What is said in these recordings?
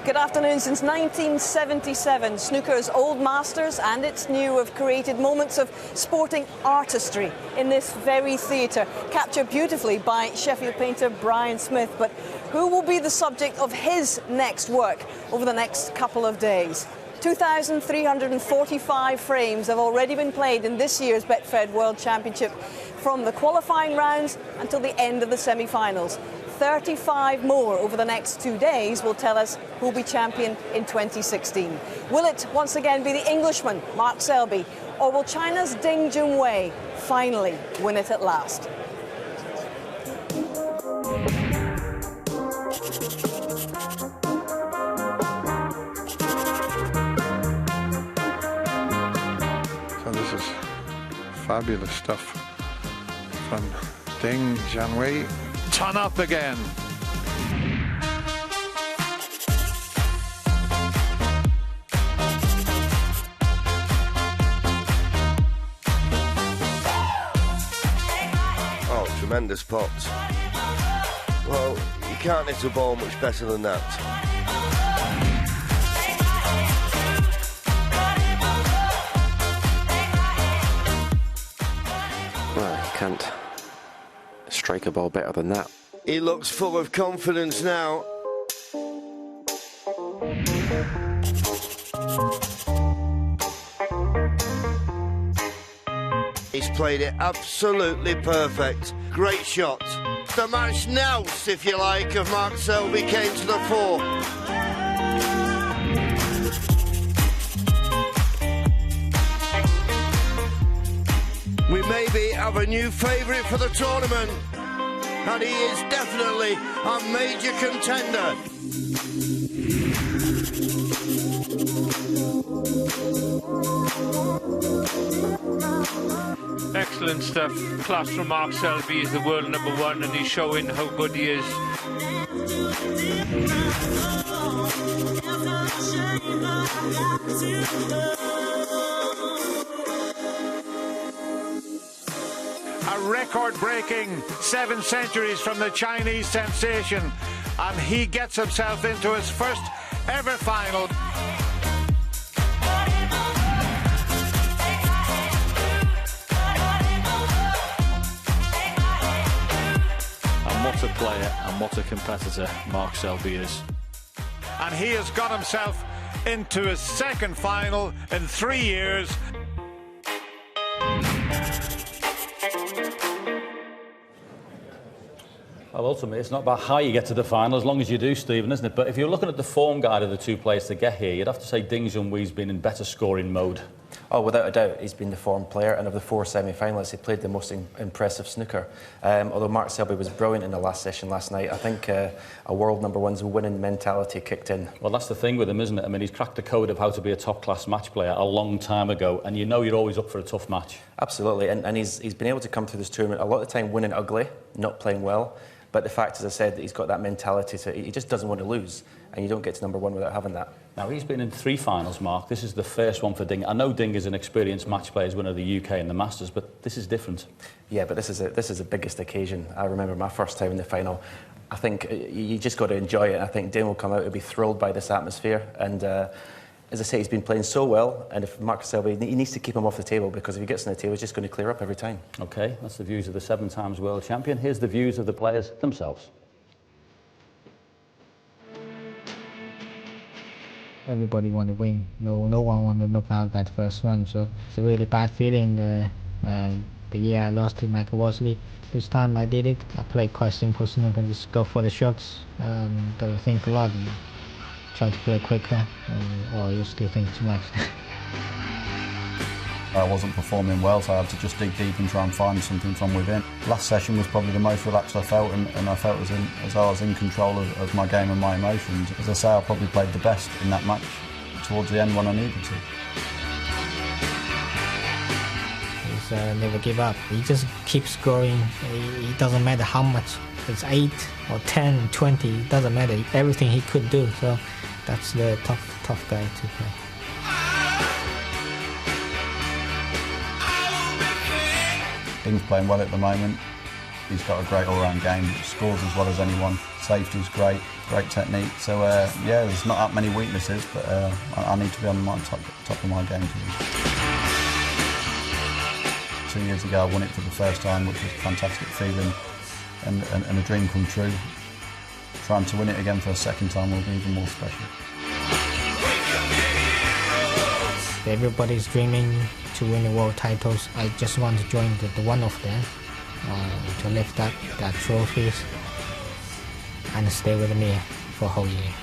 Good afternoon. Since 1977, snooker's old masters and its new have created moments of sporting artistry in this very theatre, captured beautifully by Sheffield painter Brian Smith. But who will be the subject of his next work over the next couple of days? 2,345 frames have already been played in this year's Betfred World Championship, from the qualifying rounds until the end of the semi-finals. 35 more over the next 2 days will tell us who'll be champion in 2016. Will it once again be the Englishman, Mark Selby, or will China's Ding Junhui finally win it at last? So this is fabulous stuff from Ding Junhui. Ton up again. Oh, tremendous pots. Well, you can't hit a ball much better than that. Well, you can't strike a ball better than that. He looks full of confidence now. He's played it absolutely perfect. Great shot. The match now, if you like, of Mark Selby came to the fore. We maybe have a new favourite for the tournament, and he is definitely a major contender. Excellent stuff. Class from Mark Selby. Is the world #1, and he's showing how good he is. A record-breaking 7 centuries from the Chinese sensation, and he gets himself into his first ever final. And what a player and what a competitor Mark Selby is. And he has got himself into his second final in 3 years. Well, ultimately, it's not about how you get to the final, as long as you do, Stephen, isn't it? But if you're looking at the form guide of the two players to get here, you'd have to say Ding Junhui's been in better scoring mode. Oh, without a doubt, he's been the form player, and of the 4 semi-finalists, he played the most impressive snooker. Although Mark Selby was brilliant in the last session last night, I think a world #1's winning mentality kicked in. Well, that's the thing with him, isn't it? I mean, he's cracked the code of how to be a top-class match player a long time ago, and you know you're always up for a tough match. Absolutely, and he's been able to come through this tournament a lot of the time winning ugly, not playing well. But the fact, as I said, that he's got that mentality, so he just doesn't want to lose, and you don't get to #1 without having that. Now, he's been in 3 finals, Mark. This is the first one for Ding. I know Ding is an experienced match player, he's winner of the UK and the Masters, but this is different. Yeah, but this is the biggest occasion. I remember my first time in the final. I think you just got to enjoy it. I think Ding will come out and be thrilled by this atmosphere, and as I say, he's been playing so well, and if Mark Selby, he needs to keep him off the table, because if he gets on the table, he's just going to clear up every time. OK, that's the views of the 7 times world champion. Here's the views of the players themselves. Everybody want to win. No one want to knock out that first one. So it's a really bad feeling. The year I lost to Michael Worsley, this time I did it. I played quite simple snooker, just go for the shots. But I think a lot. Try to play quicker, or you still think too much. I wasn't performing well, so I had to just dig deep and try and find something from within. Last session was probably the most relaxed I felt, and I felt as I was in control of my game and my emotions. As I say, I probably played the best in that match towards the end when I needed to. He's never give up. He just keeps scoring. It doesn't matter how much. It's 8 or 10, 20, it doesn't matter. Everything he could do. So that's the tough guy to play. Ding's playing well at the moment. He's got a great all-round game. He scores as well as anyone. Safety's great technique. So yeah, there's not that many weaknesses, but I need to be on my top of my game today. 2 years ago, I won it for the first time, which was a fantastic feeling and a dream come true. Trying to win it again for a second time will be even more special. Everybody's dreaming to win the world titles. I just want to join the one of them, to lift up that trophies and stay with me for a whole year.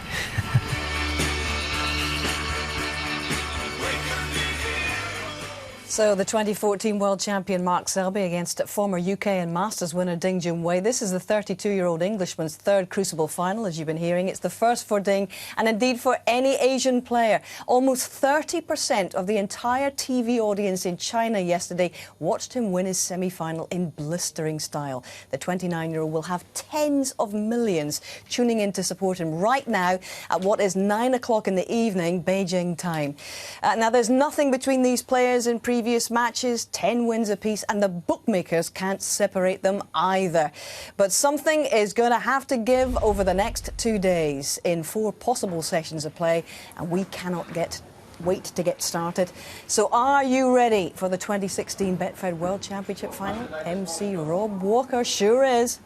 So the 2014 world champion Mark Selby against former UK and Masters winner Ding Junhui. This is the 32-year-old Englishman's 3rd Crucible final, as you've been hearing. It's the first for Ding, and indeed for any Asian player. Almost 30% of the entire TV audience in China yesterday watched him win his semi-final in blistering style. The 29-year-old will have tens of millions tuning in to support him right now at what is 9 o'clock in the evening, Beijing time. Now, there's nothing between these players in previous matches, 10 wins apiece, and the bookmakers can't separate them either. But something is going to have to give over the next 2 days in 4 possible sessions of play, and we cannot wait to get started. So are you ready for the 2016 Betfred World Championship final? MC Rob Walker sure is.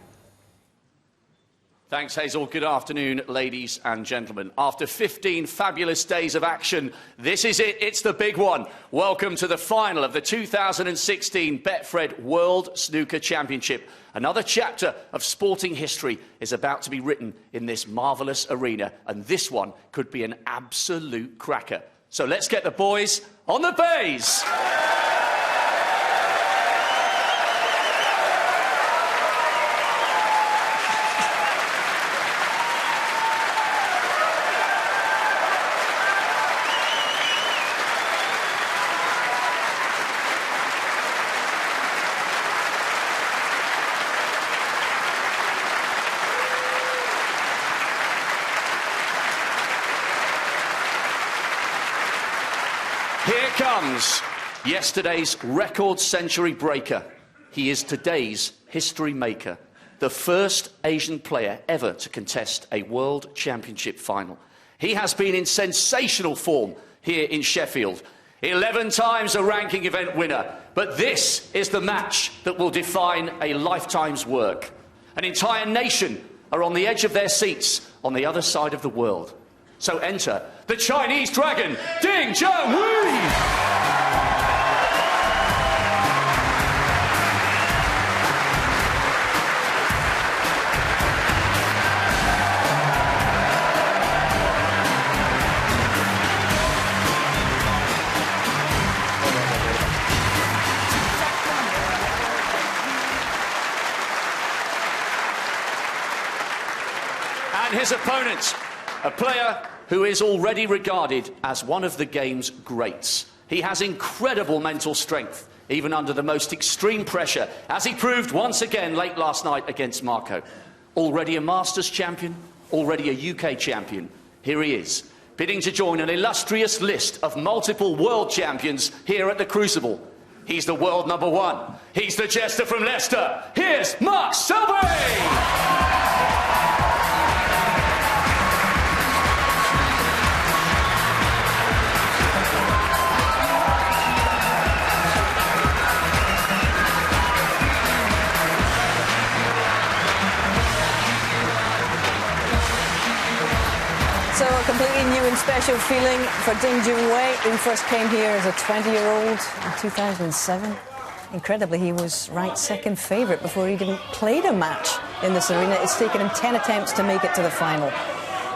Thanks, Hazel. Good afternoon, ladies and gentlemen. After 15 fabulous days of action, this is it. It's the big one. Welcome to the final of the 2016 Betfred World Snooker Championship. Another chapter of sporting history is about to be written in this marvellous arena, and this one could be an absolute cracker. So let's get the boys on the bays. Here comes yesterday's record century breaker. He is today's history maker, the first Asian player ever to contest a World Championship final. He has been in sensational form here in Sheffield, 11 times a ranking event winner. But this is the match that will define a lifetime's work. An entire nation are on the edge of their seats on the other side of the world. So enter the Chinese dragon, Ding Junhui! And his opponent, a player who is already regarded as one of the game's greats. He has incredible mental strength, even under the most extreme pressure, as he proved once again late last night against Marco. Already a Masters champion, already a UK champion. Here he is, bidding to join an illustrious list of multiple world champions here at the Crucible. He's the world #1. He's the jester from Leicester. Here's Mark Selby! So a completely new and special feeling for Ding Junhui, who first came here as a 20-year-old in 2007. Incredibly, he was ranked second favourite before he'd even played a match in this arena. It's taken him 10 attempts to make it to the final.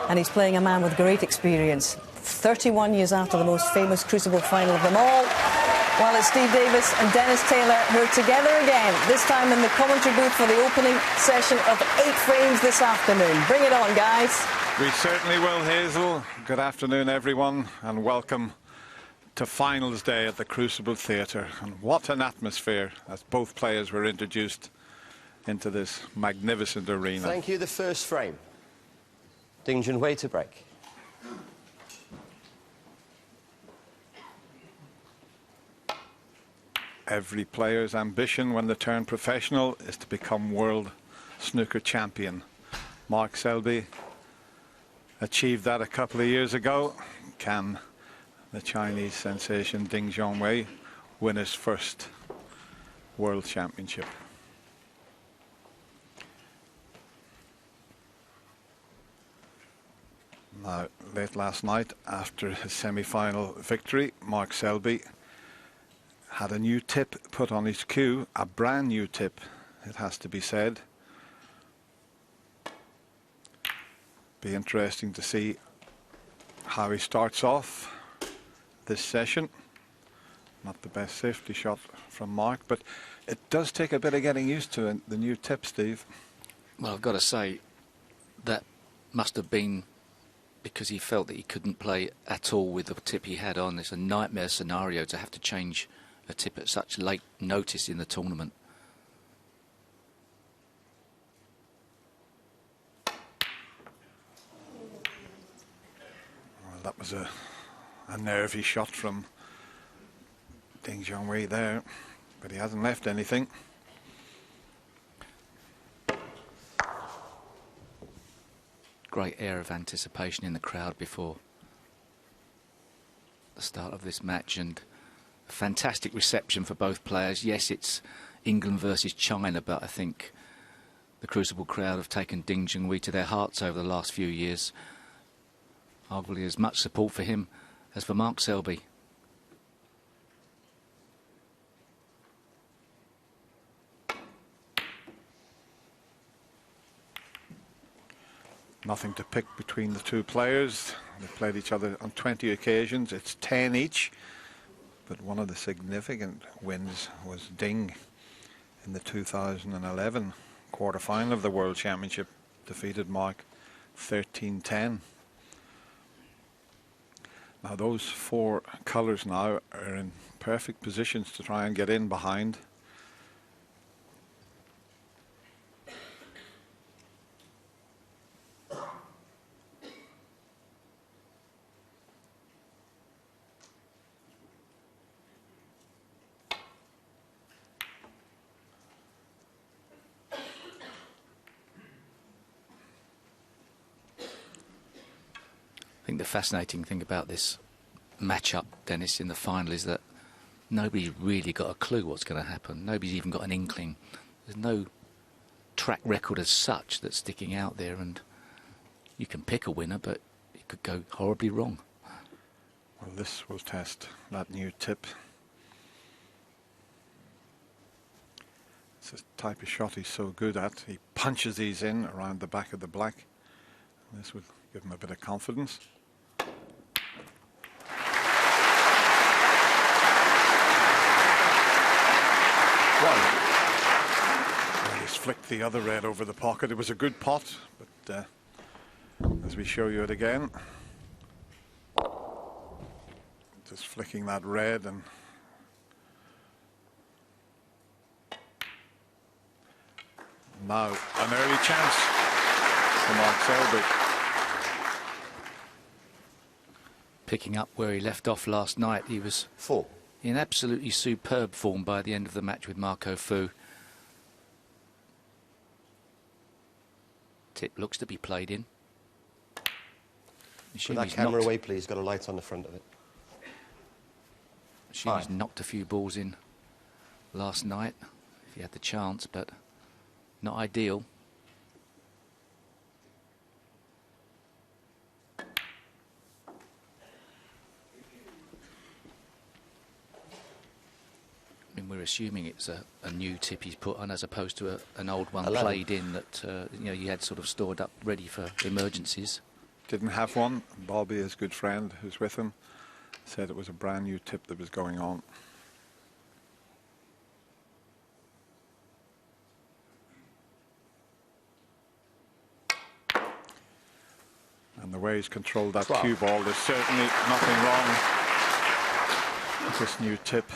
And he's playing a man with great experience. 31 years after the most famous Crucible final of them all. While it's Steve Davis and Dennis Taylor who are together again, this time in the commentary booth for the opening session of 8 frames this afternoon. Bring it on, guys. We certainly will, Hazel. Good afternoon, everyone, and welcome to finals day at the Crucible Theatre. And what an atmosphere as both players were introduced into this magnificent arena. Thank you. The first frame. Ding Junhui to break. Every player's ambition when they turn professional is to become world snooker champion. Mark Selby achieved that a couple of years ago. Can the Chinese sensation Ding Junhui win his first world championship? Now, late last night, after his semi-final victory, Mark Selby had a new tip put on his cue, a brand new tip, it has to be said. Be interesting to see how he starts off this session. Not the best safety shot from Mark, but it does take a bit of getting used to the new tip, Steve. Well, I've got to say that must have been because he felt that he couldn't play at all with the tip he had on. It's a nightmare scenario to have to change a tip at such late notice in the tournament. That was a nervy shot from Ding Junhui there, but he hasn't left anything. Great air of anticipation in the crowd before the start of this match, and a fantastic reception for both players. Yes, it's England versus China, but I think the Crucible crowd have taken Ding Junhui to their hearts over the last few years. Arguably as much support for him as for Mark Selby. Nothing to pick between the two players. They played each other on 20 occasions. It's 10 each. But one of the significant wins was Ding in the 2011 quarter-final of the World Championship. Defeated Mark 13-10. Now those 4 colours now are in perfect positions to try and get in behind. I think the fascinating thing about this match-up, Dennis, in the final is that nobody's really got a clue what's going to happen. Nobody's even got an inkling. There's no track record as such that's sticking out there, and you can pick a winner, but it could go horribly wrong. Well, this will test that new tip. It's the type of shot he's so good at. He punches these in around the back of the black. This will give him a bit of confidence. Well, he's flicked the other red over the pocket. It was a good pot, but As we show you it again. Just flicking that red and now an early chance for Mark Selby. Picking up where he left off last night, he was in absolutely superb form by the end of the match with Marco Fu. Tip looks to be played in. Put that camera away, please. Got a light on the front of it. She's knocked a few balls in last night, if he had the chance, but not ideal. I mean, we're assuming it's a new tip he's put on as opposed to an old one 11. played in that you know, you had sort of stored up ready for emergencies. Didn't have one. Bobby, his good friend who's with him, said it was a brand new tip that was going on. And the way he's controlled that cue ball, there's certainly nothing wrong with this new tip.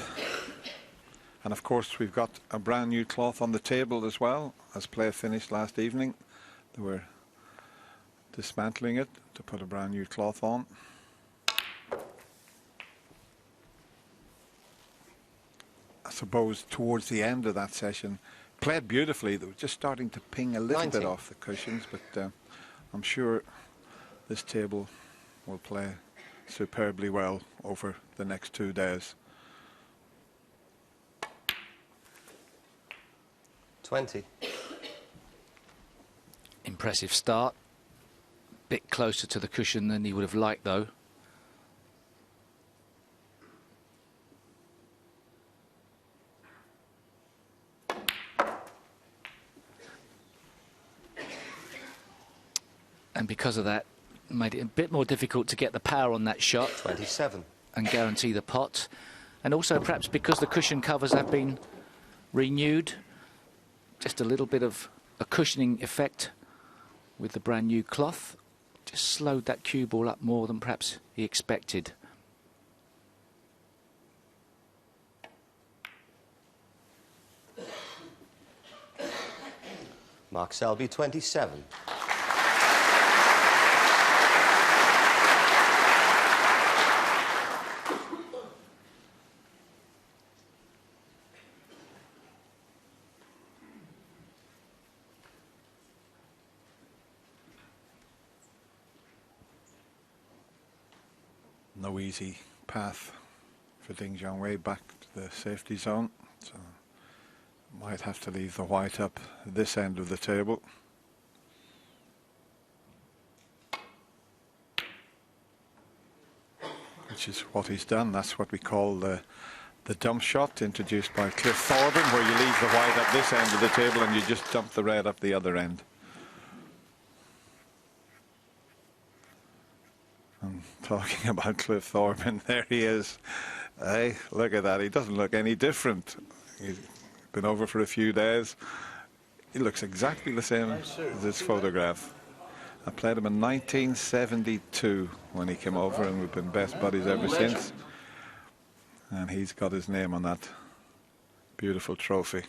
And of course we've got a brand new cloth on the table as well. As play finished last evening, they were dismantling it to put a brand new cloth on. I suppose towards the end of that session, played beautifully. They were just starting to ping a little bit off the cushions, but I'm sure this table will play superbly well over the next 2 days. 20. Impressive start. Bit closer to the cushion than he would have liked, though. And because of that, made it a bit more difficult to get the power on that shot. 27. And guarantee the pot. And also perhaps because the cushion covers have been renewed, just a little bit of a cushioning effect with the brand new cloth. Just slowed that cue ball up more than perhaps he expected. Mark Selby, 27. No easy path for Ding Junhui back to the safety zone, so might have to leave the white up this end of the table. Which is what he's done. That's what we call the dump shot, introduced by Cliff Thorburn, where you leave the white up this end of the table and you just dump the red up the other end. I'm talking about Cliff Thorburn, there he is. Hey, look at that, he doesn't look any different. He's been over for a few days. He looks exactly the same as this photograph. I played him in 1972 when he came over, and we've been best buddies ever since. And he's got his name on that beautiful trophy.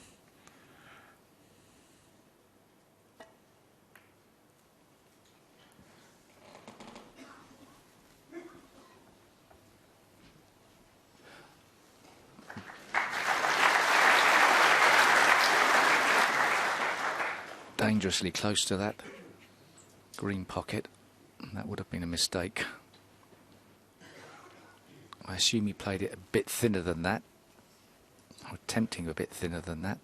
Dangerously close to that green pocket. That would have been a mistake. I assume he played it a bit thinner than that, or attempting a bit thinner than that.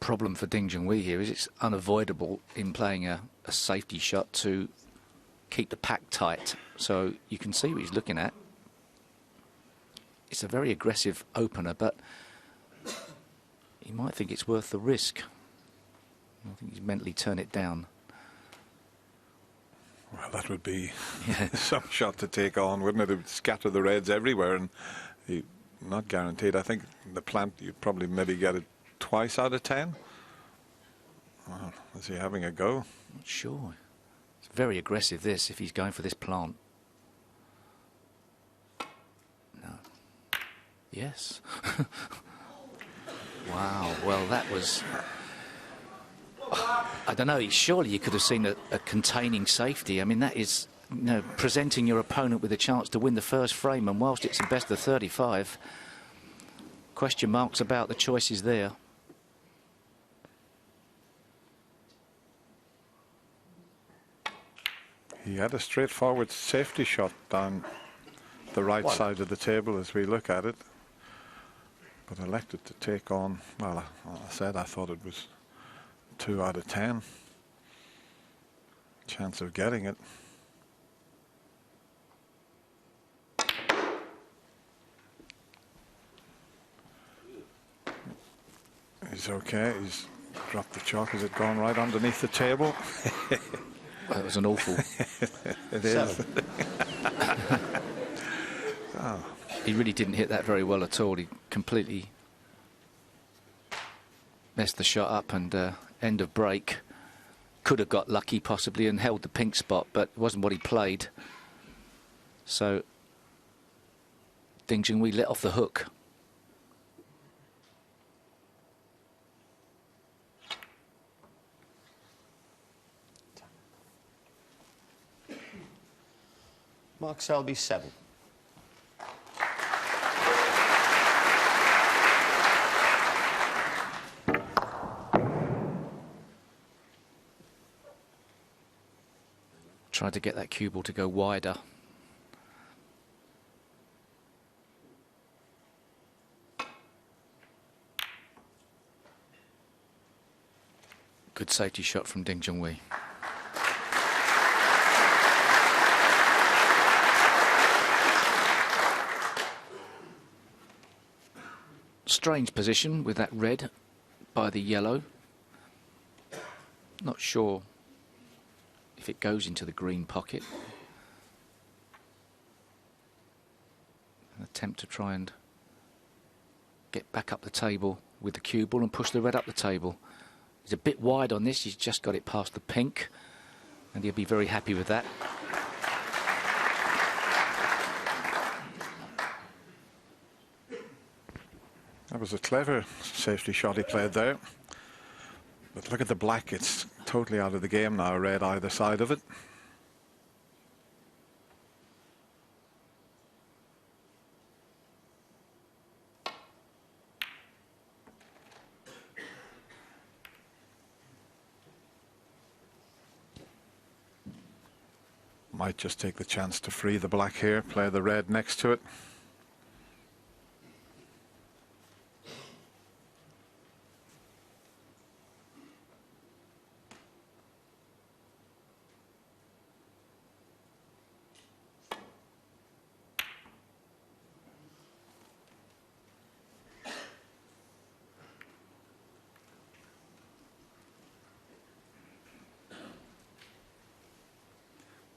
problem for Ding Junhui here is it's unavoidable in playing a safety shot to keep the pack tight. So you can see what he's looking at. It's a very aggressive opener, but he might think it's worth the risk. I think he's mentally turned it down. Well, that would be some shot to take on, wouldn't it? It would scatter the reds everywhere, and not guaranteed. I think the plant, you'd probably maybe get it twice out of 10. Well, is he having a go? Not sure. It's very aggressive, this, if he's going for this plant. No. Yes. Wow, well, that was... I don't know, surely you could have seen a containing safety. I mean, that is, you know, presenting your opponent with a chance to win the first frame, and whilst it's a best of 35, question marks about the choices there. He had a straightforward safety shot down the right side of the table as we look at it, but elected to take on, well, I said I thought it was 2 out of 10 chance of getting it. He's okay. He's dropped the chalk. Has it gone right underneath the table? That was an awful... It is. Oh. He really didn't hit that very well at all. He completely messed the shot up, and end of break. Could have got lucky possibly and held the pink spot, but it wasn't what he played. So Ding Junhui let off the hook. Mark Selby, 7. Tried to get that cue ball to go wider. Good safety shot from Ding Junhui. Strange position with that red by the yellow. Not sure if it goes into the green pocket. An attempt to try and get back up the table with the cue ball and push the red up the table. He's a bit wide on this. He's just got it past the pink, and he'll be very happy with that. That was a clever safety shot he played there. But look at the black, it's totally out of the game now, red either side of it. Might just take the chance to free the black here, play the red next to it.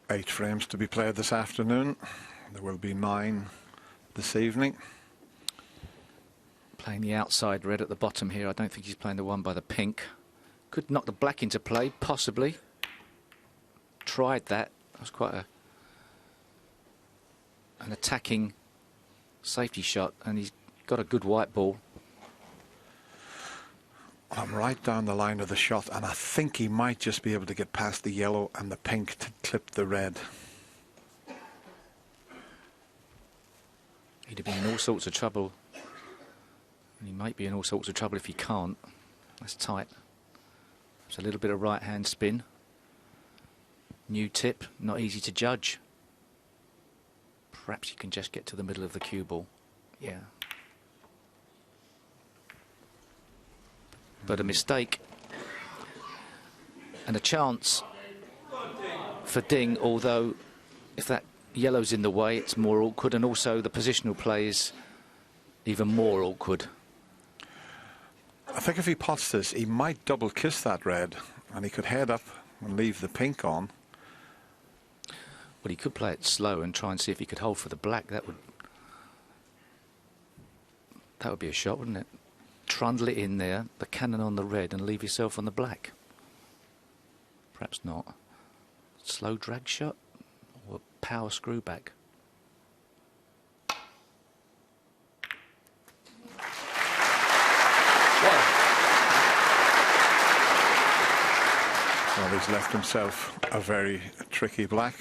Eight frames to be played this afternoon. There will be 9 this evening. Playing the outside red at the bottom here. I don't think he's playing the one by the pink. Could knock the black into play, possibly. Tried that. That was quite an attacking safety shot, and he's got a good white ball. I'm right down the line of the shot, and I think he might just be able to get past the yellow and the pink to clip the red. He'd have been in all sorts of trouble. And he might be in all sorts of trouble if he can't. That's tight. It's a little bit of right-hand spin. New tip, not easy to judge. Perhaps you can just get to the middle of the cue ball. Yeah. but a mistake and a chance for Ding, although if that yellow's in the way, it's more awkward, and also the positional play is even more awkward. I think if he pots this, he might double kiss that red, and he could head up and leave the pink on. Well, he could play it slow and try and see if he could hold for the black. That would be a shot, wouldn't it? Trundle it in there, the cannon on the red, and leave yourself on the black. Perhaps not. Slow drag shot or power screw back. Well, he's left himself a very tricky black.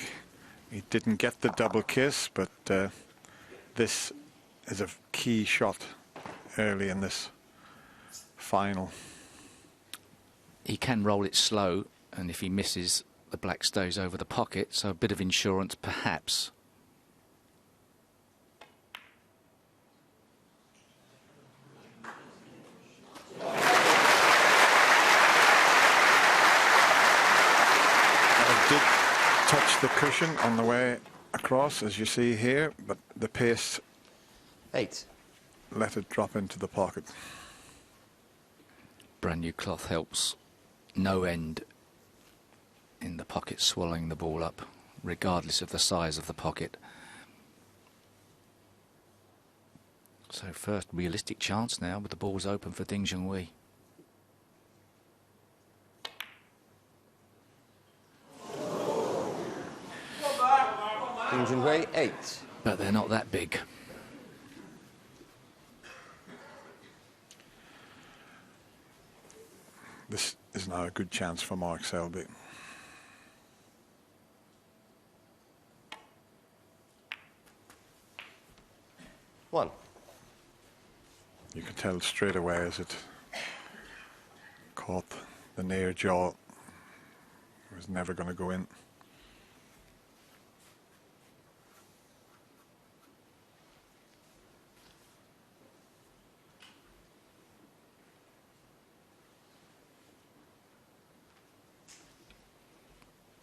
He didn't get the double kiss, but this is a key shot early in this final. He can roll it slow, and if he misses, the black stays over the pocket, so a bit of insurance perhaps. Did touch the cushion on the way across, as you see here, but the pace 8. let it drop into the pocket. Brand new cloth helps no end in the pocket swallowing the ball up, regardless of the size of the pocket. So first realistic chance now with the balls open for Ding Junhui. Ding Junhui, 8. But they're not that big. This is now a good chance for Mark Selby. One. You can tell straight away as it caught the near jaw. It was never going to go in.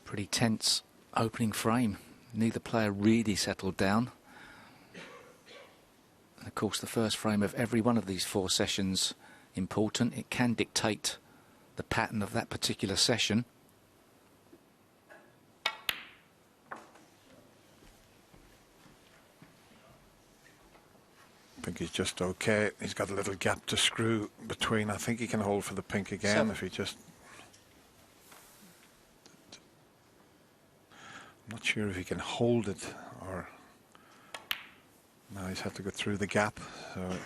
Pretty tense opening frame. Neither player really settled down. And of course, the first frame of every one of these 4 sessions important. It can dictate the pattern of that particular session. I think he's just okay. He's got a little gap to screw between. I think he can hold for the pink again 7. if he just... I'm not sure if he can hold it or... No, he's had to go through the gap, so it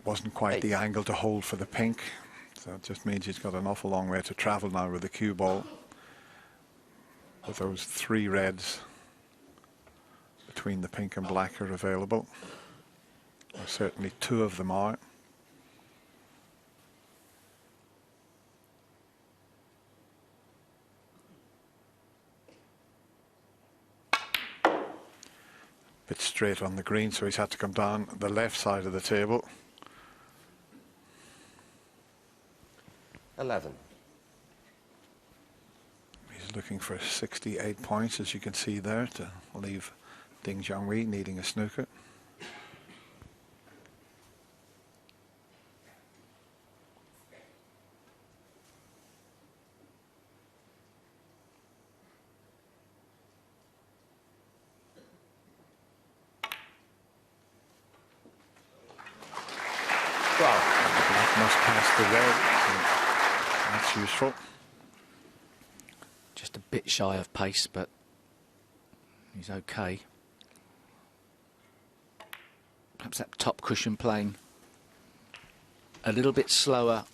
wasn't quite 8. the angle to hold for the pink. So it just means he's got an awful long way to travel now with the cue ball. With those 3 reds between the pink and black are available. Or certainly 2 of them are. Bit straight on the green, so he's had to come down the left side of the table. 11. He's looking for 68 points, as you can see there, to leave Ding Junhui needing a snooker. Black must pass the red, so that's useful. Just a bit shy of pace, but he's okay. Perhaps that top cushion playing a little bit slower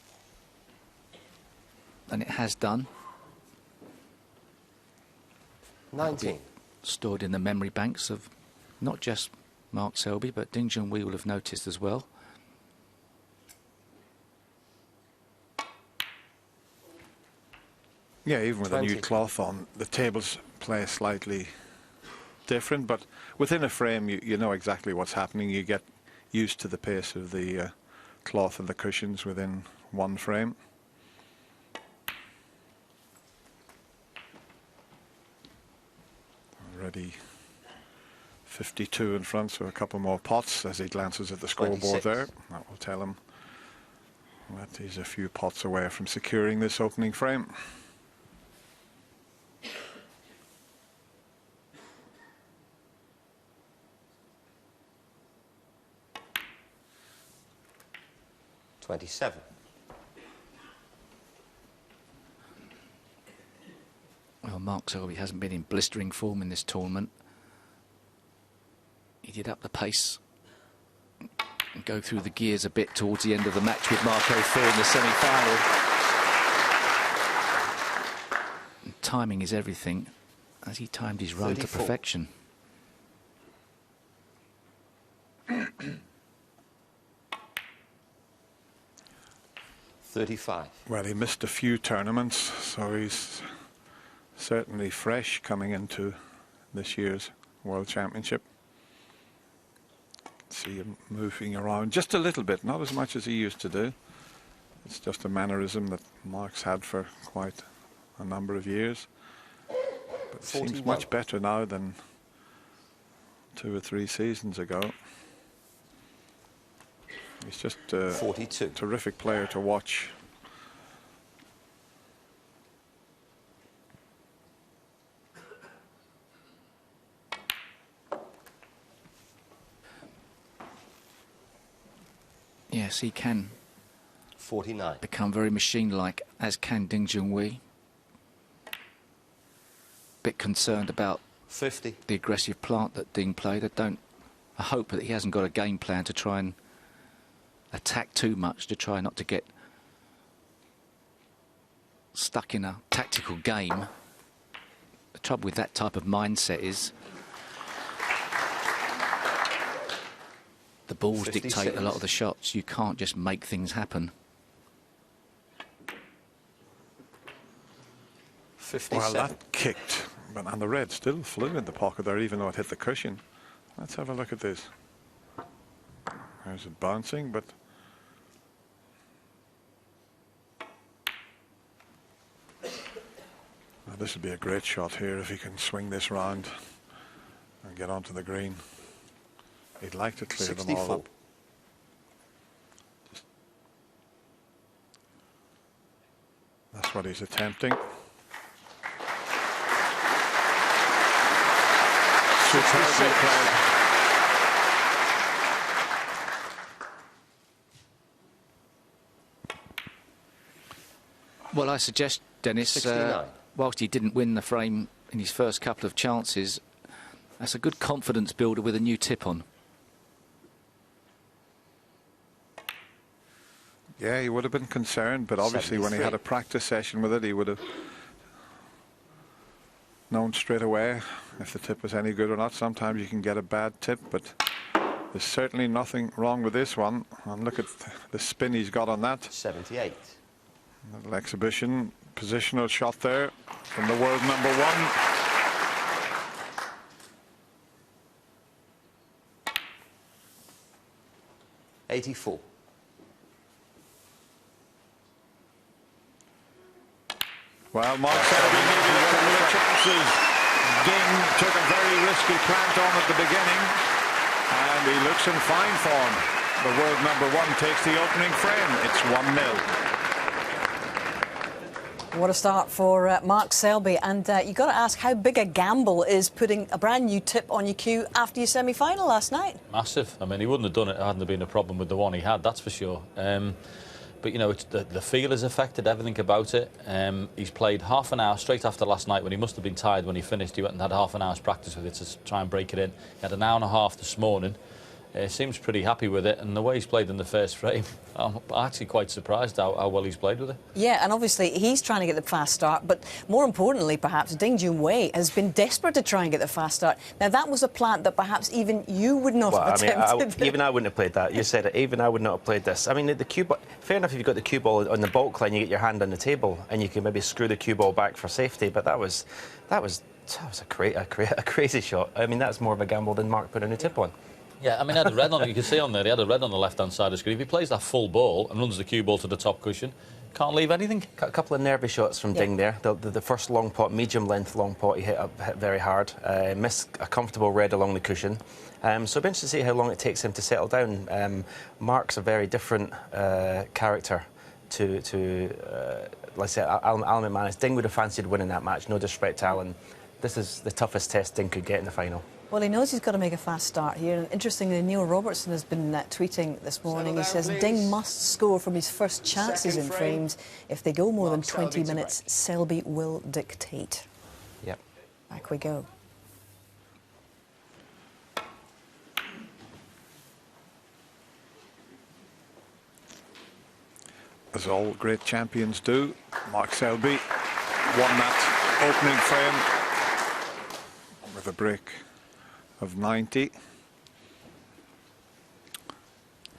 than it has done. 19. Stored in the memory banks of not just Mark Selby, but Ding Junhui will have noticed as well. Yeah, even with 20. a new cloth on, the tables play slightly different, but within a frame you know exactly what's happening. You get used to the pace of the cloth and the cushions within one frame. Already 52 in front, so a couple more pots as he glances at the scoreboard 26. there. That will tell him that he's a few pots away from securing this opening frame. $27. Well, Mark Selby hasn't been in blistering form in this tournament. He did up the pace and go through the gears a bit towards the end of the match with Marco Fair in the semi-final. And timing is everything, as he timed his run to 34. perfection. $35. Well, he missed a few tournaments, so he's certainly fresh coming into this year's World Championship. See him moving around just a little bit, not as much as he used to do. It's just a mannerism that Mark's had for quite a number of years. But it seems 41. much better now than 2 or 3 seasons ago. He's just a 42. terrific player to watch. Yes, he can 49. become very machine-like, as can Ding Junhui. Bit concerned about 50. the aggressive plant that Ding played. I hope that he hasn't got a game plan to try and attack too much, to try not to get stuck in a tactical game. The trouble with that type of mindset is the balls 56. dictate a lot of the shots. You can't just make things happen. 57. Well, that kicked, and the red still flew in the pocket there, even though it hit the cushion. Let's have a look at this. There's it bouncing, but well, this would be a great shot here if he can swing this round and get onto the green. He'd like to clear them all 64. up. That's what he's attempting. Superbly played. Well, I suggest, Dennis, 69. whilst he didn't win the frame in his first couple of chances, that's a good confidence builder with a new tip on. Yeah, he would have been concerned, but obviously when he had a 73. practice session with it, he would have known straight away if the tip was any good or not. Sometimes you can get a bad tip, but there's certainly nothing wrong with this one. And look at the spin he's got on that. 78. Little exhibition, positional shot there from the world number 1. $84. Well, Mark Selby needed a couple of chances. Ding took a very risky plant on at the beginning, and he looks in fine form. The world number 1 takes the opening frame. It's 1-0. What a start for Mark Selby. And you've got to ask, how big a gamble is putting a brand new tip on your cue after your semi-final last night? Massive. I mean, he wouldn't have done it hadn't there been a problem with the one he had, that's for sure. But, you know, it's the feel has affected everything about it. He's played half an hour straight after last night when he must have been tired when he finished. He went and had half an hour's practice with it to try and break it in. He had an hour and a half this morning. Seems pretty happy with it, and the way he's played in the first frame, I'm actually quite surprised how well he's played with it. Yeah, and obviously he's trying to get the fast start, but more importantly, perhaps, Ding Junhui has been desperate to try and get the fast start. Now, that was a plant that perhaps even you would not have attempted. Even I wouldn't have played that. You said it. Even I would not have played this. I mean, the cue ball, fair enough if you've got the cue ball on the baulk line, you get your hand on the table, and you can maybe screw the cue ball back for safety, but that was a crazy shot. I mean, that's more of a gamble than Mark putting a tip on. Yeah, I mean, he had a red on it. You can see on there, he had a red on the left-hand side of the screen. If he plays that full ball and runs the cue ball to the top cushion, can't leave anything. A couple of nervy shots from Ding there. The first long pot, medium-length long pot, he hit very hard. Missed a comfortable red along the cushion. So it'll be interesting to see how long it takes him to settle down. Mark's a very different character to let's say, Alan McManus. Ding would have fancied winning that match, no disrespect to Alan. This is the toughest test Ding could get in the final. Well, he knows he's got to make a fast start here. And interestingly, Neil Robertson has been tweeting this morning. He says Ding must score from his first chances in frames. If they go more than 20 minutes, Selby will dictate. Yep. Back we go. As all great champions do, Mark Selby won that opening frame with a break of 90.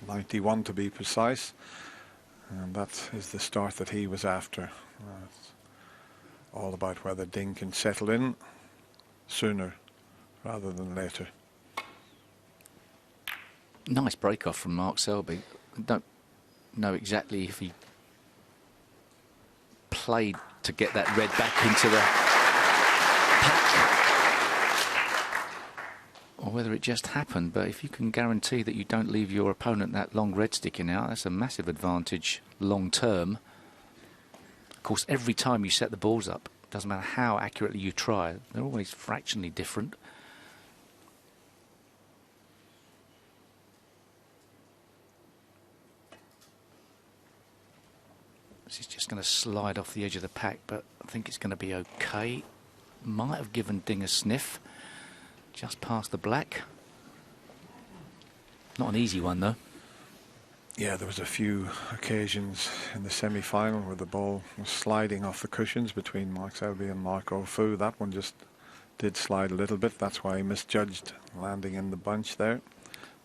91 to be precise. And that is the start that he was after. It's all about whether Ding can settle in sooner rather than later. Nice break-off from Mark Selby. I don't know exactly if he played to get that red back into the pack or whether it just happened, but if you can guarantee that you don't leave your opponent that long red sticking out, that's a massive advantage long term. Of course, every time you set the balls up, doesn't matter how accurately you try, they're always fractionally different. This is just going to slide off the edge of the pack, but I think it's going to be okay. Might have given Ding a sniff. Just past the black. Not an easy one, though. Yeah, there was a few occasions in the semi-final where the ball was sliding off the cushions between Mark Selby and Mark O'Fu. That one just did slide a little bit. That's why he misjudged landing in the bunch there.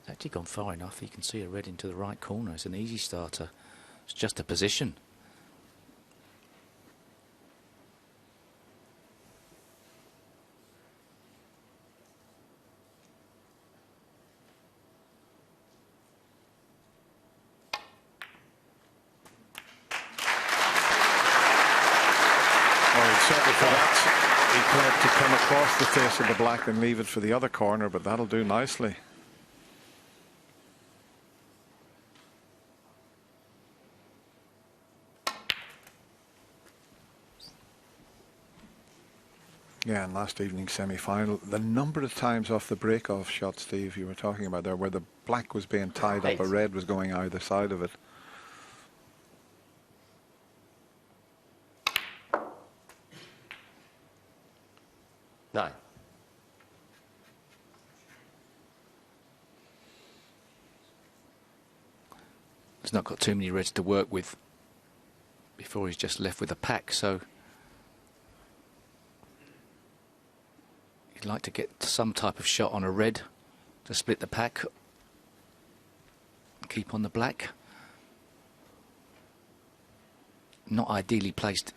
It's actually gone far enough. You can see a red into the right corner. It's an easy starter. It's just a position. For that, he tried to come across the face of the black and leave it for the other corner, but that'll do nicely. Yeah, and last evening's semi-final, the number of times off the break-off shot, Steve, you were talking about there, where the black was being tied up, a red was going either side of it. Nine. He's not got too many reds to work with before he's just left with a pack, so he'd like to get some type of shot on a red to split the pack, keep on the black. Not ideally placed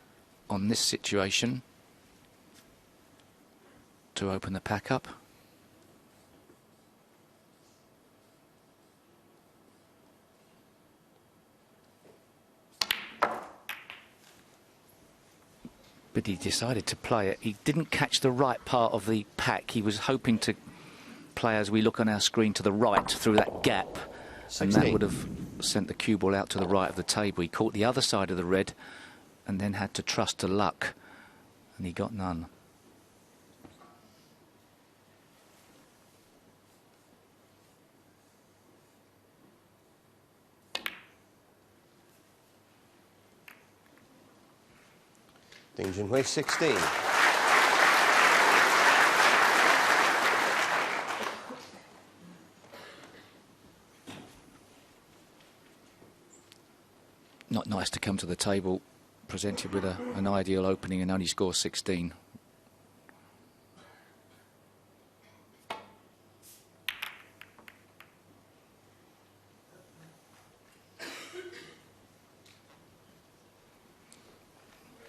on this situation to open the pack up. But he decided to play it. He didn't catch the right part of the pack. He was hoping to play, as we look on our screen, to the right through that gap. 16. And that would have sent the cue ball out to the right of the table. He caught the other side of the red and then had to trust to luck. And he got none. Ding Junhui, 16. Not nice to come to the table presented with an ideal opening and only score 16.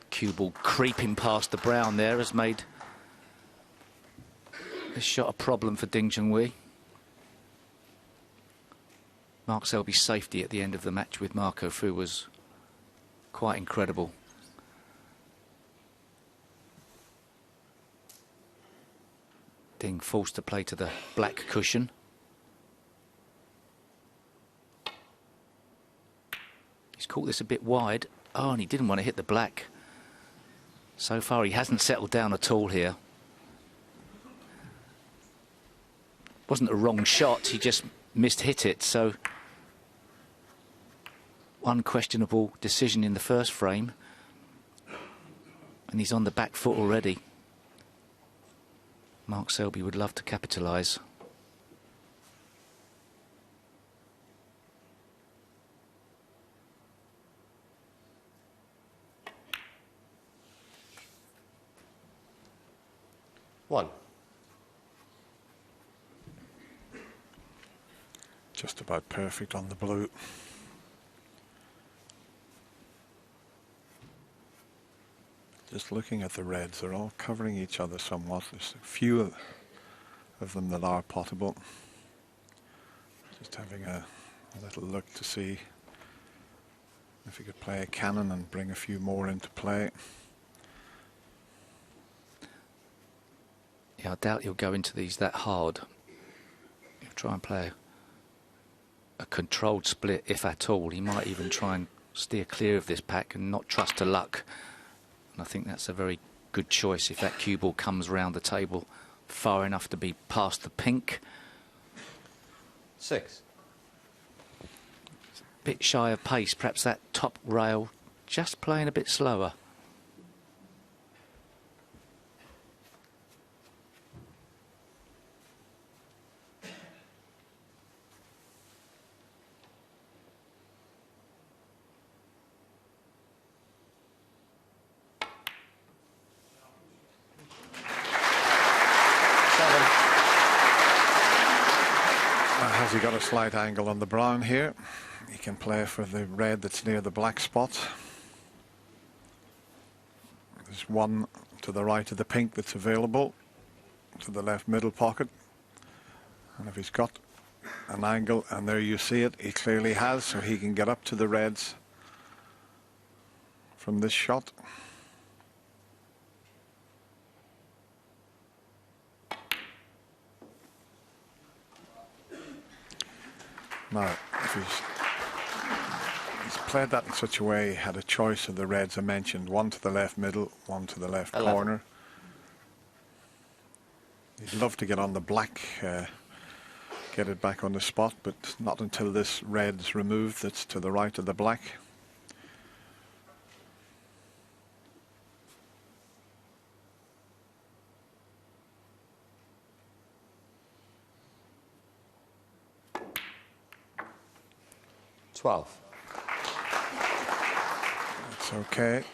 Cue ball creeping past the brown there has made this shot a problem for Ding Junhui. Mark Selby's safety at the end of the match with Marco Fu was quite incredible. Ding forced to play to the black cushion. He's caught this a bit wide. Oh, and he didn't want to hit the black. So far, he hasn't settled down at all here. Wasn't a wrong shot, he just missed-hit it, so unquestionable decision in the first frame. And he's on the back foot already. Mark Selby would love to capitalise. One. Just about perfect on the blue. Just looking at the reds, they're all covering each other somewhat. There's a few of them that are potable. Just having a little look to see if you could play a cannon and bring a few more into play. Yeah, I doubt he'll go into these that hard. He'll try and play a controlled split, if at all. He might even try and steer clear of this pack and not trust to luck. And I think that's a very good choice if that cue ball comes round the table far enough to be past the pink. 6. Bit shy of pace, perhaps that top rail just playing a bit slower. Has he got a slight angle on the brown here? He can play for the red that's near the black spot. There's one to the right of the pink that's available, to the left middle pocket. And if he's got an angle, and there you see it, he clearly has, so he can get up to the reds from this shot. Now, if he's played that in such a way, he had a choice of the reds I mentioned, one to the left middle, one to the left 11. corner. He'd love to get on the black, get it back on the spot, but not until this red's removed that's to the right of the black. It's okay.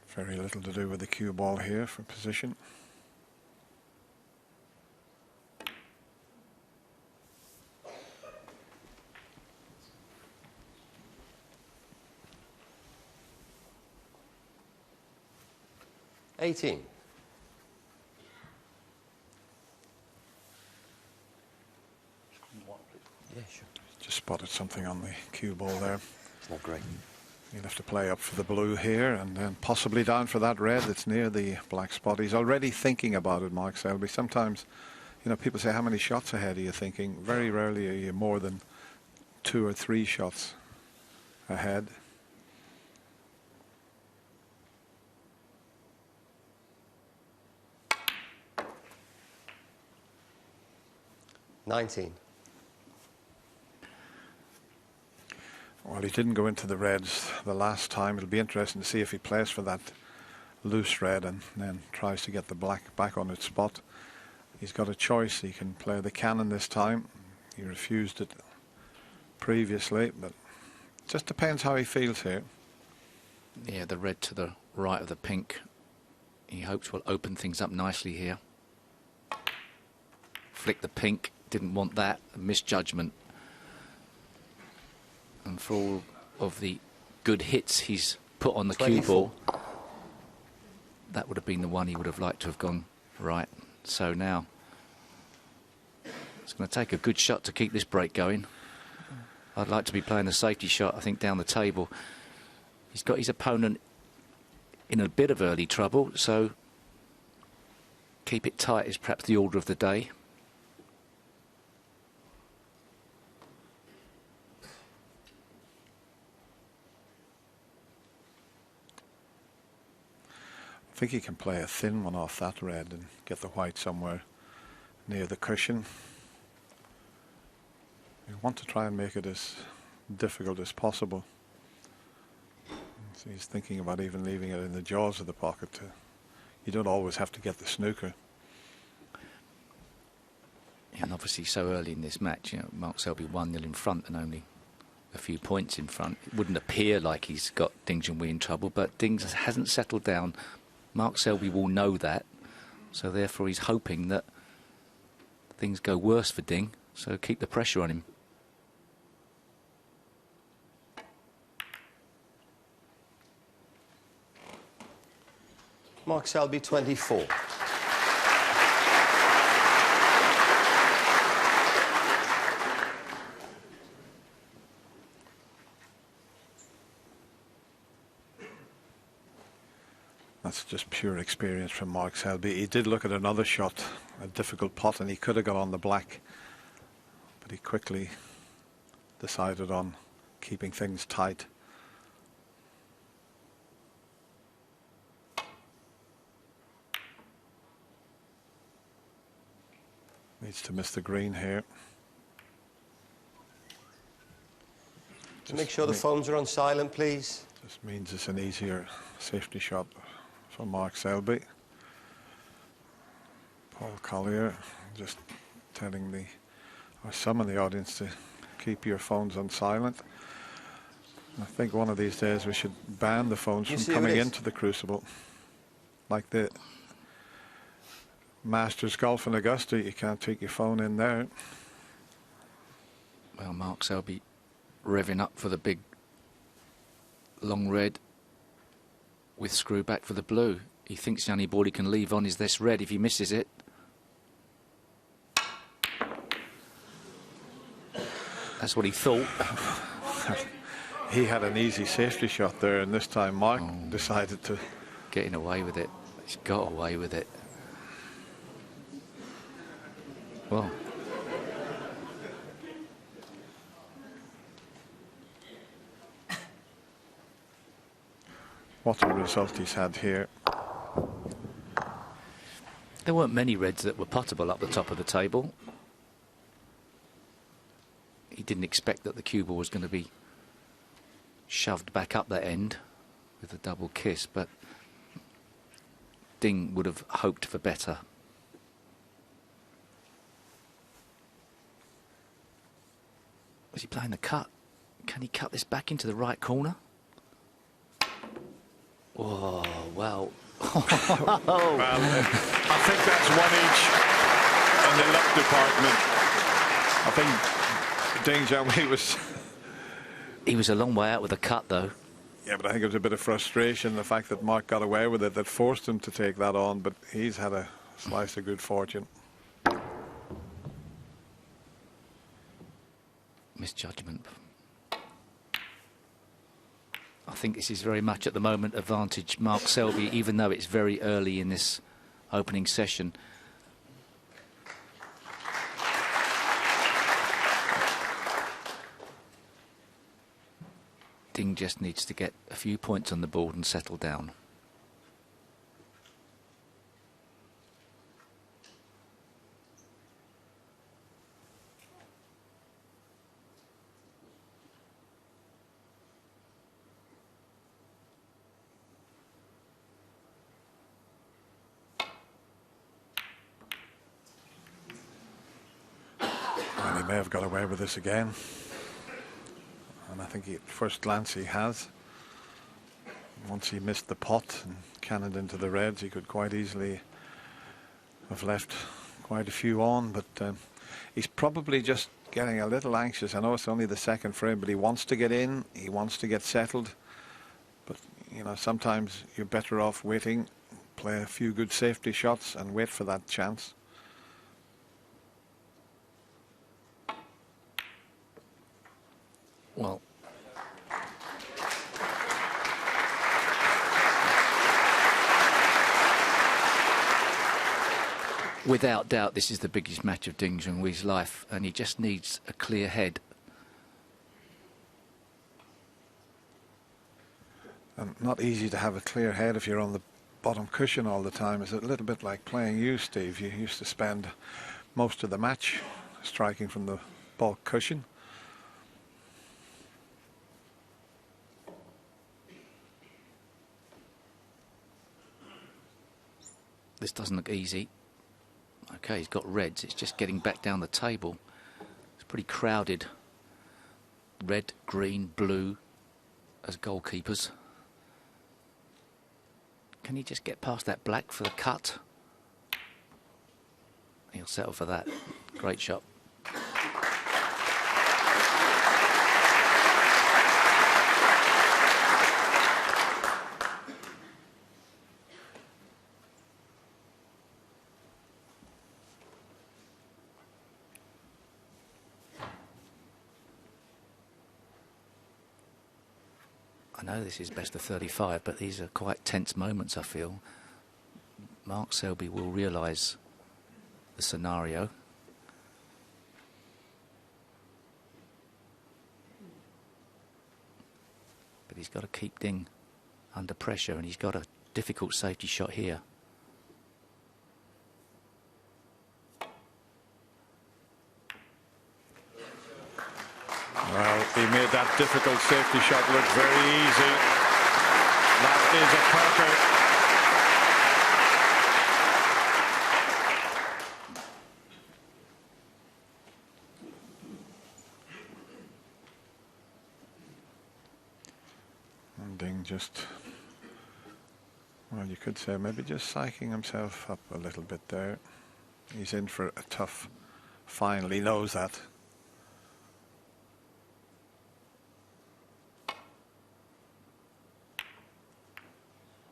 Very little to do with the cue ball here for position. Yeah, sure. Just spotted something on the cue ball there. It's not great. He'll have to play up for the blue here and then possibly down for that red that's near the black spot. He's already thinking about it, Mark Selby. Sometimes, you know, people say, how many shots ahead are you thinking? Very rarely are you more than 2 or 3 shots ahead. Well, he didn't go into the reds the last time. It'll be interesting to see if he plays for that loose red and then tries to get the black back on its spot. He's got a choice. He can play the cannon this time. He refused it previously, but it just depends how he feels here. Yeah, the red to the right of the pink, he hopes will open things up nicely here. Flick the pink, didn't want that, a misjudgment. And for all of the good hits he's put on the cue ball, that would have been the one he would have liked to have gone right. So now It's going to take a good shot to keep this break going. I'd like to be playing the safety shot, I think, down the table. He's got his opponent in a bit of early trouble, so keep it tight is perhaps the order of the day. I think he can play a thin one off that red and get the white somewhere near the cushion. You want to try and make it as difficult as possible. So he's thinking about even leaving it in the jaws of the pocket. You don't always have to get the snooker. And obviously so early in this match, you know, Mark Selby 1-0 in front and only a few points in front. It wouldn't appear like he's got Ding Junhui in trouble, but Dings hasn't settled down. Mark Selby will know that, so therefore he's hoping that things go worse for Ding, so keep the pressure on him. Mark Selby, 24. That's just pure experience from Mark Selby. He did look at another shot, a difficult pot, and he could have got on the black, but he quickly decided on keeping things tight. Needs to miss the green here. Make sure the phones are on silent, please. Just means it's an easier safety shot for Mark Selby. Paul Collier just telling some in the audience to keep your phones on silent. I think one of these days we should ban the phones from coming into the Crucible. Like the Masters Golf in Augusta, you can't take your phone in there. Well, Mark Selby revving up for the big long red with screw back for the blue. He thinks the only ball he can leave on is this red if he misses it. That's what he thought. He had an easy safety shot there, and this time Mark decided to... Getting away with it. He's got away with it. Well... What a result he's had here. There weren't many reds that were puttable up the top of the table. He didn't expect that the cue ball was going to be shoved back up that end with a double kiss, but Ding would have hoped for better. Was he playing the cut? Can he cut this back into the right corner? Oh, well. Well, I think that's 1 each in the luck department. I think Ding Junhui was... He was a long way out with a cut, though. Yeah, but I think it was a bit of frustration, the fact that Mark got away with it, that forced him to take that on, but he's had a slice of good fortune. Misjudgment. I think this is very much at the moment advantage Mark Selby, even though it's very early in this opening session. Ding just needs to get a few points on the board and settle down. And he may have got away with this again. And I think at first glance he has. Once he missed the pot and cannoned into the reds, he could quite easily have left quite a few on, but he's probably just getting a little anxious. I know it's only the second frame, but he wants to get in, he wants to get settled. But, you know, sometimes you're better off waiting, play a few good safety shots and wait for that chance. Without doubt, this is the biggest match of Ding Junhui's life, and he just needs a clear head. And not easy to have a clear head if you're on the bottom cushion all the time. It's a little bit like playing you, Steve. You used to spend most of the match striking from the baulk cushion. This doesn't look easy. Okay, he's got reds. It's just getting back down the table. It's pretty crowded. Red, green, blue as goalkeepers. Can he just get past that black for the cut? He'll settle for that. Great shot. I know this is best of 35, but these are quite tense moments, I feel. Mark Selby will realise the scenario. But he's got to keep Ding under pressure, and he's got a difficult safety shot here. Well, he made that difficult safety shot look very easy. That is a corker. And Ding just, well, you could say maybe just psyching himself up a little bit there. He's in for a tough final. He knows that.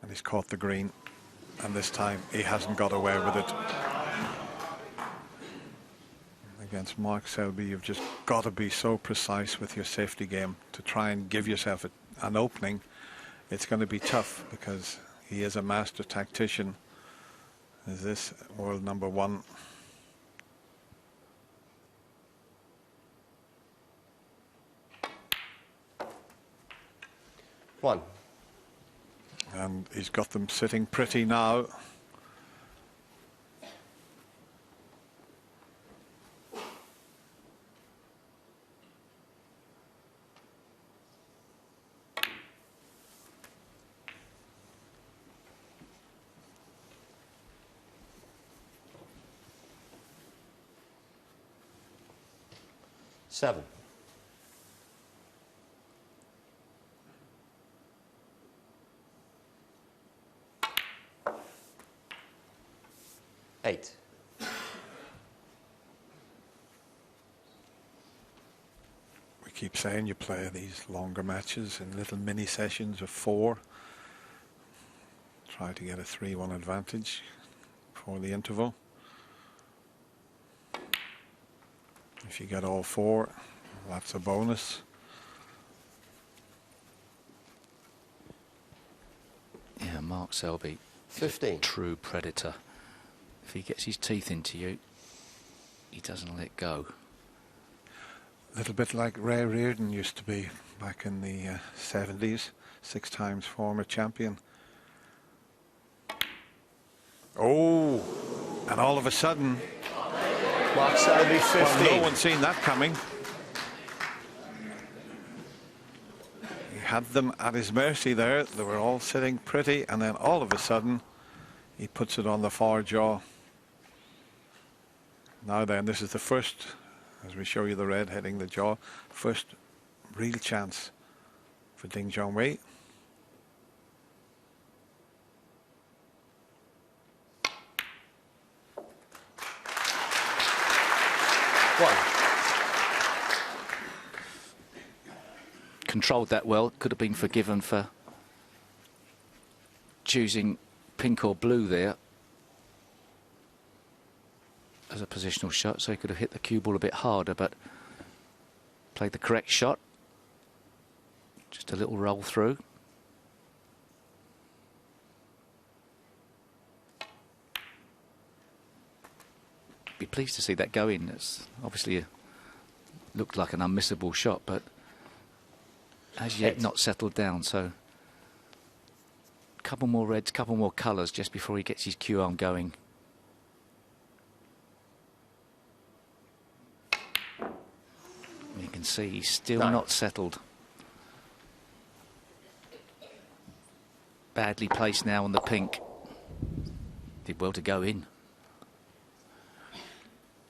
And he's caught the green, and this time he hasn't got away with it. Against Mark Selby, you've just got to be so precise with your safety game to try and give yourself an opening. It's going to be tough because he is a master tactician. Is this world number one? One. And he's got them sitting pretty now. Seven. Eight. We keep saying you play these longer matches in little mini sessions of 4. Try to get a 3-1 advantage before the interval. If you get all 4, that's a bonus. Yeah, Mark Selby. 15. True predator. If he gets his teeth into you, he doesn't let go. A little bit like Ray Reardon used to be back in the 70s, 6 times former champion. Oh, and all of a sudden, Mark Selby, 15. well, no one's seen that coming. He had them at his mercy there. They were all sitting pretty, and then all of a sudden, he puts it on the far jaw. Now then, this is the first, as we show you the red hitting the jaw, first real chance for Ding Junhui. Controlled that well. Could have been forgiven for choosing pink or blue there as a positional shot, so he could have hit the cue ball a bit harder, but played the correct shot. Just a little roll through. pleased to see that go in. It's obviously looked like an unmissable shot, but as yet not settled down. So a couple more reds, couple more colours just before he gets his cue arm going. And you can see he's still not settled. Badly placed now on the pink. Did well to go in.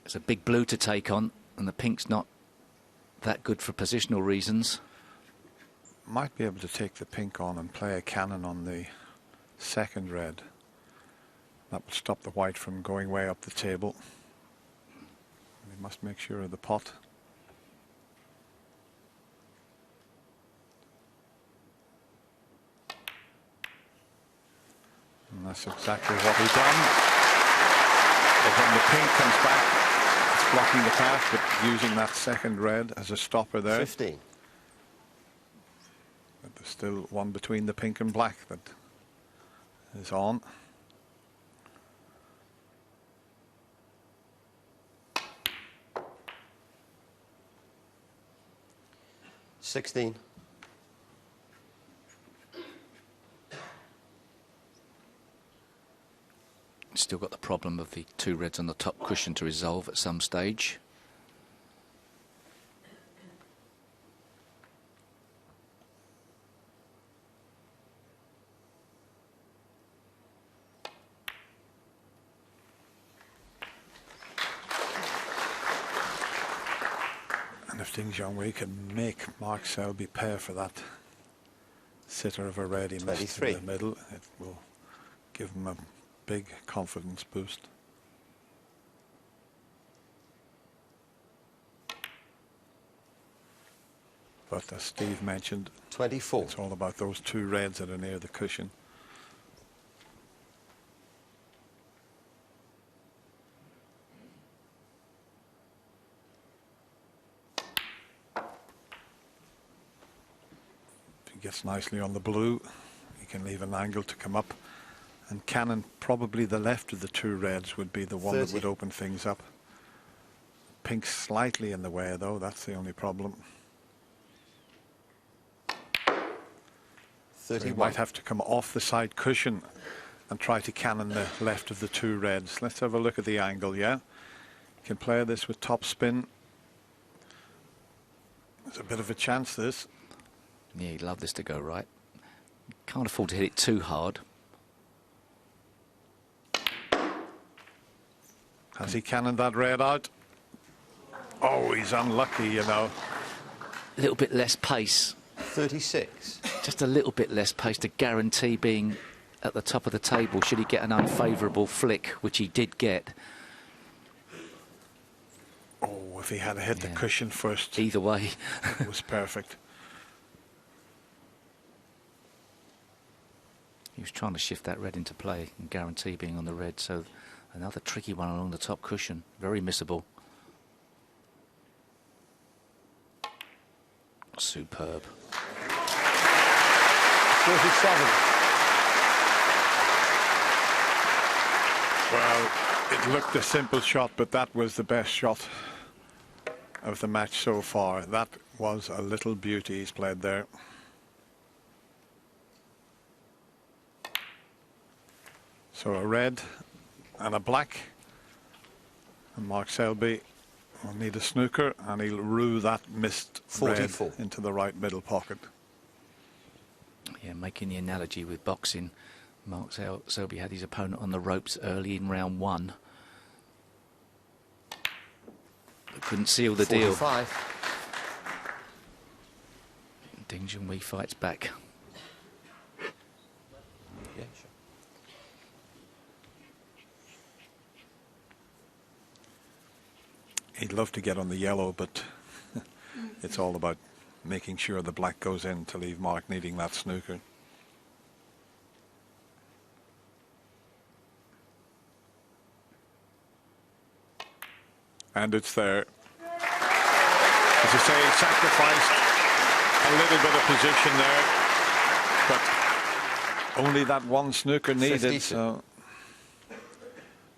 It's a big blue to take on, and the pink's not that good for positional reasons. Might be able to take the pink on and play a cannon on the second red. That will stop the white from going way up the table. We must make sure of the pot. And that's exactly what he's done. But when the pink comes back, it's blocking the path, but using that second red as a stopper there. 15. But there's still one between the pink and black that is on. $16. Still got the problem of the two reds on the top cushion to resolve at some stage. And if Ding Junhui can make Mark Selby pay for that sitter of a red he missed in the middle, it will give him a big confidence boost. But as Steve mentioned, 24. It's all about those two reds that are near the cushion. If he gets nicely on the blue, he can leave an angle to come up. And cannon, probably the left of the two reds would be the one 30. that would open things up. Pink slightly in the way, though. That's the only problem. 31. So he might have to come off the side cushion and try to cannon the left of the two reds. Let's have a look at the angle, yeah? Can play this with top spin. There's a bit of a chance, this. Yeah, he'd love this to go right. Can't afford to hit it too hard. Has he cannoned that red out? Oh, he's unlucky, you know. A little bit less pace. 36. Just a little bit less pace to guarantee being at the top of the table should he get an unfavourable flick, which he did get. Oh, if he had hit the cushion first. Either way. It was perfect. He was trying to shift that red into play and guarantee being on the red, so another tricky one along the top cushion. Very missable. Superb. 47. Well, it looked a simple shot, but that was the best shot of the match so far. That was a little beauty he's played there. So a red and a black. And Mark Selby will need a snooker, and he'll rue that missed 44. red into the right middle pocket. Yeah, making the analogy with boxing, Mark Selby had his opponent on the ropes early in round one, but couldn't seal the 45. deal. Ding Junhui fights back. Yeah, sure. He'd love to get on the yellow, but it's all about making sure the black goes in to leave Mark needing that snooker. And it's there. As I say, sacrificed a little bit of position there, but only that one snooker needed. 52. So,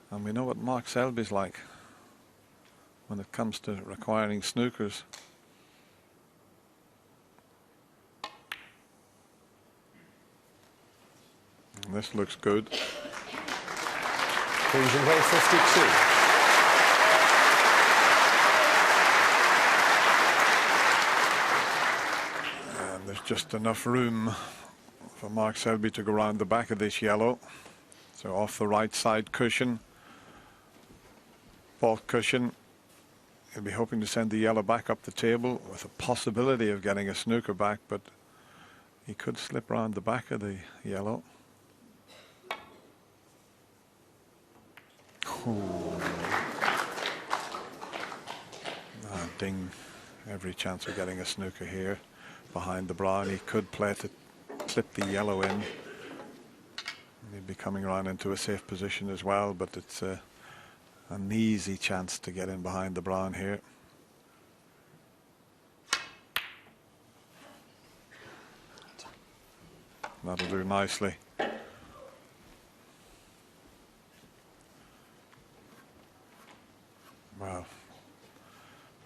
and we know what Mark Selby's like. when it comes to requiring snookers. And this looks good. Cruising way 52. And there's just enough room for Mark Selby to go around the back of this yellow. So off the right side cushion, fault cushion. He'll be hoping to send the yellow back up the table with a possibility of getting a snooker back, but he could slip around the back of the yellow. Ding, every chance of getting a snooker here behind the brown. He could play to clip the yellow in. He'd be coming around into a safe position as well, but it's an easy chance to get in behind the brown here. That'll do nicely. Wow.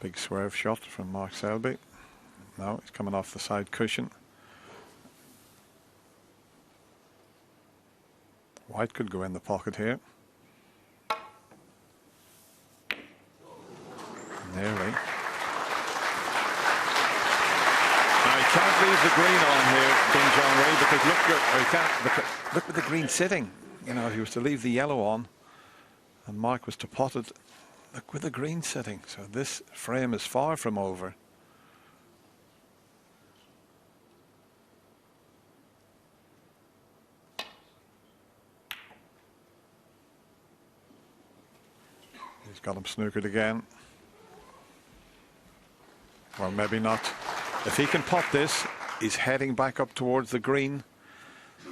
Big swerve shot from Mark Selby. Now he's coming off the side cushion. White could go in the pocket here. Nearly. Now he can't leave the green on here, Ding Junhui, because look with the green sitting. You know, if he was to leave the yellow on and Mark was to pot it, look with the green sitting. So this frame is far from over. He's got him snookered again. Well, maybe not. If he can pot this, he's heading back up towards the green.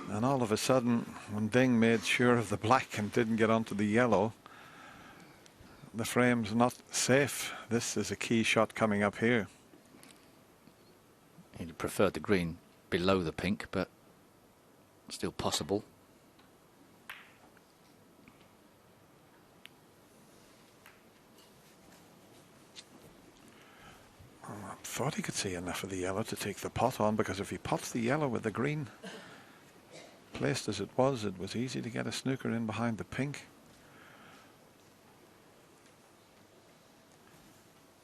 And all of a sudden, when Ding made sure of the black and didn't get onto the yellow, the frame's not safe. This is a key shot coming up here. He'd prefer the green below the pink, but still possible. I thought he could see enough of the yellow to take the pot on, because if he pots the yellow with the green placed as it was easy to get a snooker in behind the pink.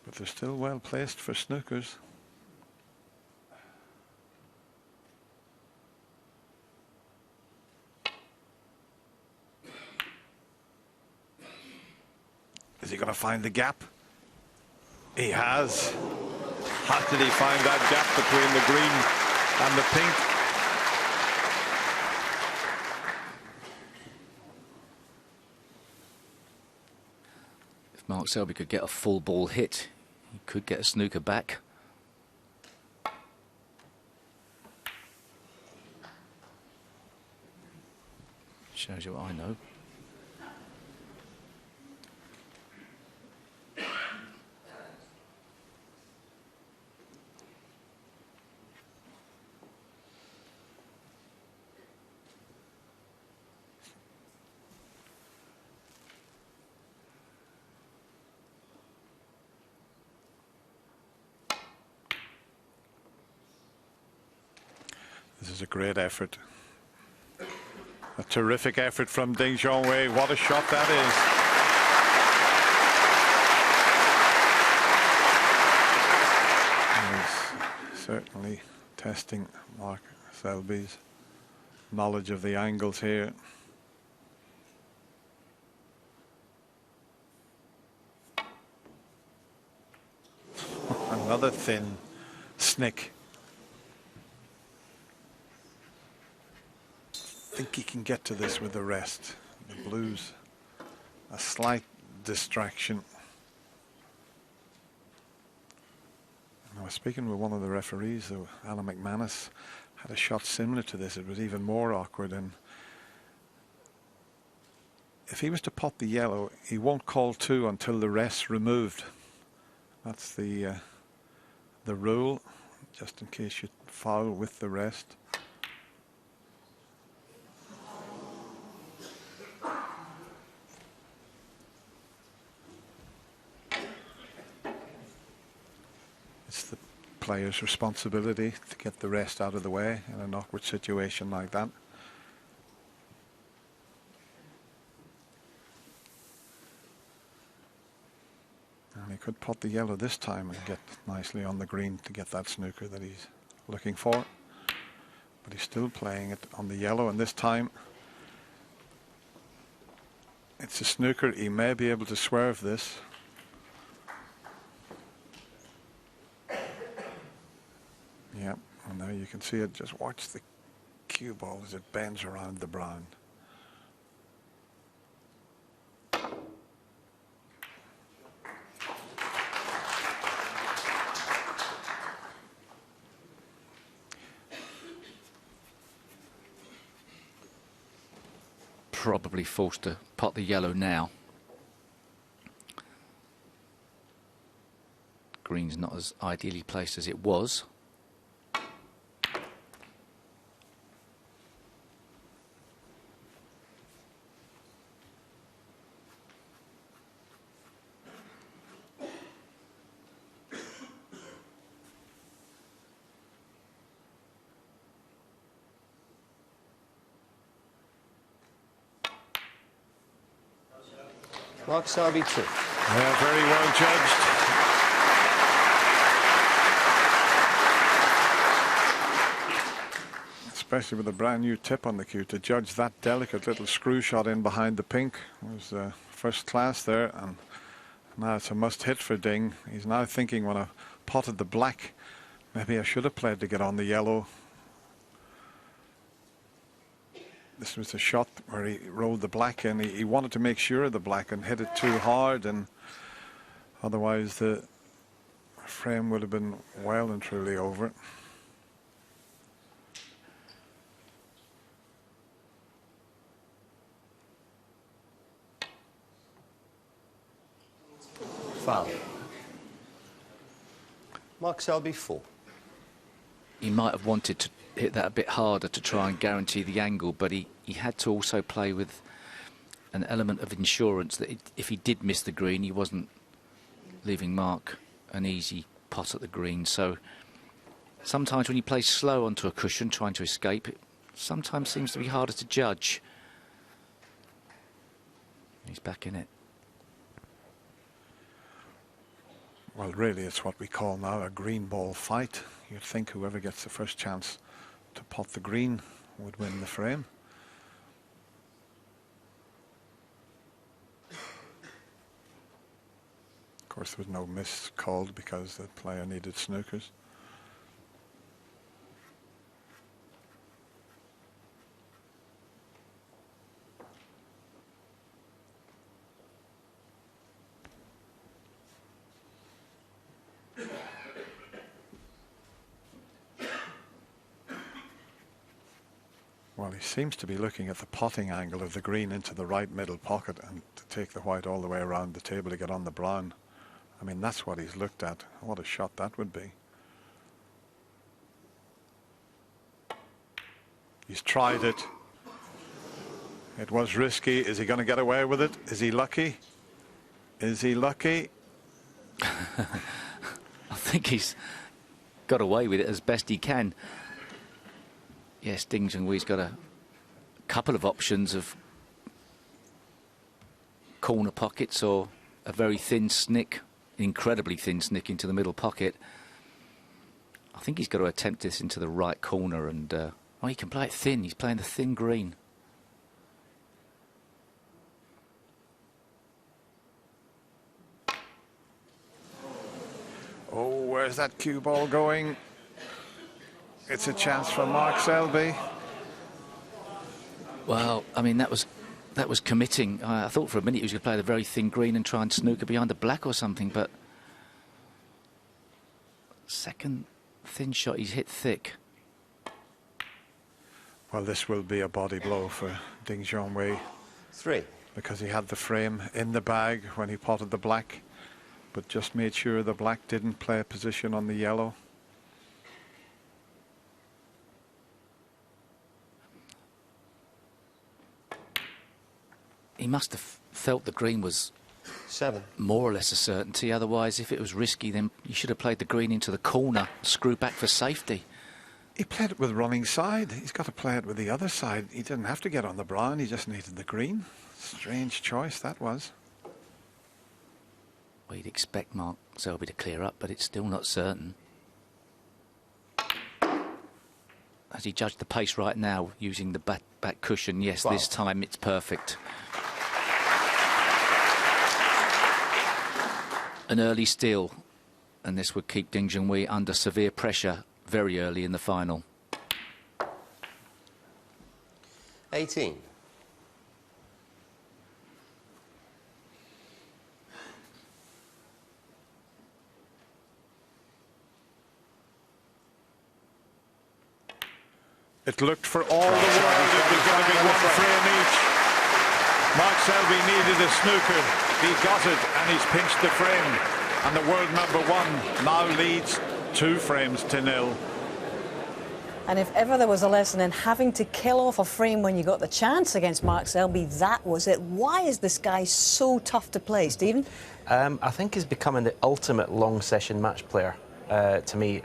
But they're still well placed for snookers. Is he going to find the gap? He has. How did he find that gap between the green and the pink? If Mark Selby could get a full ball hit, he could get a snooker back. Shows you what I know. This is a great effort. A terrific effort from Ding Junhui. What a shot that is. He's certainly testing Mark Selby's knowledge of the angles here. Another thin snick. I think he can get to this with the rest. The blues, a slight distraction. I was speaking with one of the referees, though, Alan McManus, had a shot similar to this. It was even more awkward, and if he was to pot the yellow, he won't call two until the rest's removed. That's the rule, just in case you foul with the rest. It's the player's responsibility to get the rest out of the way in an awkward situation like that. And he could pot the yellow this time and get nicely on the green to get that snooker that he's looking for. But he's still playing it on the yellow, and this time it's a snooker. He may be able to swerve this. Yeah, and there you can see it. Just watch the cue ball as it bends around the brown. Probably forced to pot the yellow now. Green's not as ideally placed as it was. Mark Selby 2. Yeah, very well judged. Especially with a brand new tip on the cue, to judge that delicate little screw shot in behind the pink was first class there. And now it's a must hit for Ding. He's now thinking, when I potted the black, maybe I should have played to get on the yellow. This was a shot where he rolled the black in. He wanted to make sure of the black and hit it too hard, and otherwise the frame would have been well and truly over it. Foul. Mark Selby 4. He might have wanted to hit that a bit harder to try and guarantee the angle, but he had to also play with an element of insurance that if he did miss the green, he wasn't leaving Mark an easy pot at the green. So sometimes when you play slow onto a cushion trying to escape, it sometimes seems to be harder to judge. He's back in it. Well, really, it's what we call now a green ball fight. You'd think whoever gets the first chance to pot the green would win the frame. Of course, there was no miss called because the player needed snookers. Well, he seems to be looking at the potting angle of the green into the right middle pocket and to take the white all the way around the table to get on the brown. I mean, that's what he's looked at. What a shot that would be. He's tried it. It was risky. Is he going to get away with it? Is he lucky? Is he lucky? I think he's got away with it as best he can. Yes, Ding Junhui's got a couple of options of corner pockets or a very thin snick, incredibly thin snick into the middle pocket. I think he's got to attempt this into the right corner, and well, he can play it thin. He's playing the thin green. Oh, where's that cue ball going? It's a chance for Mark Selby. Well, I mean, that was committing. I thought for a minute he was going to play the very thin green and try and snooker behind the black or something, but second thin shot, he's hit thick. Well, this will be a body blow for Ding Junhui. 3. Because he had the frame in the bag when he potted the black, but just made sure the black didn't play a position on the yellow. He must have felt the green was 7. More or less a certainty. Otherwise, if it was risky, then you should have played the green into the corner, screw back for safety. He played it with running side. He's got to play it with the other side. He didn't have to get on the brown. He just needed the green. Strange choice that was. Well, you'd expect Mark Selby to clear up, but it's still not certain. Has he judged the pace right now using the back cushion? Yes, well, this time it's perfect. An early steal, and this would keep Ding Junhui under severe pressure very early in the final. 18. It looked for all the world it was going to be one frame each. Mark Selby needed a snooker. He got it, and he's pinched the frame. And the world #1 now leads 2 frames to 0. And if ever there was a lesson in having to kill off a frame when you got the chance against Mark Selby, that was it. Why is this guy so tough to play, Stephen? I think he's becoming the ultimate long session match player. To me,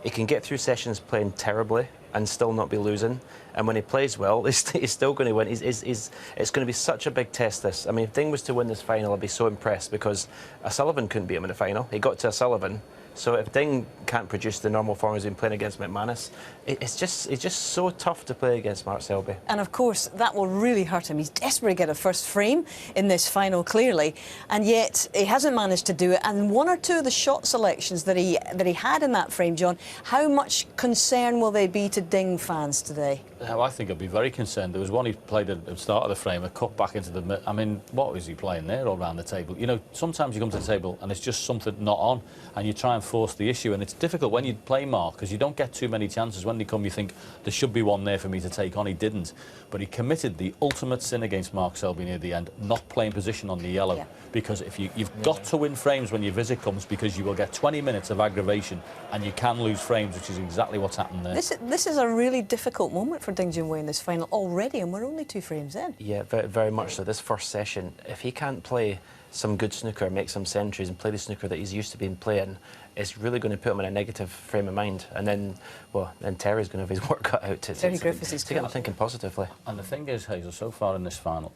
he can get through sessions playing terribly and still not be losing, and when he plays well, he's still going to win. It's going to be such a big test, this. I mean, if Ding was to win this final, I'd be so impressed, because O'Sullivan couldn't beat him in the final. He got to O'Sullivan. So if Ding can't produce the normal form he's been playing against McManus, it's just so tough to play against Mark Selby. And of course, that will really hurt him. He's desperate to get a first frame in this final, clearly, and yet he hasn't managed to do it. And one or two of the shot selections that he had in that frame, John, how much concern will they be to Ding fans today? I think I'd be very concerned. There was one he played at the start of the frame, a cut back into the mid. I mean, what was he playing there all around the table? You know, sometimes you come to the table and it's just something not on, and you try and force the issue, and it's difficult when you play Mark, because you don't get too many chances. When they come, you think there should be one there for me to take on. He didn't, but he committed the ultimate sin against Mark Selby near the end, not playing position on the yellow. Yeah. Because if you've got to win frames when your visit comes, because you will get 20 minutes of aggravation and you can lose frames, which is exactly what's happened there. This is a really difficult moment for Ding Junhui in this final already, and we're only 2 frames in. Yeah, very, very much so. This first session, if he can't play some good snooker, make some centuries and play the snooker that he's used to being playing, it's really going to put him in a negative frame of mind. And then, well, then Terry's going to have his work cut out to get him thinking positively. And the thing is, Hazel, so far in this final,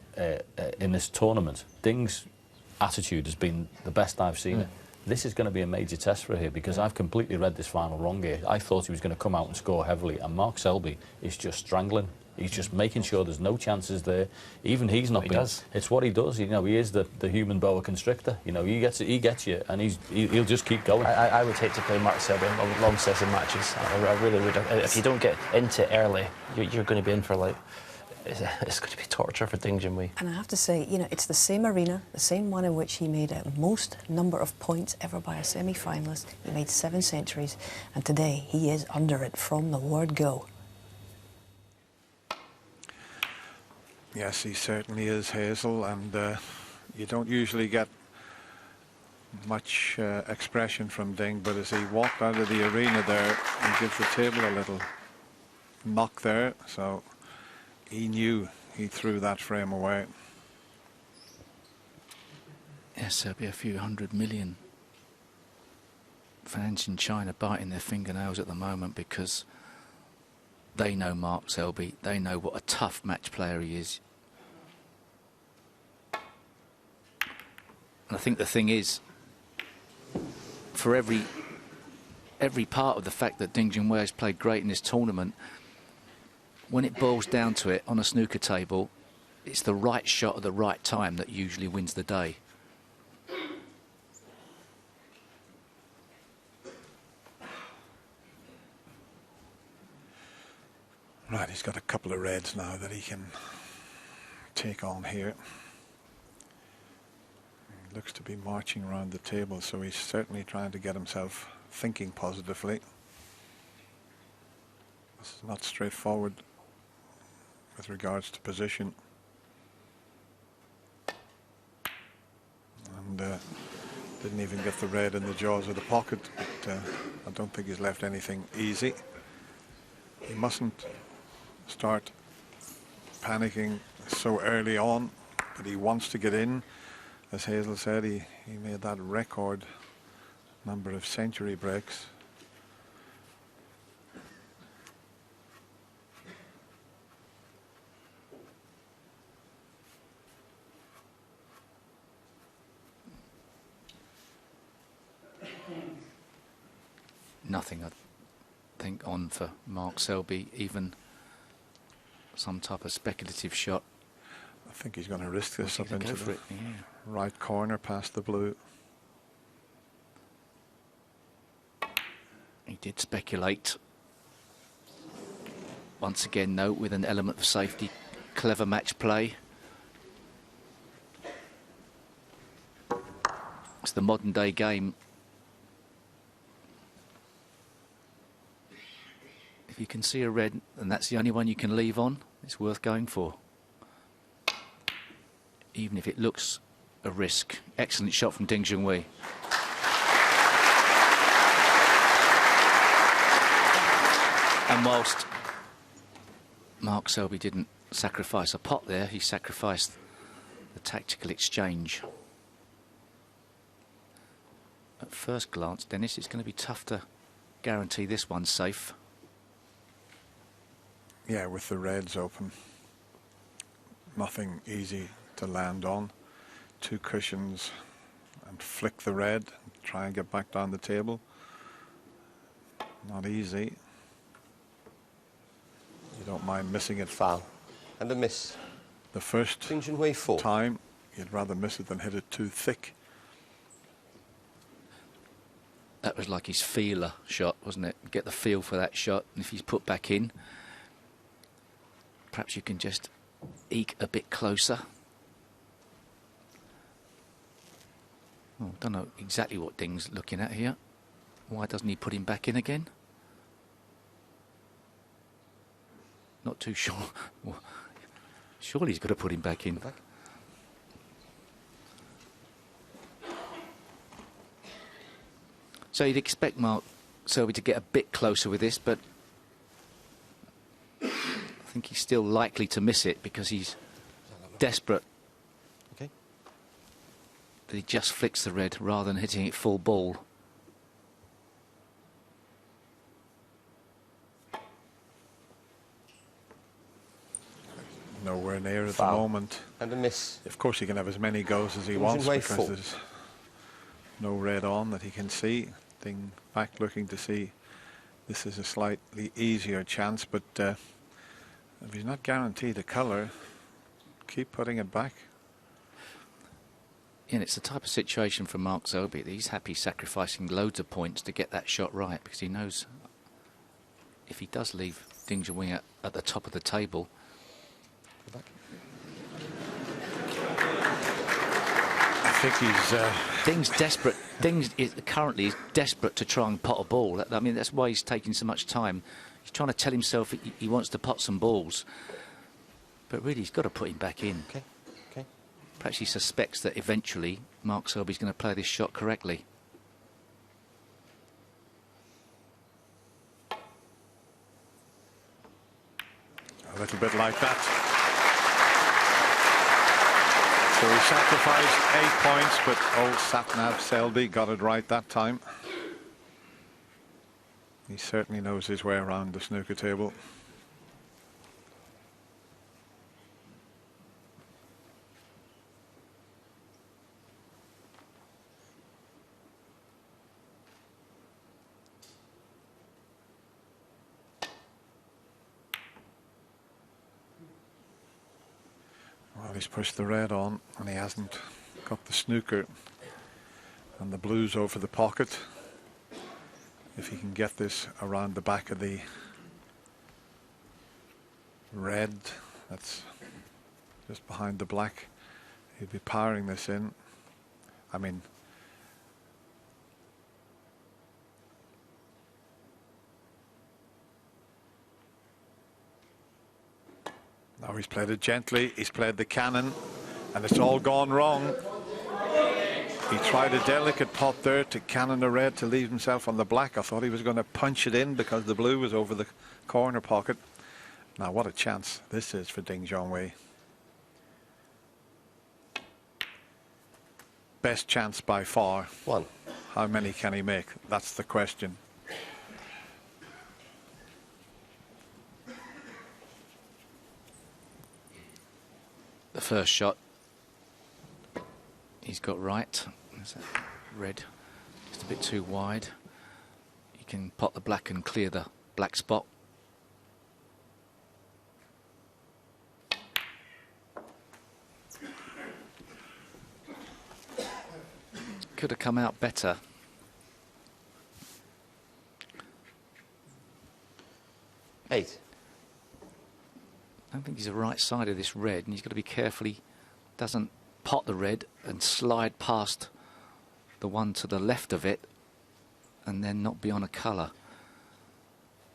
in this tournament, Ding's attitude has been the best I've seen it. This is going to be a major test for here, because I've completely read this final wrong here. I thought he was going to come out and score heavily, and Mark Selby is just strangling. He's just making sure there's no chances there. Even he's not been. It's what he does. You know, he is the human boa constrictor. You know, he gets you, and he'll just keep going. I would hate to play Mark Selby in long session matches. I really would. If you don't get into it early, you're going to be in for, like, it's going to be torture for Ding Junhui. And I have to say, you know, it's the same arena, the same one in which he made a most number of points ever by a semi-finalist. He made 7 centuries, and today he is under it from the word go. Yes, he certainly is, Hazel, and you don't usually get much expression from Ding, but as he walked out of the arena there, he gives the table a little knock there, so he knew he threw that frame away. Yes, there'll be a few 100 million fans in China biting their fingernails at the moment, because they know Mark Selby, they know what a tough match player he is. And I think the thing is, for every part of the fact that Ding Junhui has played great in this tournament, when it boils down to it on a snooker table, it's the right shot at the right time that usually wins the day. Right, he's got a couple of reds now that he can take on here. He looks to be marching around the table, so he's certainly trying to get himself thinking positively. This is not straightforward with regards to position. And didn't even get the red in the jaws of the pocket, but I don't think he's left anything easy. He mustn't start panicking so early on, but he wants to get in as Hazel said, he made that record number of century breaks. Nothing, I think, on for Mark Selby, even some type of speculative shot. I think he's going to risk this up into the right corner past the blue. He did speculate. Once again, though, with an element of safety. Clever match play. It's the modern day game. If you can see a red and that's the only one you can leave on, it's worth going for. Even if it looks a risk. Excellent shot from Ding Junhui. And whilst Mark Selby didn't sacrifice a pot there, he sacrificed the tactical exchange. At first glance, Dennis, it's going to be tough to guarantee this one's safe. Yeah, with the reds open. Nothing easy to land on. 2 cushions and flick the red, try and get back down the table. Not easy. You don't mind missing it. Foul. And a miss. The first time, you'd rather miss it than hit it too thick. That was like his feeler shot, wasn't it? Get the feel for that shot, and if he's put back in, perhaps you can just eke a bit closer. Oh, don't know exactly what Ding's looking at here. Why doesn't he put him back in again? Not too sure. Surely he's got to put him back in. So you'd expect Mark Selby to get a bit closer with this, but I think he's still likely to miss it because he's desperate. Okay. That he just flicks the red rather than hitting it full ball. Nowhere near at the moment. And a miss. Of course, he can have as many goes as he wants because there's no red on that he can see. Ding back looking to see this is a slightly easier chance, but if he's not guaranteed a colour, keep putting it back. And it's the type of situation for Mark Selby that he's happy sacrificing loads of points to get that shot right, because he knows if he does leave Ding Junhui at the top of the table, I think he's... Ding's desperate. Ding currently is desperate to try and pot a ball. I mean, that's why he's taking so much time. He's trying to tell himself he wants to pot some balls, but really he's got to put him back in. Okay. Okay. Perhaps he suspects that eventually Mark Selby's going to play this shot correctly. A little bit like that. So he sacrificed 8 points, but old Satnav Selby got it right that time. He certainly knows his way around the snooker table. Well, he's pushed the red on and he hasn't got the snooker and the blues over the pocket. If he can get this around the back of the red, that's just behind the black, he'd be powering this in. I mean, now he's played it gently, he's played the cannon, and it's all gone wrong. He tried a delicate pot there to cannon the red to leave himself on the black. I thought he was going to punch it in because the blue was over the corner pocket. Now what a chance this is for Ding Junhui. best chance by far. 1. How many can he make? That's the question. The first shot he's got right. There's that red just a bit too wide. You can pot the black and clear the black spot. Could have come out better. Eight. I don't think he's the right side of this red, and he's got to be careful he doesn't pot the red and slide past the one to the left of it and then not be on a colour.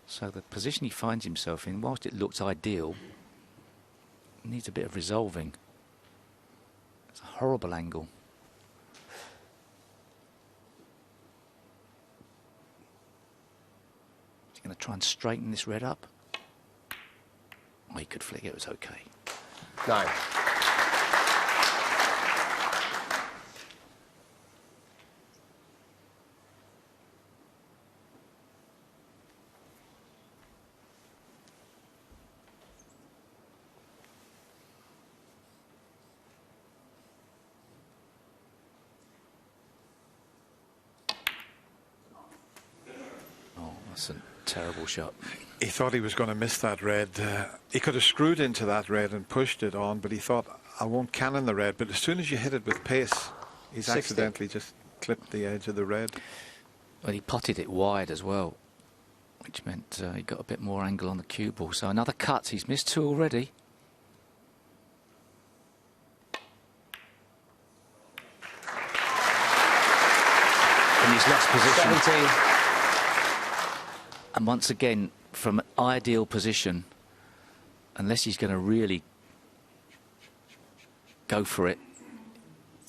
So the position he finds himself in, whilst it looks ideal, needs a bit of resolving. It's a horrible angle. He's going to try and straighten this red up. Oh, he could flick it, was okay. 9. Oh, that's a terrible shot. He thought he was going to miss that red. He could have screwed into that red and pushed it on, but he thought, I won't cannon the red. But as soon as you hit it with pace, he's 60. accidentally just clipped the edge of the red. Well, he potted it wide as well, which meant he got a bit more angle on the cue ball. So another cut. He's missed 2 already. In his lost position. 17. And once again, from an ideal position, unless he's going to really go for it,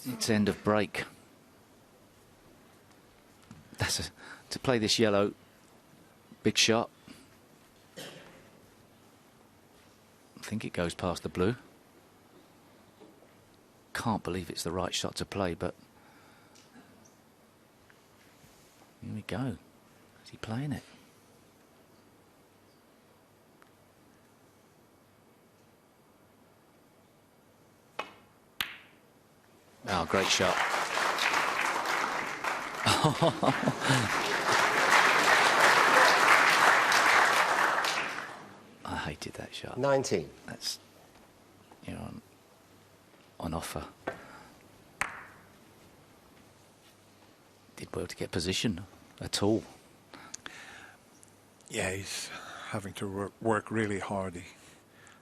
it's end of break. To play this yellow, big shot. I think it goes past the blue. Can't believe it's the right shot to play, but here we go. Is he playing it? Oh, great shot. I hated that shot. 19. That's, you know, on offer. Did well to get position at all. Yeah, he's having to work really hard. He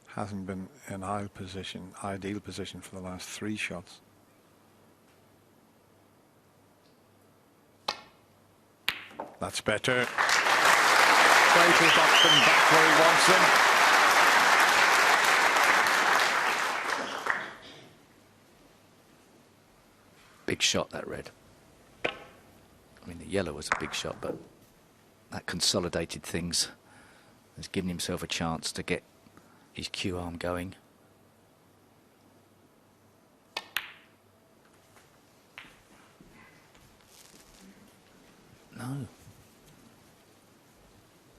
hasn't been in ideal position for the last 3 shots. That's better. 20 got them back where he wants them. Big shot, that red. I mean, the yellow was a big shot, but that consolidated things. Has given himself a chance to get his cue arm going. No.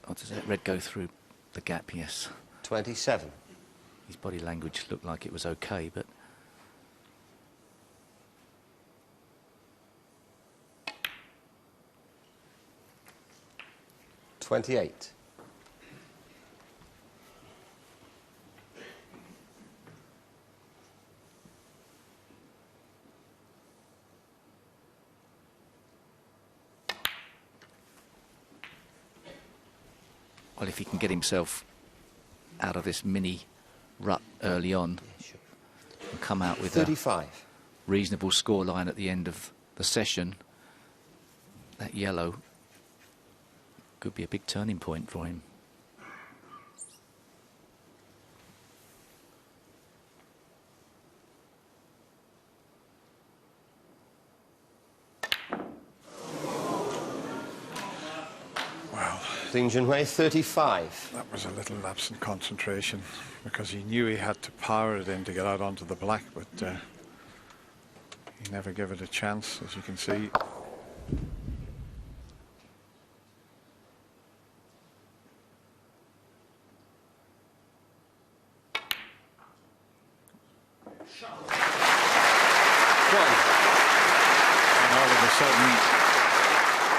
Oh, does that red go through the gap? Yes. 27. His body language looked like it was okay, but... $28. Well, if he can get himself out of this mini rut early on and come out with 35. A reasonable scoreline at the end of the session, that yellow could be a big turning point for him. Way 35. That was a little lapse in concentration because he knew he had to power it in to get out onto the black, but He never gave it a chance, as you can see. And all of a sudden,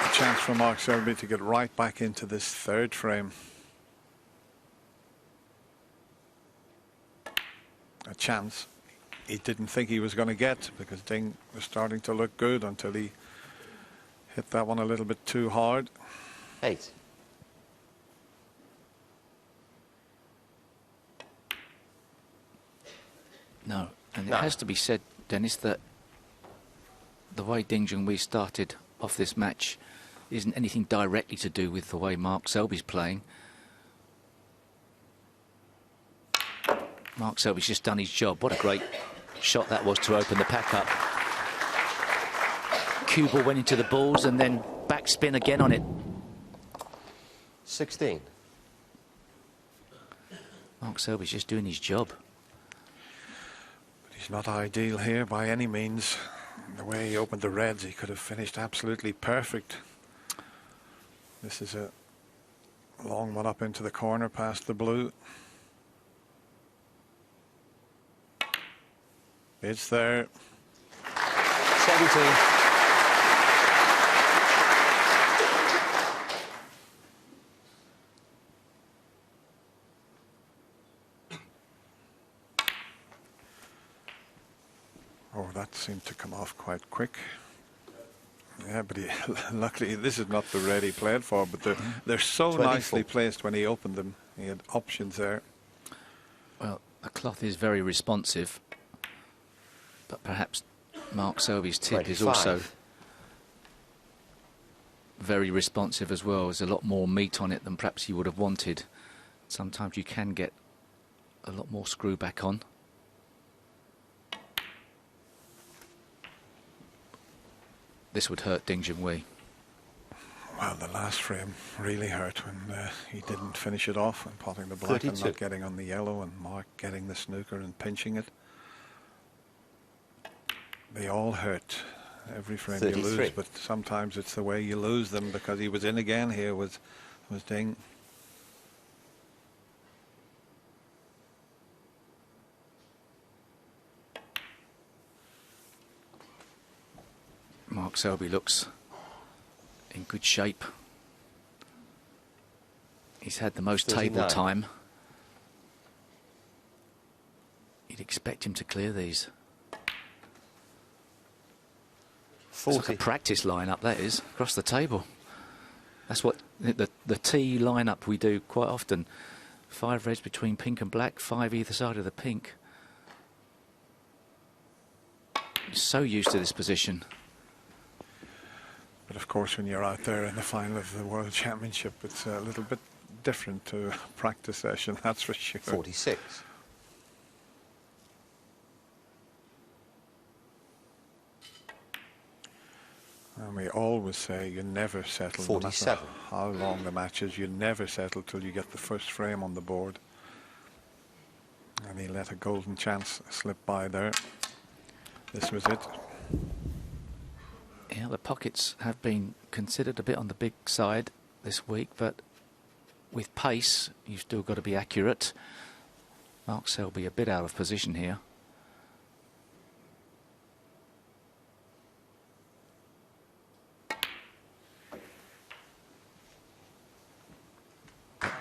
a chance for Mark Selby to get right back into this third frame. A chance he didn't think he was going to get, because Ding was starting to look good until he hit that one a little bit too hard. 8. No, and it has to be said, Dennis, that the way Ding Junhui started off this match isn't anything directly to do with the way Mark Selby's playing. Mark Selby's just done his job. What a great shot that was to open the pack up. Cue ball went into the balls and then backspin again on it. 16. Mark Selby's just doing his job. But he's not ideal here by any means. The way he opened the reds, he could have finished absolutely perfect. This is a long one up into the corner past the blue. It's there. 17. Oh, that seemed to come off quite quick. Yeah, but luckily this is not the red he played for, but they're so 24. nicely placed when he opened them. He had options there. Well, the cloth is very responsive, but perhaps Mark Selby's tip 25. is also very responsive as well. There's a lot more meat on it than perhaps you would have wanted. Sometimes you can get a lot more screw back on. This would hurt Ding Junhui. Well, the last frame really hurt when he didn't finish it off and potting the black 32. and not getting on the yellow, and Mark getting the snooker and pinching it. They all hurt. Every frame 33. you lose, but sometimes it's the way you lose them, because he was in again here was Ding. Mark Selby looks in good shape. He's had the most 39. table time. You'd expect him to clear these. 40. It's like a practice lineup, that is, across the table. That's what the T lineup we do quite often. 5 reds between pink and black, 5 either side of the pink. He's so used to this position. But of course, when you're out there in the final of the World Championship, it's a little bit different to a practice session, that's for sure. 46. And we always say you never settle. 47. No matter how long the match is, you never settle till you get the first frame on the board. And he let a golden chance slip by there. This was it. Yeah, the pockets have been considered a bit on the big side this week, but with pace, you've still got to be accurate. Mark Selby a bit out of position here.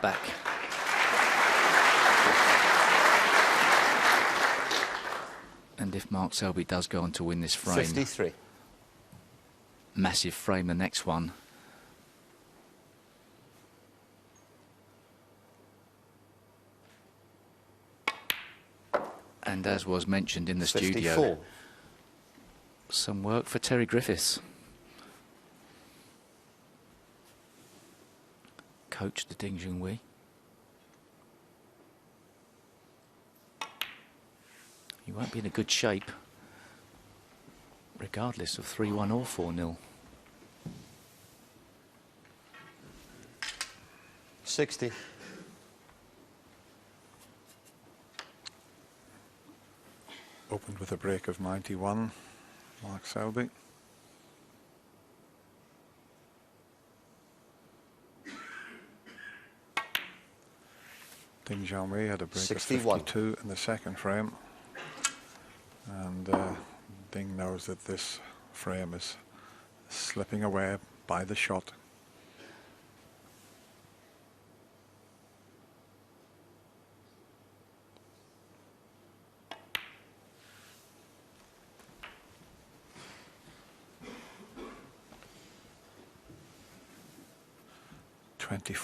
Back. And if Mark Selby does go on to win this frame, 53. massive frame, the next one. And as was mentioned in the 54. studio, some work for Terry Griffiths. Coach the Ding Junhui. He won't be in a good shape, regardless of 3-1 or 4-0. 60. Opened with a break of 91. Mark Selby. Ding Junhui had a break 61. of 52 in the second frame. And Ding knows that this frame is slipping away by the shot.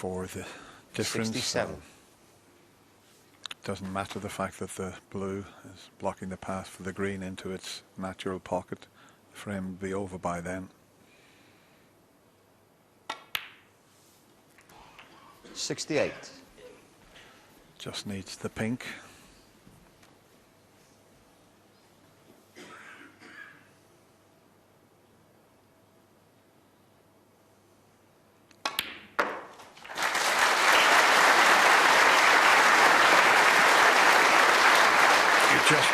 The difference. 67. Doesn't matter the fact that the blue is blocking the path for the green into its natural pocket. The frame will be over by then. 68. Just needs the pink. Just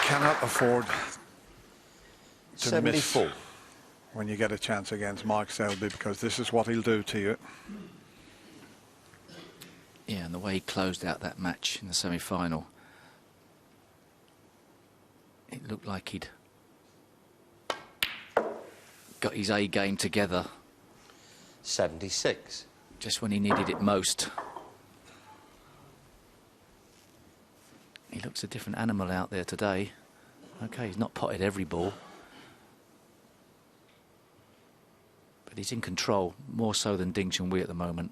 cannot afford to 74. miss when you get a chance against Mark Selby, because this is what he'll do to you. Yeah, and the way he closed out that match in the semi-final, it looked like he'd got his A game together. 76. Just when he needed it most. He looks a different animal out there today. Okay, he's not potted every ball, but he's in control, more so than Ding Junhui at the moment.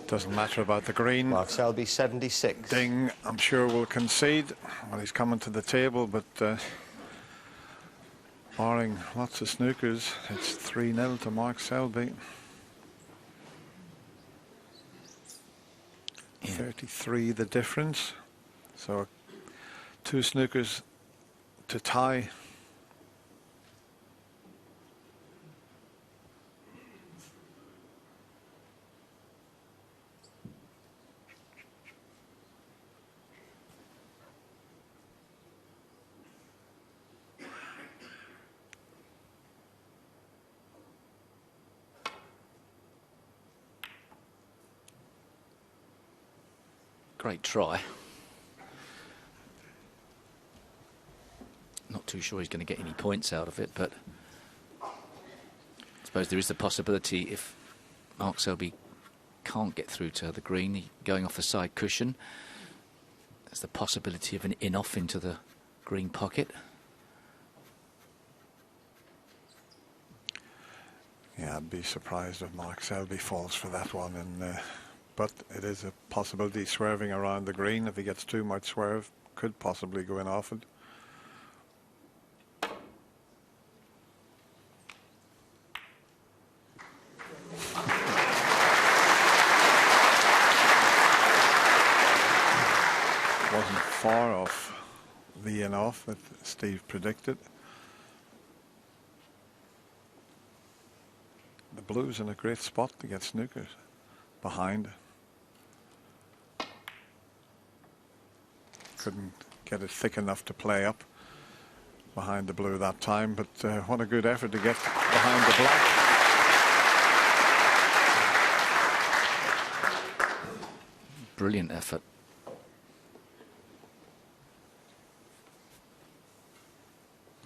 Doesn't matter about the green. Mark Selby, 76. Ding, I'm sure, will concede when he's coming to the table, but barring lots of snookers, it's 3-0 to Mark Selby. 33 the difference, so 2 snookers to tie. Great try. Not too sure he's going to get any points out of it, but I suppose there is the possibility, if Mark Selby can't get through to the green, going off the side cushion, there's the possibility of an in-off into the green pocket. Yeah, I'd be surprised if Mark Selby falls for that one, and but it is a possibility swerving around the green. If he gets too much swerve, could possibly go in off it. Wasn't far off the in off that Steve predicted. The blue's in a great spot to get snookers behind. Couldn't get it thick enough to play up behind the blue that time, but what a good effort to get behind the black. Brilliant effort.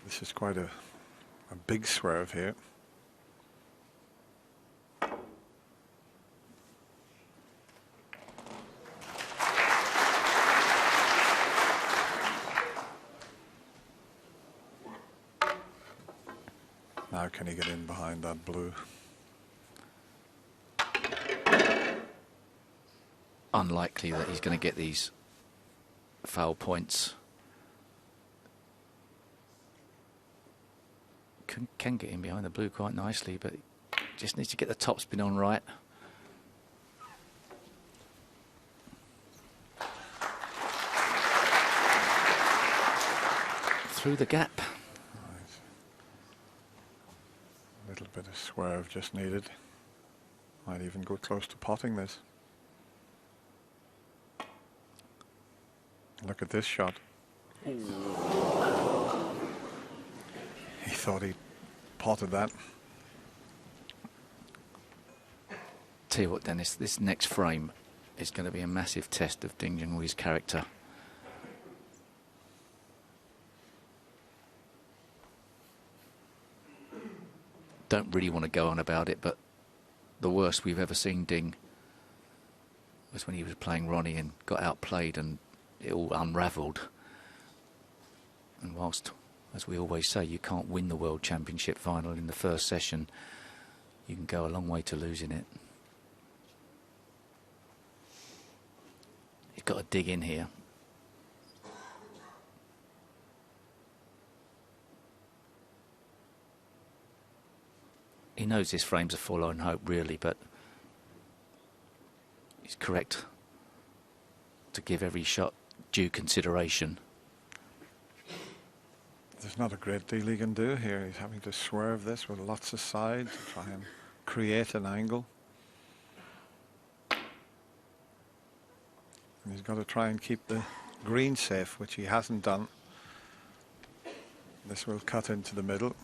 This is quite a big swerve here. Now can he get in behind that blue? Unlikely that he's going to get these foul points. Can get in behind the blue quite nicely, but just needs to get the topspin on right. Through the gap. A little bit of swerve just needed. Might even go close to potting this. Look at this shot. He thought he potted that. Tell you what, Dennis, this next frame is going to be a massive test of Ding Junhui's character. Don't really want to go on about it, but the worst we've ever seen Ding was when he was playing Ronnie and got outplayed and it all unravelled. And whilst, as we always say, you can't win the World Championship final in the first session, you can go a long way to losing it. He's got to dig in here. He knows this frame's a forlorn hope, really, but he's correct to give every shot due consideration. There's not a great deal he can do here. He's having to swerve this with lots of sides to try and create an angle. And he's got to try and keep the green safe, which he hasn't done. This will cut into the middle.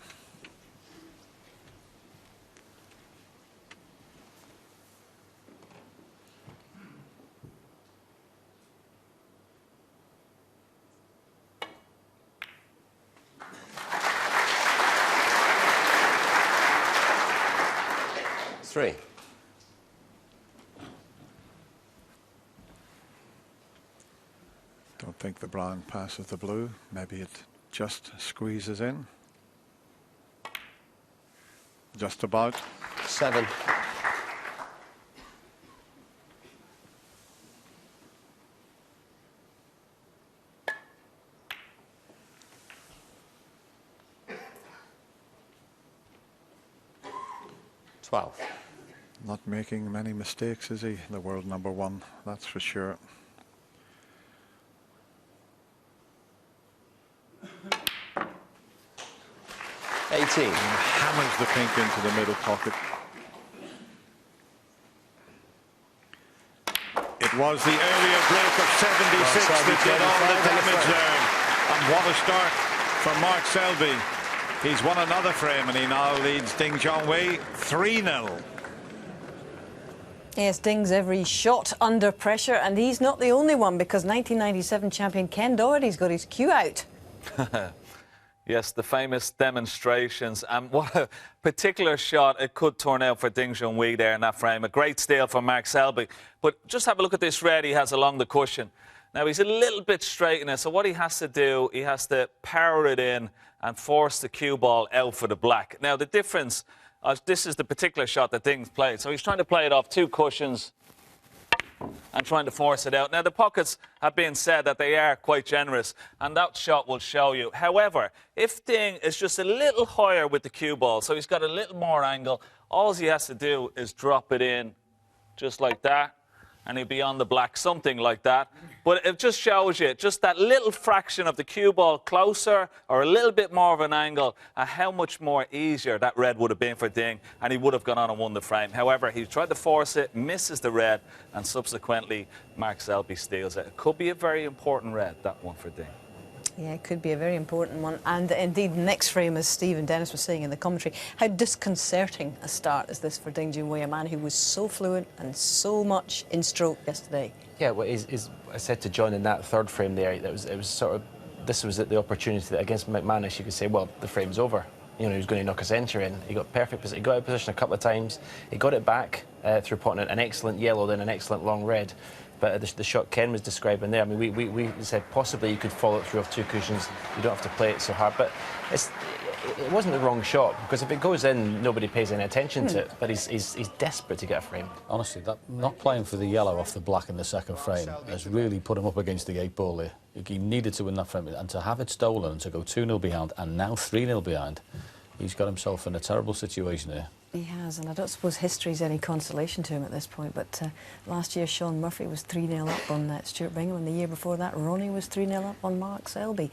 Three. Don't think the brown passes the blue. Maybe it just squeezes in. Just about. 7. Not making many mistakes, is he? The world #1, that's for sure. Hammers the pink into the middle pocket. It was the earlier break of 76 that did all the damage there. And what a start from Mark Selby. He's won another frame and he now leads Ding Junhui 3-0. Yes, Ding's every shot under pressure, and he's not the only one, because 1997 champion Ken Doherty's got his cue out. Yes, the famous demonstrations, and what a particular shot it could turn out for Ding Junhui there in that frame. A great steal from Mark Selby. But just have a look at this red he has along the cushion. Now, he's a little bit straight in it, so what he has to do, he has to power it in and force the cue ball out for the black. Now, the difference, this is the particular shot that Ding's played. So he's trying to play it off two cushions and trying to force it out. Now, the pockets have been said that they are quite generous, and that shot will show you. However, if Ding is just a little higher with the cue ball, so he's got a little more angle, all he has to do is drop it in just like that, and he'll be on the black, something like that. But it just shows you just that little fraction of the cue ball closer or a little bit more of an angle, and how much more easier that red would have been for Ding, and he would have gone on and won the frame. However, he tried to force it, misses the red, and subsequently Mark Selby steals it. It could be a very important red, that one for Ding. Yeah, it could be a very important one. And indeed, next frame, as Steve and Dennis were saying in the commentary, how disconcerting a start is this for Ding Junhui, a man who was so fluent and so much in stroke yesterday. Yeah, well, I said to John in that third frame there, it was sort of, this was the opportunity that against McManus you could say, well, the frame's over. You know, he was going to knock his enter in. He got perfect position. He got out of position a couple of times. He got it back through potting an excellent yellow, then an excellent long red. But the shot Ken was describing there, I mean, we said possibly you could follow it through off two cushions. You don't have to play it so hard. But it wasn't the wrong shot, because if it goes in, nobody pays any attention to it. But he's desperate to get a frame. Honestly, that not playing for the yellow off the black in the second frame has really put him up against the 8-ball there. He needed to win that frame, and to have it stolen and to go 2-0 behind and now 3-0 behind, he's got himself in a terrible situation here. He has, and I don't suppose history's any consolation to him at this point, but last year Sean Murphy was 3-0 up on Stuart Bingham, and the year before that Ronnie was 3-0 up on Mark Selby.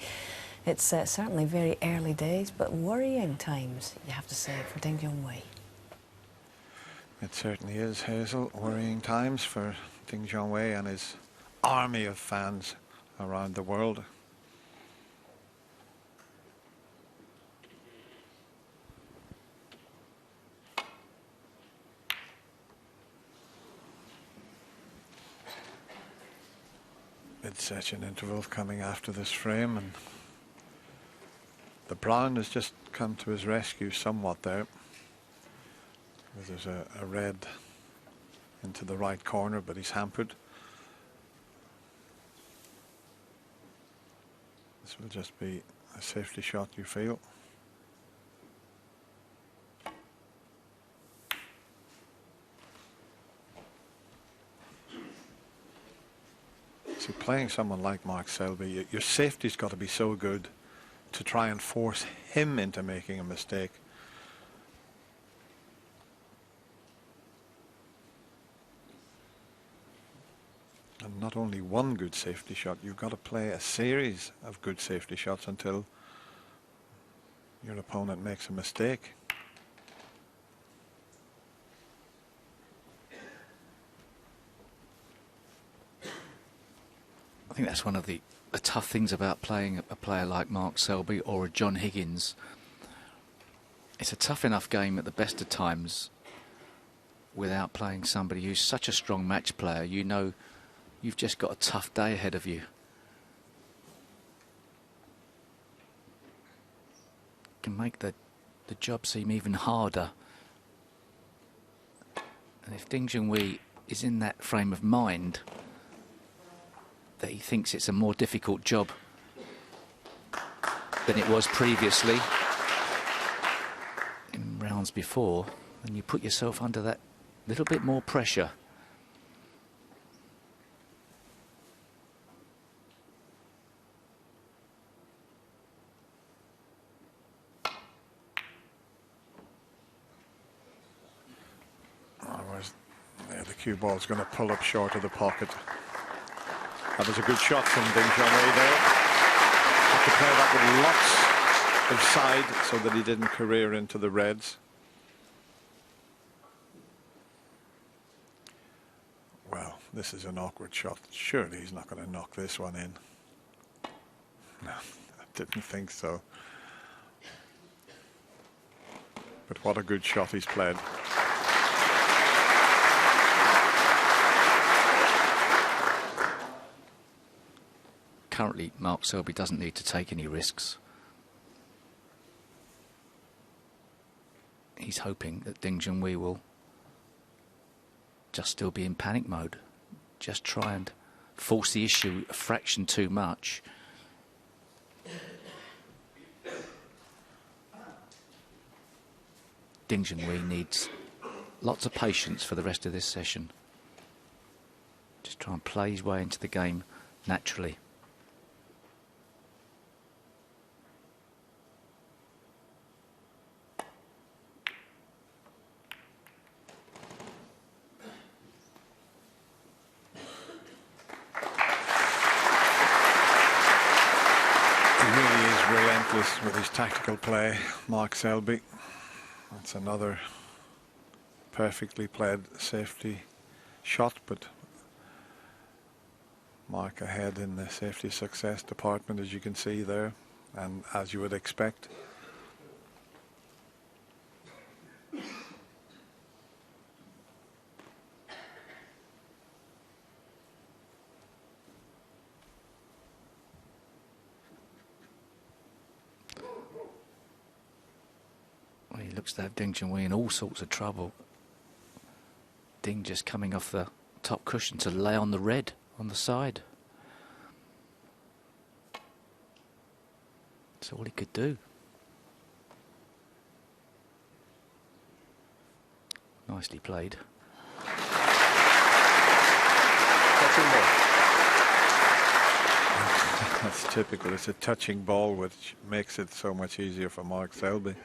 It's certainly very early days, but worrying times, you have to say, for Ding Junhui. It certainly is, Hazel. Worrying times for Ding Junhui and his army of fans around the world. session interval coming after this frame, and the brown has just come to his rescue somewhat there. There's a red into the right corner, but he's hampered. This will just be a safety shot, you feel. See, playing someone like Mark Selby, your safety's got to be so good to try and force him into making a mistake. And not only one good safety shot, you've got to play a series of good safety shots until your opponent makes a mistake. I think that's one of the tough things about playing a player like Mark Selby or a John Higgins. It's a tough enough game at the best of times without playing somebody who's such a strong match player. You know you've just got a tough day ahead of you. Can make the job seem even harder. And if Ding Junhui is in that frame of mind that he thinks it's a more difficult job than it was previously in rounds before, then you put yourself under that little bit more pressure. The cue ball's going to pull up short of the pocket. That was a good shot from Ding Junhui there. Had to play that with lots of side so that he didn't career into the reds. Well, this is an awkward shot. Surely he's not going to knock this one in. No, I didn't think so. But what a good shot he's played. Currently, Mark Selby doesn't need to take any risks. He's hoping that Ding Junhui will just still be in panic mode. Just try and force the issue a fraction too much. Ding Junhui needs lots of patience for the rest of this session. Just try and play his way into the game naturally. With his tactical play, Mark Selby. That's another perfectly played safety shot, but Mark ahead in the safety success department, as you can see there, and as you would expect. He looks to have Ding Junhui in all sorts of trouble. Ding just coming off the top cushion to lay on the red on the side. That's all he could do. Nicely played. That's typical. It's a touching ball, which makes it so much easier for Mark Selby.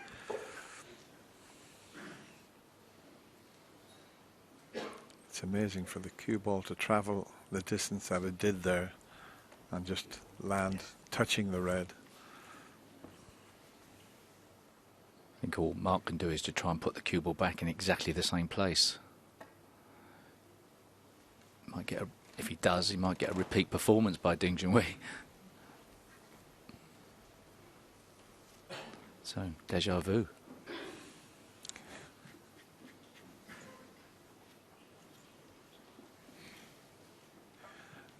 It's amazing for the cue ball to travel the distance that it did there and just land touching the red. I think all Mark can do is to try and put the cue ball back in exactly the same place. Might get if he does, he might get a repeat performance by Ding Junhui. So, déjà vu.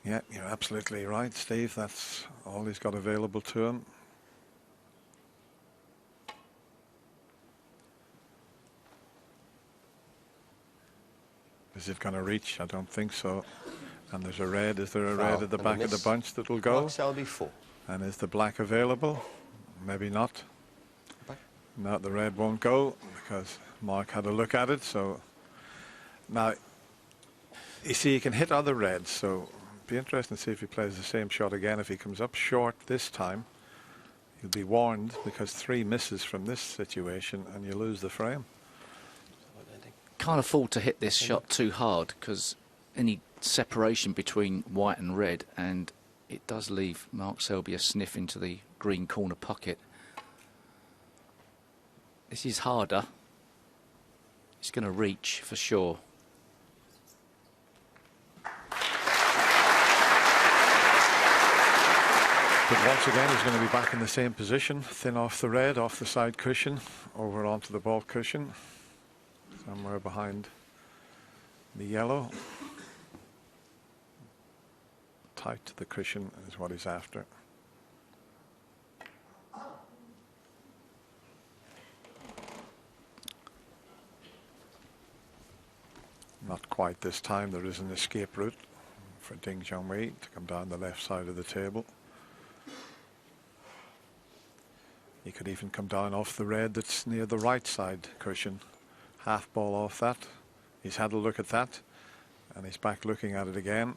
Yeah, you're absolutely right, Steve. That's all he's got available to him. Is it going to reach? I don't think so. And there's a red. Is there a red at the back of the bunch that will go? Mark Selby 4. And is the black available? Maybe not. No, the red won't go because Mark had a look at it. So now, you see, he can hit other reds. So it'll be interesting to see if he plays the same shot again. If he comes up short this time, he'll be warned because 3 misses from this situation and you lose the frame. Can't afford to hit this shot too hard because any separation between white and red, and it does leave Mark Selby a sniff into the green corner pocket. This is harder. It's going to reach for sure. But once again, he's going to be back in the same position, thin off the red, off the side cushion, over onto the ball cushion, somewhere behind the yellow. Tight to the cushion is what he's after. Not quite this time. There is an escape route for Ding Junhui to come down the left side of the table. He could even come down off the red that's near the right side cushion. Half ball off that. He's had a look at that and he's back looking at it again.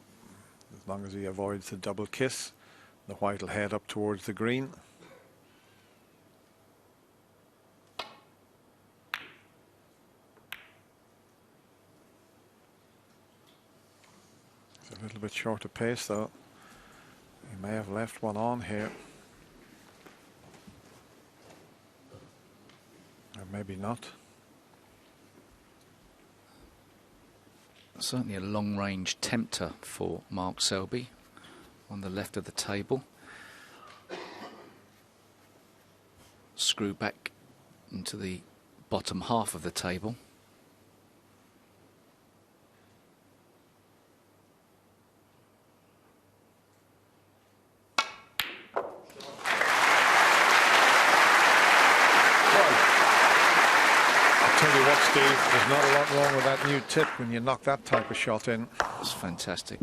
As long as he avoids the double kiss, the white will head up towards the green. It's a little bit shorter pace though. He may have left one on here. Or maybe not. Certainly a long-range tempter for Mark Selby on the left of the table. Screw back into the bottom half of the table. Steve, there's not a lot wrong with that new tip when you knock that type of shot in. It's fantastic.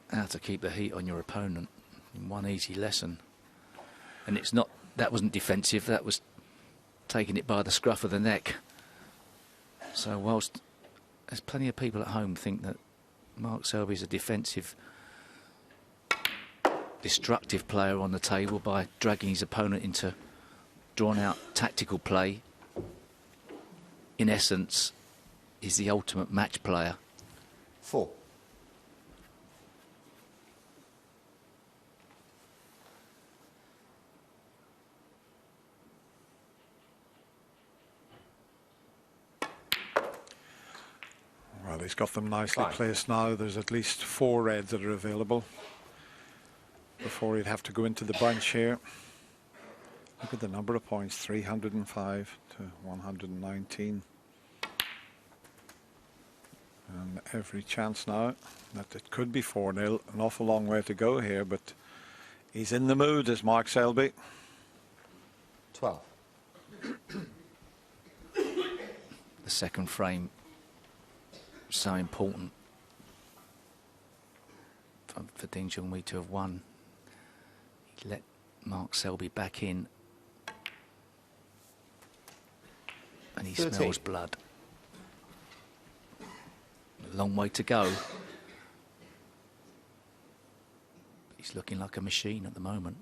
How to keep the heat on your opponent in one easy lesson. And it's not, that wasn't defensive, that was taking it by the scruff of the neck. So whilst there's plenty of people at home think that Mark Selby's a defensive, destructive player on the table by dragging his opponent into drawn-out tactical play, in essence, is the ultimate match player. 4. Well, he's got them nicely placed now. There's at least 4 reds that are available before he'd have to go into the bunch here. Look at the number of points, 305 to 119. And every chance now that it could be 4-0. An awful long way to go here, but he's in the mood, is Mark Selby. 12. The second frame, so important for Ding Junhui to have won. He let Mark Selby back in, and he 13. smells blood. A long way to go. But he's looking like a machine at the moment.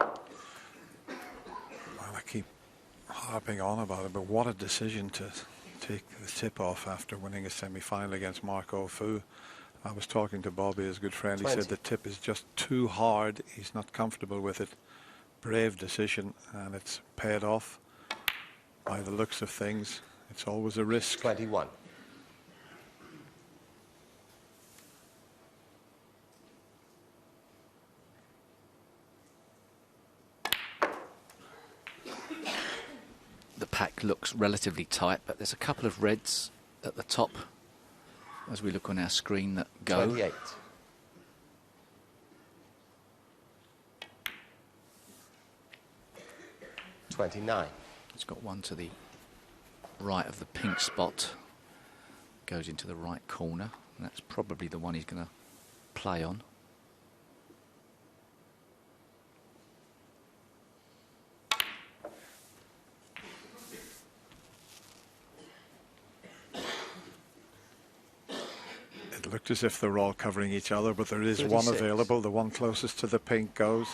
Well, I keep harping on about it, but what a decision to take the tip off after winning a semi-final against Marco Fu. I was talking to Bobby, his good friend. 20. He said the tip is just too hard. He's not comfortable with it. Brave decision, and it's paid off by the looks of things. It's always a risk. 21. The pack black looks relatively tight, but there's a couple of reds at the top, as we look on our screen, that go. 28. It's got one to the right of the pink spot, goes into the right corner, and that's probably the one he's going to play on. It looked as if they were all covering each other, but there is 36. One available. The one closest to the pink goes.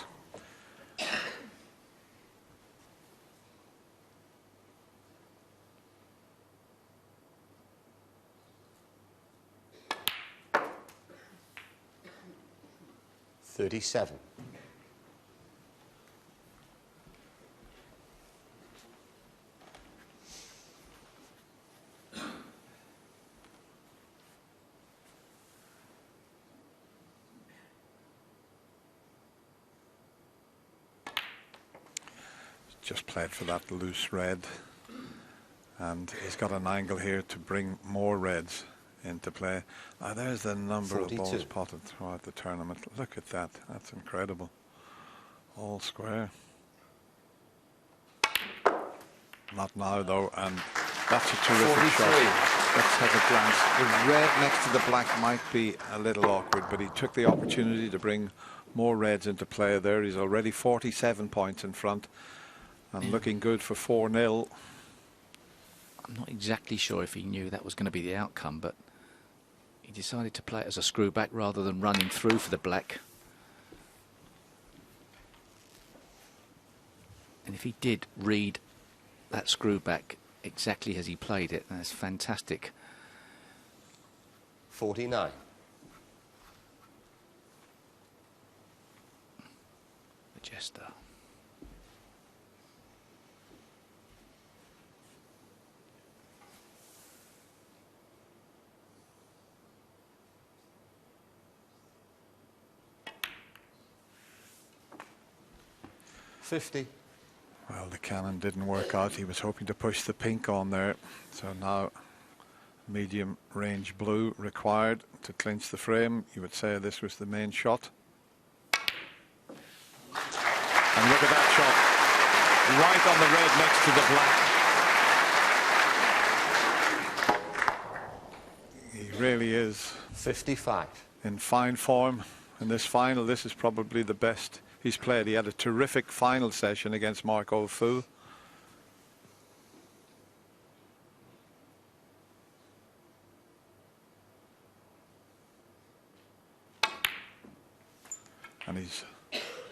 $37. Just played for that loose red, and he's got an angle here to bring more reds into play. There's the number 42. of balls potted throughout the tournament. Look at that. That's incredible. All square. Not now, though, and that's a terrific 43. shot. Let's have a glance. The red next to the black might be a little awkward, but he took the opportunity to bring more reds into play there. He's already 47 points in front and looking good for 4-0. I'm not exactly sure if he knew that was going to be the outcome, but he decided to play it as a screw back rather than running through for the black. And if he did read that screw back exactly as he played it, that's fantastic. 49. The Jester. $50. Well, the cannon didn't work out. He was hoping to push the pink on there. So now medium range blue required to clinch the frame. You would say this was the main shot. And look at that shot. Right on the red next to the black. He really is 55. In fine form in this final. This is probably the best he's played. He had a terrific final session against Mark O'Fu. And he's,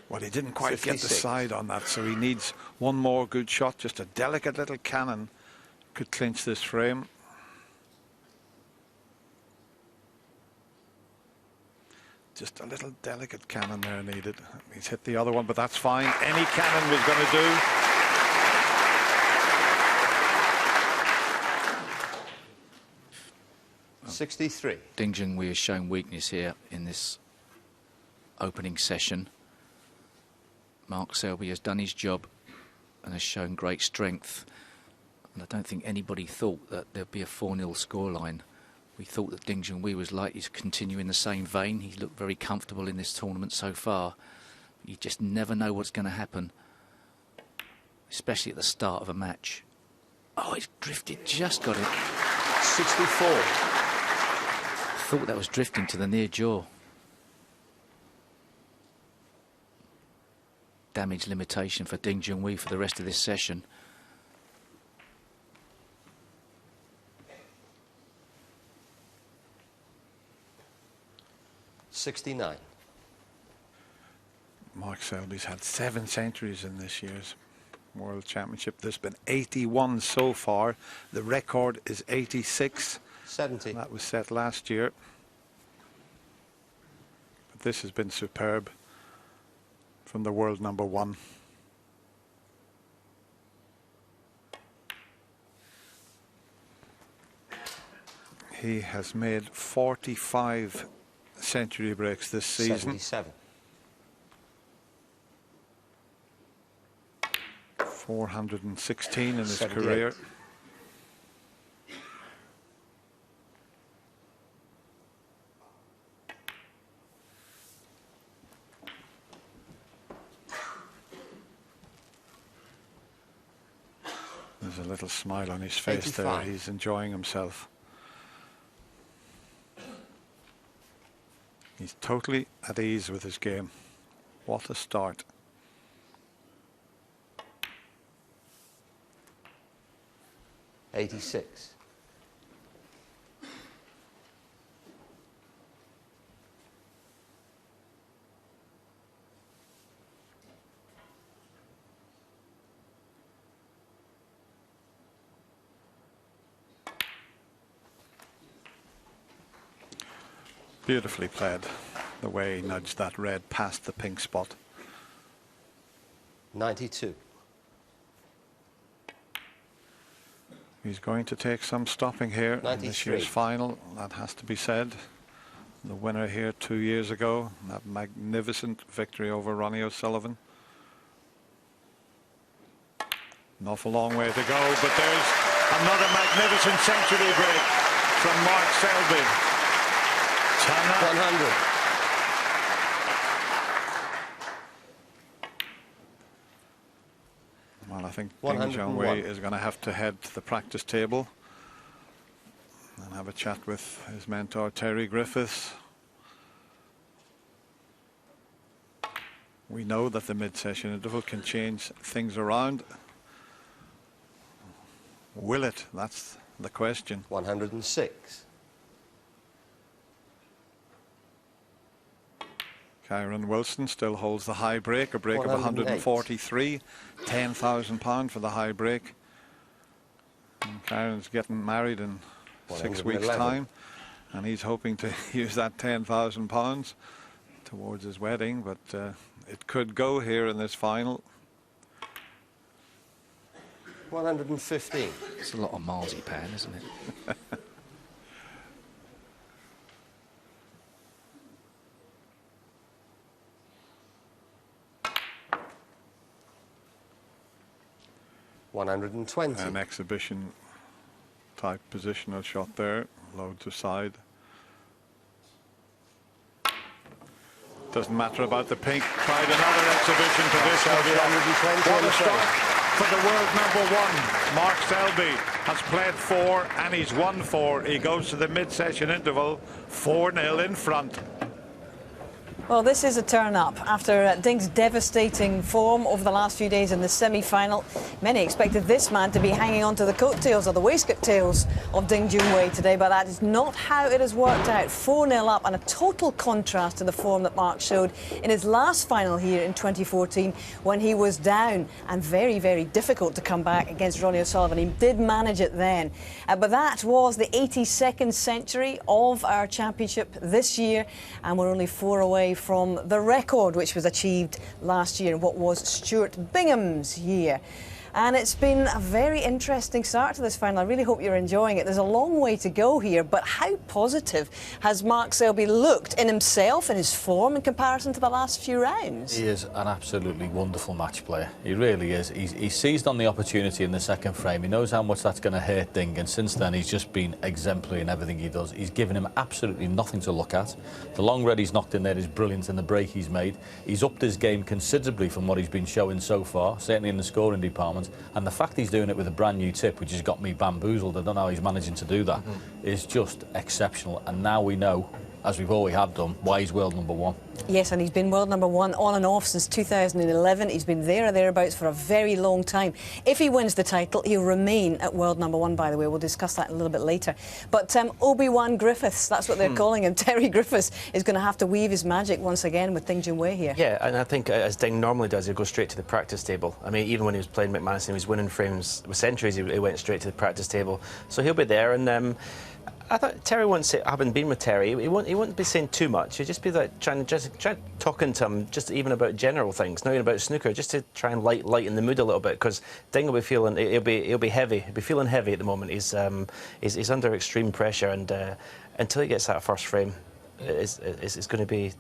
well, he didn't quite 56. get the side on that, so he needs one more good shot. Just a delicate little cannon could clinch this frame. Just a little delicate cannon there needed. He's hit the other one, but that's fine. Any cannon was going to do. $63. Ding Junhui has shown weakness here in this opening session. Mark Selby has done his job and has shown great strength. And I don't think anybody thought that there'd be a 4-0 scoreline. We thought that Ding Junhui was likely to continue in the same vein. He's looked very comfortable in this tournament so far. You just never know what's going to happen, especially at the start of a match. Oh, it's drifted, just got it. 64. Thought that was drifting to the near jaw. Damage limitation for Ding Junhui for the rest of this session. $69. Mark Selby's had 7 centuries in this year's World Championship. There's been 81 so far. The record is 86. 70. That was set last year. But this has been superb from the world number 1. He has made 45 century breaks this season. 77. 416 in his 78. career. There's a little smile on his face 85. there. He's enjoying himself. He's totally at ease with his game. What a start. $86. Beautifully played, the way he nudged that red past the pink spot. 92. He's going to take some stopping here in this 93. year's final, that has to be said. The winner here 2 years ago, that magnificent victory over Ronnie O'Sullivan. An awful long way to go, but there's another magnificent century break from Mark Selby. 100. Well, I think Ding Junhui is going to have to head to the practice table and have a chat with his mentor Terry Griffiths. We know that the mid-session interval can change things around. Will it? That's the question. 106. Kyron Wilson still holds the high break, a break of 143, £10,000 for the high break. And Kyron's getting married in 6 weeks' time, and he's hoping to use that £10,000 towards his wedding, but it could go here in this final. 115. It's a lot of marzipan, isn't it? An exhibition type positional shot there, low to side. Doesn't matter about the pink. Tried another exhibition positional shot. What a start for the world #1. Mark Selby has played 4 and he's won 4. He goes to the mid-session interval 4-0 in front. Well, this is a turn-up after Ding's devastating form over the last few days in the semi-final. Many expected this man to be hanging on to the coattails or the waistcoat tails of Ding Junhui today, but that is not how it has worked out. 4-0 up, and a total contrast to the form that Mark showed in his last final here in 2014 when he was down and very, very difficult to come back against Ronnie O'Sullivan. He did manage it then. But that was the 82nd century of our championship this year, and we're only 4 away from the record which was achieved last year in what was Stuart Bingham's year. And it's been a very interesting start to this final. I really hope you're enjoying it. There's a long way to go here, but how positive has Mark Selby looked in himself, in his form, in comparison to the last few rounds? He is an absolutely wonderful match player. He really is. He seized on the opportunity in the second frame. He knows how much that's going to hurt Ding, and since then he's just been exemplary in everything he does. He's given him absolutely nothing to look at. The long red he's knocked in there is brilliant, and the break he's made. He's upped his game considerably from what he's been showing so far, certainly in the scoring department. And the fact he's doing it with a brand new tip, which has got me bamboozled, I don't know how he's managing to do that, is just exceptional. And now we know, as we've always have done, why he's world #1. Yes, and he's been world #1 on and off since 2011. He's been there or thereabouts for a very long time. If he wins the title, he'll remain at world #1, by the way. We'll discuss that a little bit later. But Obi-Wan Griffiths, that's what they're calling him. Terry Griffiths is going to have to weave his magic once again with Ding Junhui here. Yeah, and I think as Ding normally does, he'll go straight to the practice table. I mean, even when he was playing McManus, he was winning frames with centuries, he went straight to the practice table. So he'll be there, and I thought Terry won't say, having been with Terry, he won't be saying too much. He'll just be like trying talking to him, just even about general things, not even about snooker, just to try and lighten the mood a little bit, because Ding will be feeling he'll be heavy. He'll be feeling heavy at the moment. He's under extreme pressure, and until he gets that first frame, it's going to be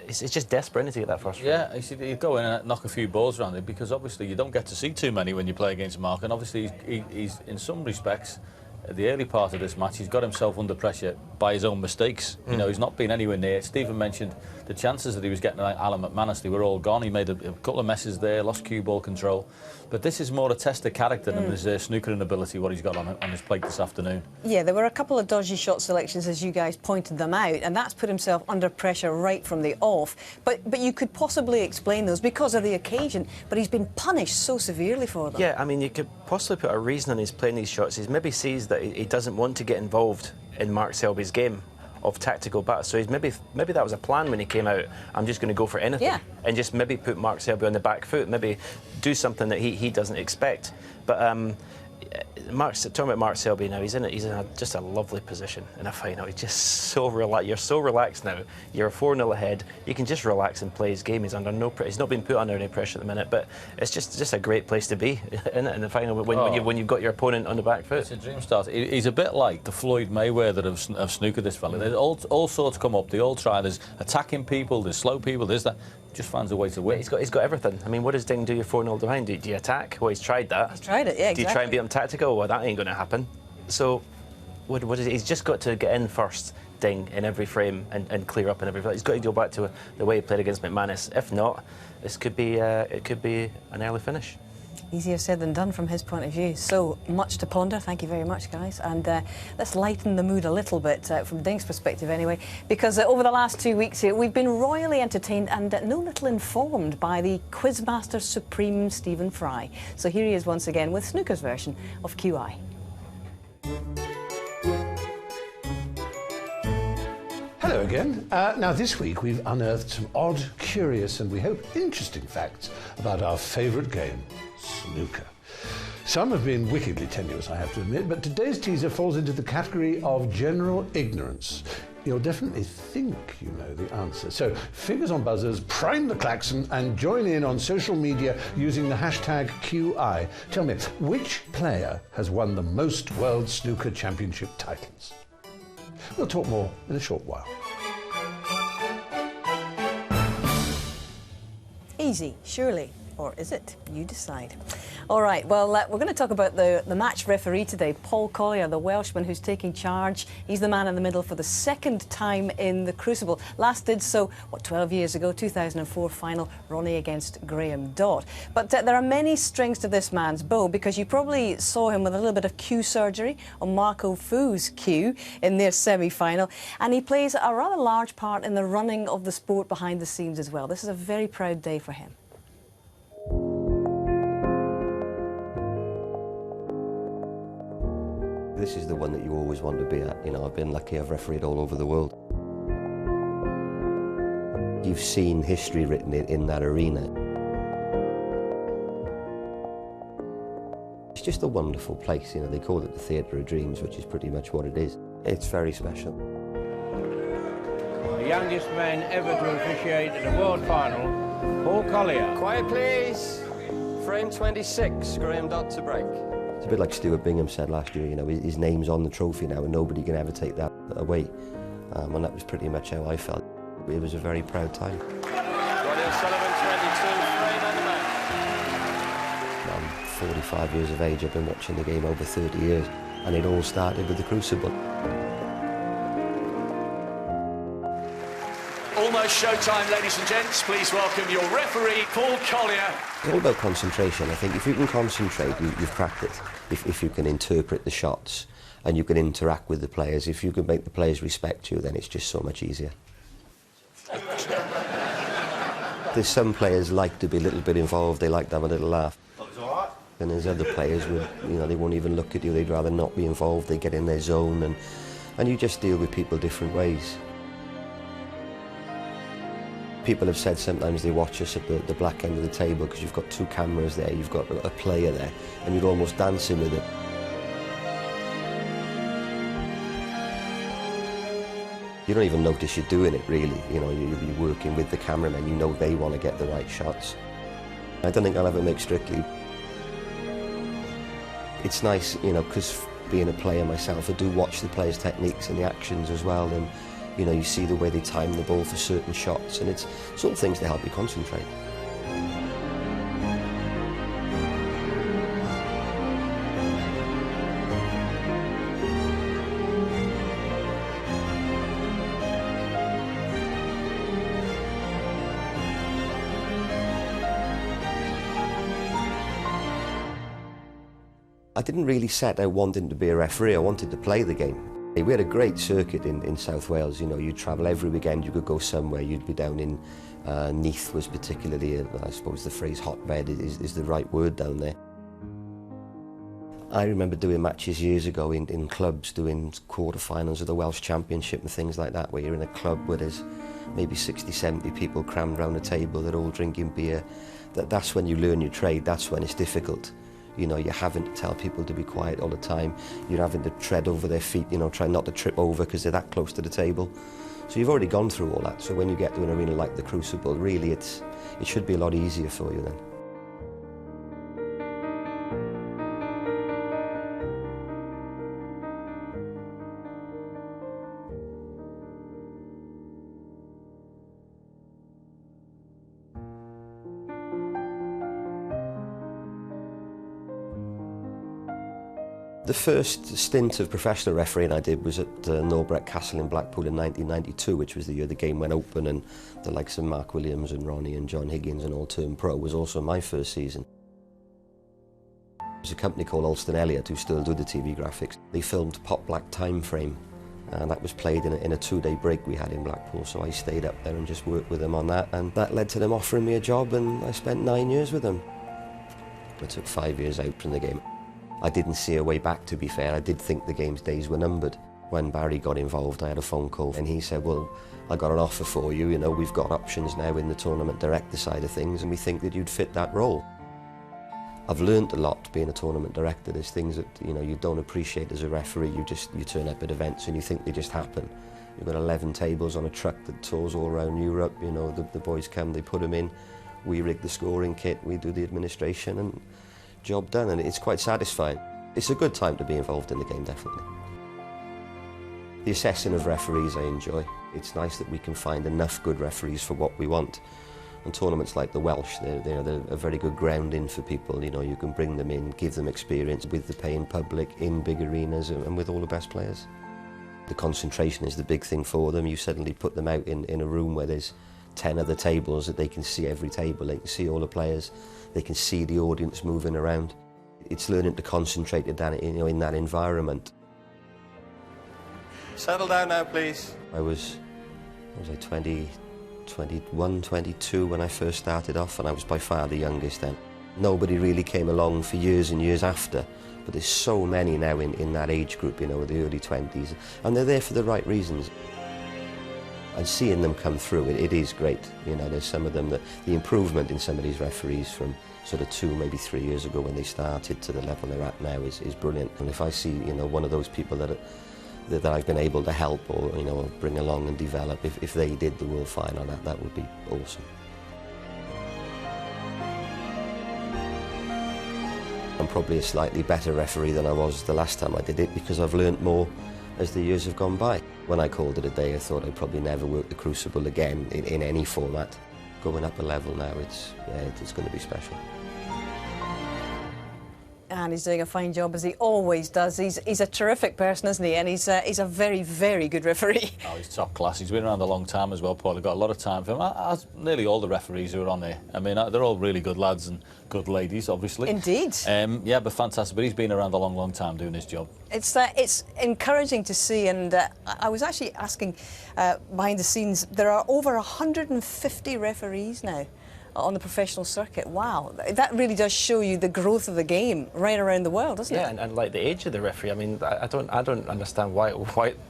it's just desperate to get that first. Yeah, you go in and knock a few balls around it, because obviously you don't get to see too many when you play against Mark, and obviously he's in some respects, at the early part of this match, he's got himself under pressure by his own mistakes. You know, he's not been anywhere near. Stephen mentioned the chances that he was getting like Alan McManus, they were all gone. He made a couple of messes there, lost cue ball control. But this is more a test of character than his snookering ability, what he's got on his plate this afternoon. Yeah, there were a couple of dodgy shot selections, as you guys pointed them out, and that's put himself under pressure right from the off. But you could possibly explain those because of the occasion, but he's been punished so severely for them. Yeah, I mean, you could possibly put a reason on his playing these shots. He maybe sees that he doesn't want to get involved in Mark Selby's game of tactical battle. So he's maybe that was a plan when he came out. I'm just going to go for anything, and just maybe put Mark Selby on the back foot, maybe do something that he doesn't expect. But talking about Mark Selby now, he's in just a lovely position in a final. He's just so relaxed. You're so relaxed now. You're 4-0 ahead. You can just relax and play his game. He's under no pressure. He's not been put under any pressure at the minute. But it's just a great place to be in the final when you've got your opponent on the back foot. It's a dream start. He's a bit like the Floyd Mayweather of snooker. This fella. There's all sorts come up. They all try. There's attacking people. There's slow people. There's that. Just finds a way to win. He's got everything. I mean, what does Ding do? You're 4-0 behind. Do you attack? Well, he's tried that. He's tried it, yeah, exactly. Do you try and beat him tactical? Well, that ain't going to happen. So, what is it? He's just got to get in first, Ding, in every frame and clear up in every frame. He's got to go back to the way he played against McManus. If not, this could be it could be an early finish. Easier said than done from his point of view. So much to ponder. Thank you very much, guys. And let's lighten the mood a little bit, from Ding's perspective anyway, because over the last 2 weeks here, we've been royally entertained and no little informed by the Quizmaster Supreme Stephen Fry. So here he is once again with Snooker's version of QI. Hello again. Now this week we've unearthed some odd, curious and we hope interesting facts about our favourite game, snooker. Some have been wickedly tenuous, I have to admit, but today's teaser falls into the category of general ignorance. You'll definitely think you know the answer. So fingers on buzzers, prime the klaxon and join in on social media using the hashtag QI. Tell me, which player has won the most World Snooker Championship titles? We'll talk more in a short while. Easy, surely. Or is it? You decide. All right, well, we're going to talk about the match referee today, Paul Collier, the Welshman who's taking charge. He's the man in the middle for the second time in the Crucible. Last did so, 12 years ago, 2004 final, Ronnie against Graham Dott. But there are many strings to this man's bow, because you probably saw him with a little bit of cue surgery on Marco Fu's cue in their semi-final. And he plays a rather large part in the running of the sport behind the scenes as well. This is a very proud day for him. This is the one that you always want to be at. You know, I've been lucky, I've refereed all over the world. You've seen history written in that arena. It's just a wonderful place, you know, they call it the Theatre of Dreams, which is pretty much what it is. It's very special. The youngest man ever to officiate at a world final, Paul Collier. Quiet, please. Frame 26, Graham Dott to break. It's a bit like Stuart Bingham said last year, you know, his name's on the trophy now and nobody can ever take that away. And that was pretty much how I felt. It was a very proud time. Ronnie O'Sullivan, 22, frame on the match. I'm 45 years of age, I've been watching the game over 30 years, and it all started with the Crucible. Almost showtime, ladies and gents. Please welcome your referee, Paul Collier. It's all about concentration. I think if you can concentrate, you've cracked it. If you can interpret the shots and you can interact with the players, if you can make the players respect you, then it's just so much easier. There's some players like to be a little bit involved, they like to have a little laugh. And there's other players who, you know, they won't even look at you, they'd rather not be involved, they get in their zone, and you just deal with people different ways. People have said sometimes they watch us at the black end of the table because you've got two cameras there, you've got a player there, and you're almost dancing with it. You don't even notice you're doing it, really. You know, you're working with the cameramen, you know they want to get the right shots. I don't think I'll ever make Strictly. It's nice, you know, because being a player myself, I do watch the players' techniques and the actions as well, and You know, you see the way they time the ball for certain shots, and it's sort of things to help you concentrate. I didn't really set out wanting to be a referee. I wanted to play the game. We had a great circuit in South Wales. You know, you'd travel every weekend, you could go somewhere. You'd be down in Neath was particularly, I suppose the phrase hotbed is the right word down there. I remember doing matches years ago in clubs, doing quarterfinals of the Welsh Championship and things like that, where you're in a club where there's maybe 60, 70 people crammed around a table, they're all drinking beer. That's when you learn your trade, that's when it's difficult. You know, you're having to tell people to be quiet all the time. You're having to tread over their feet, you know, try not to trip over because they're that close to the table. So you've already gone through all that. So when you get to an arena like the Crucible, really it should be a lot easier for you then. The first stint of professional refereeing I did was at Norbrett Castle in Blackpool in 1992, which was the year the game went open, and the likes of Mark Williams and Ronnie and John Higgins and all turned pro was also my first season. There's a company called Alston Elliott who still do the TV graphics. They filmed Pot Black Time Frame, and that was played in a 2-day break we had in Blackpool, so I stayed up there and just worked with them on that, and that led to them offering me a job, and I spent 9 years with them. I took 5 years out from the game. I didn't see a way back, to be fair. I did think the game's days were numbered. When Barry got involved, I had a phone call and he said, well, I got an offer for you, you know, we've got options now in the tournament director side of things and we think that you'd fit that role. I've learned a lot being a tournament director. There's things that, you know, you don't appreciate as a referee. You turn up at events and you think they just happen. You've got 11 tables on a truck that tours all around Europe. You know, the boys come, they put them in, we rig the scoring kit, we do the administration, and job done, and it's quite satisfying. It's a good time to be involved in the game, definitely. The assessing of referees I enjoy. It's nice that we can find enough good referees for what we want. And tournaments like the Welsh, they're a very good grounding for people. You know, you can bring them in, give them experience with the paying public, in big arenas, and with all the best players. The concentration is the big thing for them. You suddenly put them out in a room where there's 10 other tables that they can see every table, they can see all the players, they can see the audience moving around. It's learning to concentrate in that environment. Settle down now, please. I was 21, 22 when I first started off, and I was by far the youngest then. Nobody really came along for years and years after, but there's so many now in that age group, you know, the early 20s, and they're there for the right reasons. And seeing them come through, it is great. You know, there's some of them that the improvement in some of these referees from sort of 2, maybe 3 years ago when they started to the level they're at now is brilliant. And if I see, you know, one of those people that I've been able to help or, you know, bring along and develop, if they did the World Final, that would be awesome. I'm probably a slightly better referee than I was the last time I did it because I've learnt more as the years have gone by. When I called it a day, I thought I'd probably never work the Crucible again in any format. Going up a level now, it's going to be special. And he's doing a fine job, as he always does. He's a terrific person, isn't he? And he's a very, very good referee. Oh, he's top class. He's been around a long time as well, Paul. I've got a lot of time for him. As nearly all the referees who are on there. I mean, they're all really good lads and good ladies, obviously. Indeed. Yeah, but fantastic. But he's been around a long, long time doing his job. It's encouraging to see, and I was actually asking behind the scenes, there are over 150 referees now on the professional circuit. Wow, that really does show you the growth of the game right around the world, doesn't it? Yeah, and like the age of the referee. I mean, I don't understand why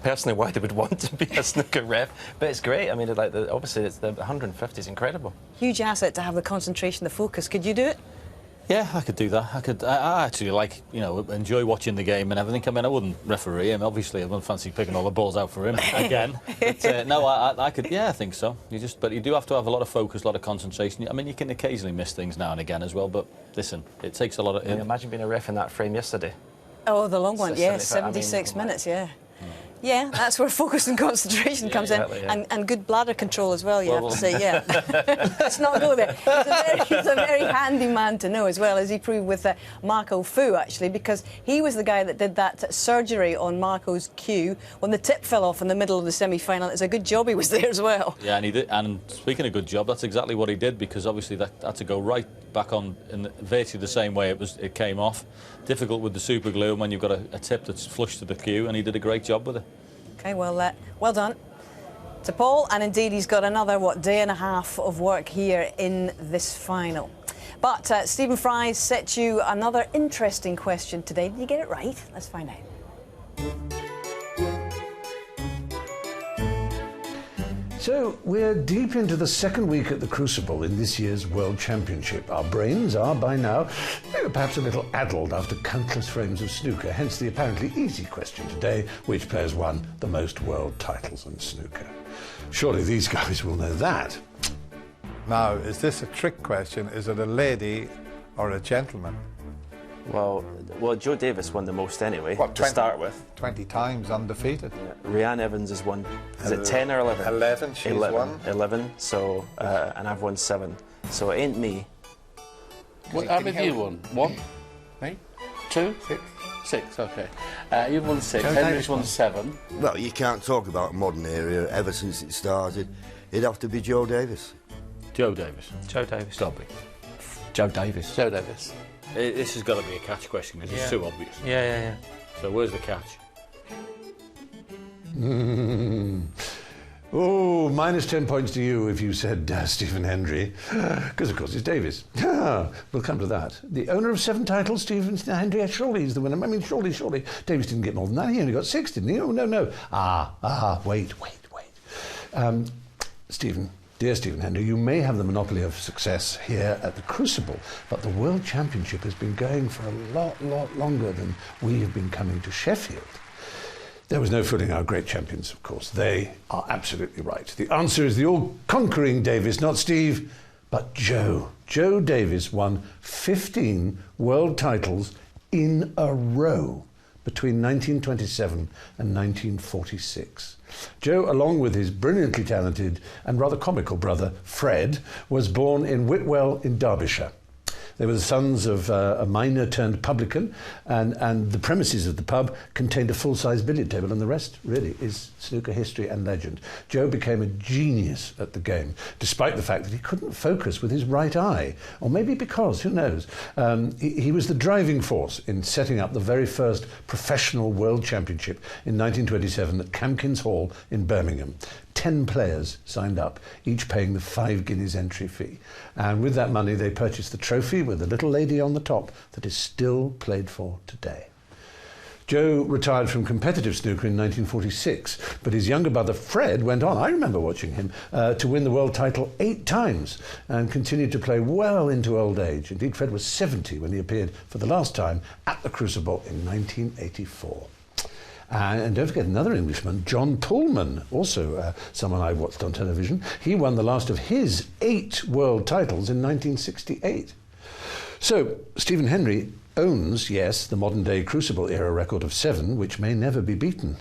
personally why they would want to be a snooker ref, but it's great. I mean, obviously it's the 150 is incredible. Huge asset to have the concentration, the focus. Could you do it? Yeah, I could do that. I actually enjoy watching the game and everything. I mean, I wouldn't referee him. Obviously, I wouldn't fancy picking all the balls out for him again. But, no, I could. Yeah, I think so. But you do have to have a lot of focus, a lot of concentration. I mean, you can occasionally miss things now and again as well. But listen, it takes a lot of. Imagine being a ref in that frame yesterday. Oh, the long one, yeah, 76 minutes, yeah. Yeah, that's where focus and concentration comes in, and good bladder control as well, you have to say, yeah. Let's not go there. He's a very handy man to know as well, as he proved with Marco Fu, actually, because he was the guy that did that surgery on Marco's cue when the tip fell off in the middle of the semi-final. It's a good job he was there as well. Yeah, and he did. And speaking of good job, that's exactly what he did, because obviously that had to go right back on in virtually the same way it came off. Difficult with the super glue, and when you've got a tip that's flush to the cue, and he did a great job with it. OK, well, well done to Paul, and indeed he's got another, day and a half of work here in this final. But Stephen Fry set you another interesting question today. Did you get it right? Let's find out. So we're deep into the second week at the Crucible in this year's World Championship. Our brains are, by now, perhaps a little addled after countless frames of snooker, hence the apparently easy question today: which players won the most world titles in snooker? Surely these guys will know that. Now, is this a trick question? Is it a lady or a gentleman? Well, Joe Davis won the most anyway, to start with. 20 times undefeated. Yeah. Rhiannon Evans has won, is it 10 or 11? 11, she's 11. 11, so, and I've won 7. So it ain't me. What, how many have you won? 1? 8? 2? 6, OK. You've won 6, Henry's won 7. Well, you can't talk about modern era ever since it started. It'd have to be Joe Davis. Joe Davis. Joe Davis. Selby. Joe Davis. Joe Davis. This has got to be a catch question, because it's too obvious. Yeah. So where's the catch? Oh, minus 10 points to you if you said Stephen Hendry, because of course it's Davis. We'll come to that. The owner of 7 titles, Stephen Hendry, surely he's the winner. I mean, surely. Davis didn't get more than that. He only got 6, didn't he? Oh, no. Wait. Stephen. Dear Stephen Hendry, you may have the monopoly of success here at the Crucible, but the World Championship has been going for a lot longer than we have been coming to Sheffield. There was no fooling our great champions, of course. They are absolutely right. The answer is the all-conquering Davis, not Steve, but Joe. Joe Davis won 15 world titles in a row between 1927 and 1946. Joe, along with his brilliantly talented and rather comical brother, Fred, was born in Whitwell in Derbyshire. They were the sons of a miner turned publican, and the premises of the pub contained a full-size billiard table, and the rest, really, is snooker history and legend. Joe became a genius at the game, despite the fact that he couldn't focus with his right eye. Or maybe because, who knows? He was the driving force in setting up the very first professional world championship in 1927 at Campkins Hall in Birmingham. 10 players signed up, each paying the 5 guineas entry fee. And with that money, they purchased the trophy with the little lady on the top that is still played for today. Joe retired from competitive snooker in 1946, but his younger brother Fred went on, I remember watching him, to win the world title 8 times and continued to play well into old age. Indeed, Fred was 70 when he appeared for the last time at the Crucible in 1984. And don't forget another Englishman, John Pullman, also someone I watched on television. He won the last of his 8 world titles in 1968. So, Stephen Hendry owns, yes, the modern-day Crucible-era record of 7, which may never be beaten.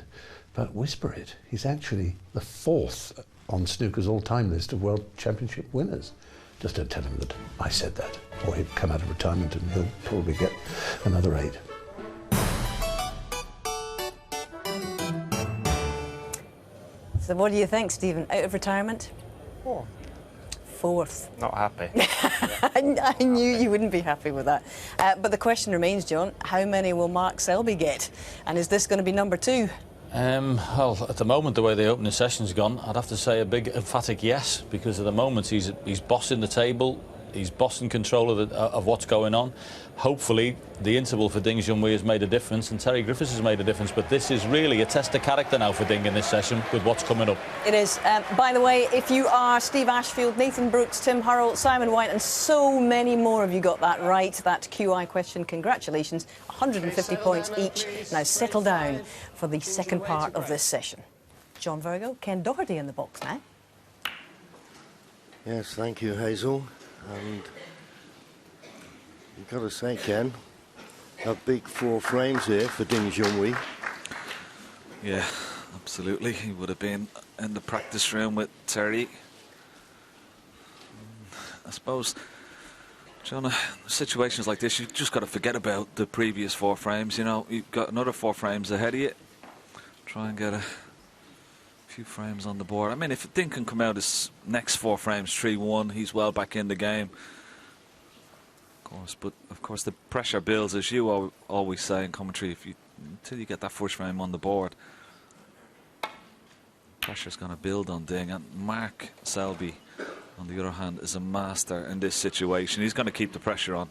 But whisper it, he's actually the 4th on snooker's all-time list of World Championship winners. Just don't tell him that I said that, or he'll come out of retirement and he'll probably get another 8. So what do you think, Stephen? Out of retirement? 4th. Not happy. I knew you wouldn't be happy with that. But the question remains, John, how many will Mark Selby get? And is this going to be number 2? Well, at the moment, the way the opening session's gone, I'd have to say a big emphatic yes, because at the moment he's bossing the table, he's bossing control of what's going on. Hopefully, the interval for Ding Junhui has made a difference, and Terry Griffiths has made a difference. But this is really a test of character now for Ding in this session with what's coming up. It is. By the way, if you are Steve Ashfield, Nathan Brooks, Tim Hurrell, Simon White, and so many more of you got that right, that QI question, congratulations. 150 points each. Now settle down for the second part of this session. John Virgo, Ken Doherty in the box now. Yes, thank you, Hazel. And you've got to say, Ken, a big 4 frames here for Ding Junhui. Yeah, Absolutely, he would have been in the practice room with Terry. I suppose, John, situations like this, you've just got to forget about the previous 4 frames. You know, you've got another 4 frames ahead of you. Try and get a few frames on the board. I mean, if Ding can come out his next 4 frames 3-1, he's well back in the game. Of course, but of course the pressure builds, as you always say in commentary. Until you get that first frame on the board, pressure's going to build on Ding. And Mark Selby, on the other hand, is a master in this situation. He's going to keep the pressure on.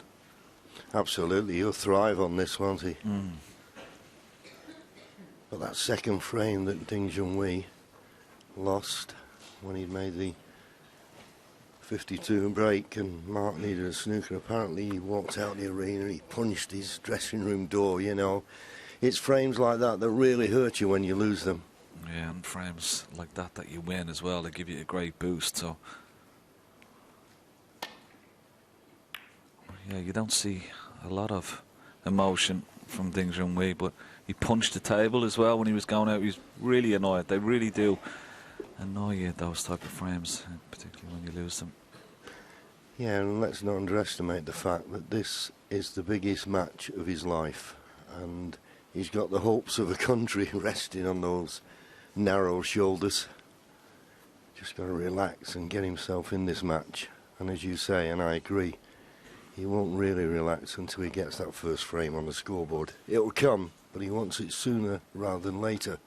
Absolutely, he'll thrive on this, won't he? But that second frame that Ding Junhui lost when he'd made the 52 break and Mark needed a snooker, apparently he walked out the arena, he punched his dressing room door, you know. It's frames like that that really hurt you when you lose them. Yeah, and frames like that you win as well, they give you a great boost. So yeah, you don't see a lot of emotion from Ding Junhui, but he punched the table as well when he was going out. He was really annoyed. They really do annoy you, those type of frames, particularly when you lose them. Yeah, and let's not underestimate the fact that this is the biggest match of his life, and he's got the hopes of a country resting on those narrow shoulders. Just got to relax and get himself in this match. And as you say, and I agree, he won't really relax until he gets that first frame on the scoreboard. It'll come, but he wants it sooner rather than later.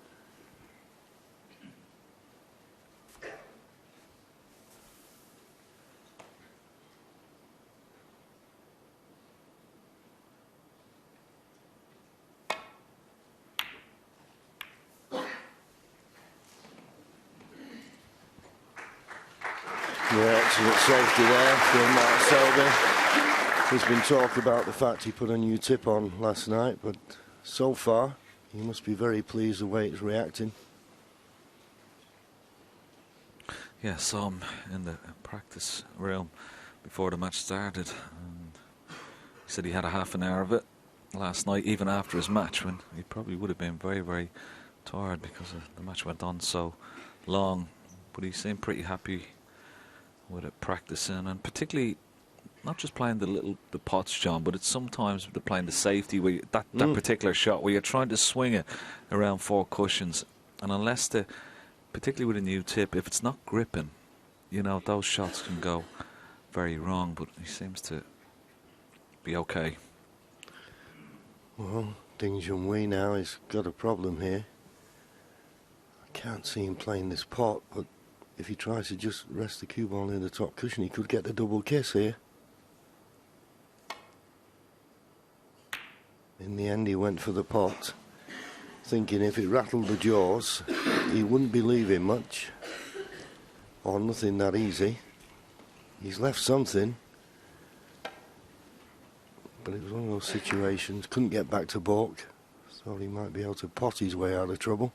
Yeah, excellent safety there from Mark Selby. There's been talk about the fact he put a new tip on last night, but so far he must be very pleased the way it's reacting. Yeah, saw him in the practice room before the match started, and he said he had a half an hour of it last night, even after his match, when he probably would have been very, very tired because the match went on so long. But he seemed pretty happy with it, practicing, and particularly not just playing the pots, John, but it's sometimes playing the safety where that particular shot where you're trying to swing it around 4 cushions, and unless particularly with a new tip, if it's not gripping, you know, those shots can go very wrong. But he seems to be okay. Well, Ding Junhui now has got a problem here. I can't see him playing this pot, but if he tries to just rest the cue ball near the top cushion, he could get the double kiss here. In the end, he went for the pot, thinking if it rattled the jaws, he wouldn't be leaving much, or nothing that easy. He's left something, but it was one of those situations. Couldn't get back to balk, thought he might be able to pot his way out of trouble.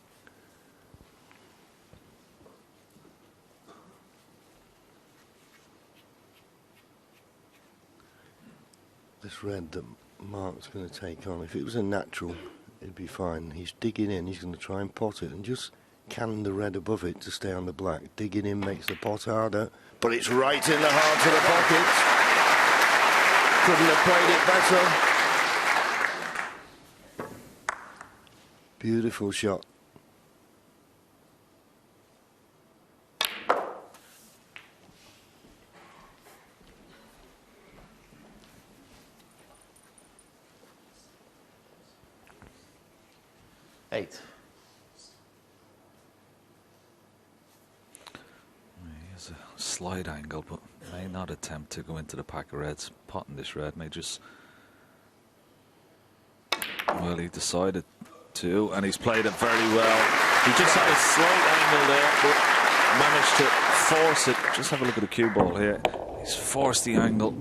This red that Mark's going to take on, if it was a natural, it'd be fine. He's digging in, he's going to try and pot it and just cannon the red above it to stay on the black. Digging in makes the pot harder, but it's right in the heart of the pocket. Couldn't have played it better. Beautiful shot. Eight. He has a slight angle, but may not attempt to go into the pack of reds. Potting this red may just... Well, he decided to, and he's played it very well. He just had a slight angle there, but managed to force it. Just have a look at the cue ball here. He's forced the angle.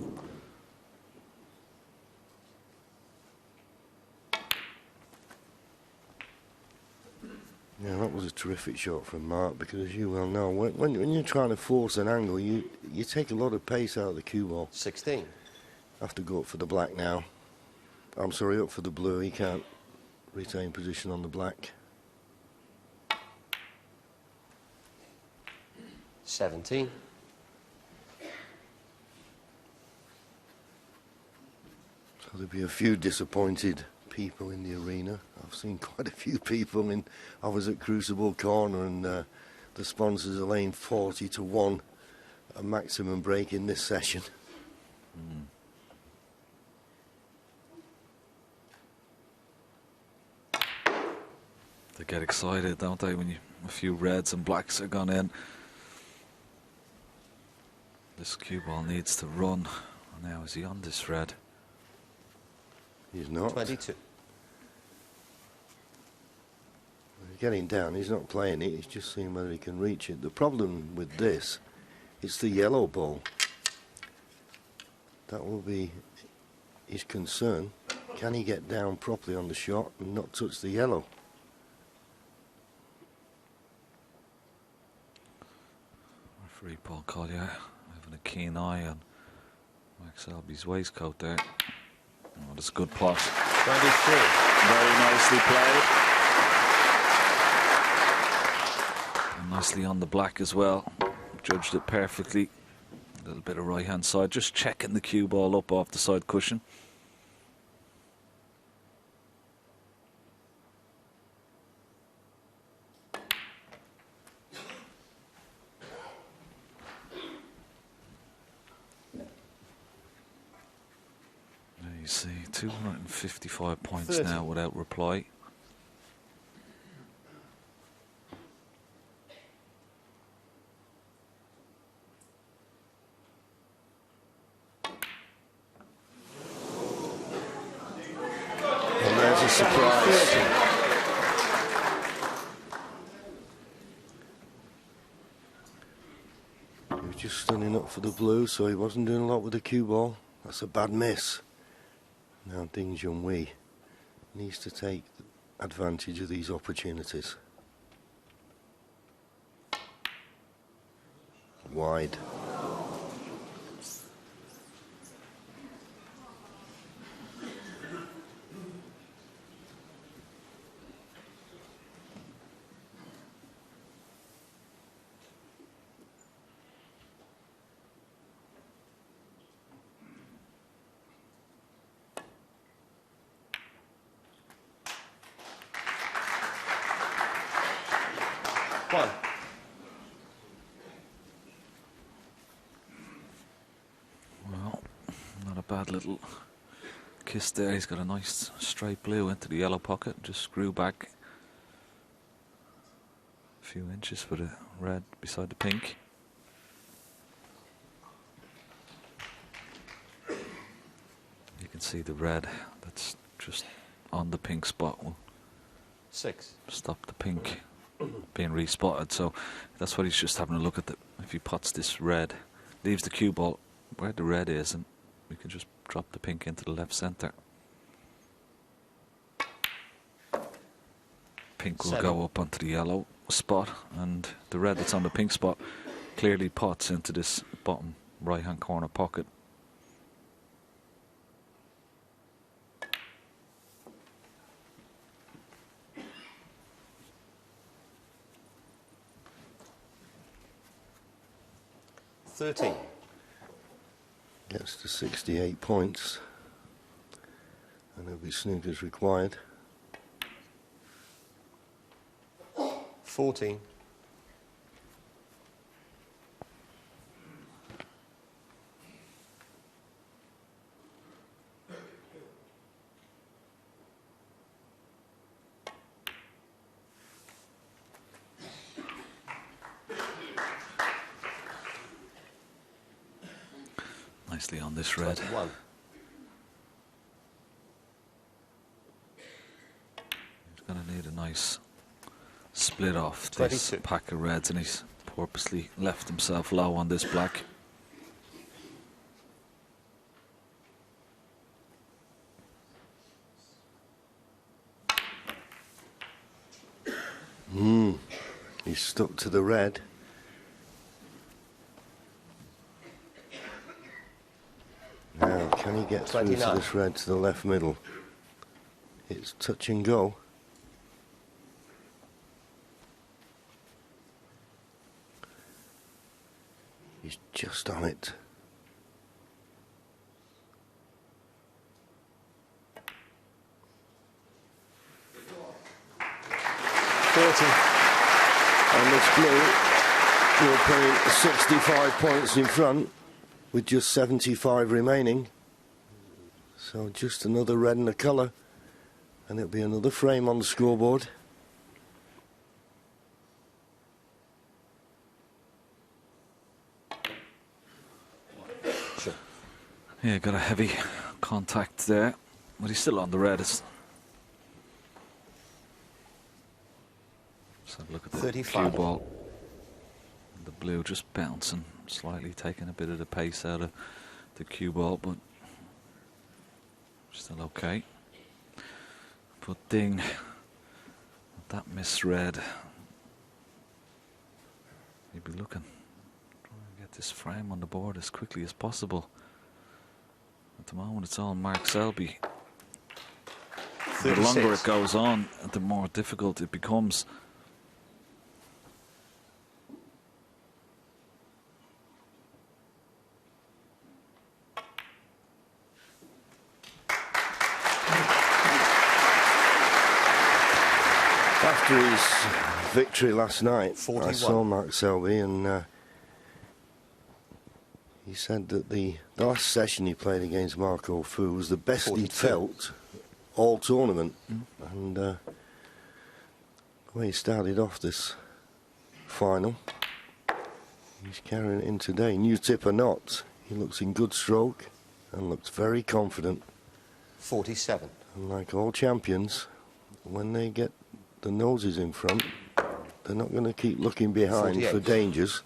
Yeah, that was a terrific shot from Mark, because as you well know, when you're trying to force an angle, you take a lot of pace out of the cue ball. 16. Have to go up for the black now. I'm sorry, up for the blue. He can't retain position on the black. 17. So there'll be a few disappointed people in the arena. I've seen quite a few people in. I was at Crucible Corner, and the sponsors are laying 40 to 1 a maximum break in this session. They get excited, don't they, when a few reds and blacks are gone in. This cue ball needs to run. Now, is he on this red? He's not. 22. He's getting down. He's not playing it. He's just seeing whether he can reach it. The problem with this, it's the yellow ball. That will be his concern. Can he get down properly on the shot and not touch the yellow? Referee Paul Collier having a keen eye on Max Selby's waistcoat there. Oh, that's a good pot. 23. Very nicely played. And nicely on the black as well. Judged it perfectly. A little bit of right hand side. Just checking the cue ball up off the side cushion. You see, 255 points 30. now without reply. And there's a surprise. He was just standing up for the blue, so he wasn't doing a lot with the cue ball. That's a bad miss. Now Ding Junhui needs to take advantage of these opportunities. Wide. One. Well, not a bad little kiss there. He's got a nice straight blue into the yellow pocket. Just screw back a few inches for the red beside the pink. You can see the red that's just on the pink spot will 6. stop the pink being respotted. So that's what he's just having a look at. If he pots this red, leaves the cue ball where the red is, and we can just drop the pink into the left centre. Pink will 7. go up onto the yellow spot, and the red that's on the pink spot clearly pots into this bottom right hand corner pocket. Gets to 68 points. And there'll be snookers required. 14. Nicely on this red. 21. He's going to need a nice split off 22. this pack of reds, and he's purposely left himself low on this black. He's stuck to the red. Now, can he get through to 29. this red to the left middle? It's touch and go. He's just on it. And this blue will put 65 points in front with just 75 remaining. So just another red and a colour, and it'll be another frame on the scoreboard. Yeah, got a heavy contact there, but he's still on the red. Let's have a look at the 35. cue ball. The blue just bouncing, slightly taking a bit of the pace out of the cue ball, but still okay. But Ding, that misread. He'd be looking, trying to get this frame on the board as quickly as possible. At the moment, it's all Mark Selby. The longer it goes on, the more difficult it becomes. After his victory last night, 41. I saw Mark Selby, and he said that the last session he played against Marco Fu was the best 42. He'd felt all tournament. And the way he started off this final, he's carrying it in today. New tip or not, he looks in good stroke and looks very confident. 47. And like all champions, when they get the noses in front, they're not going to keep looking behind 48. For dangers.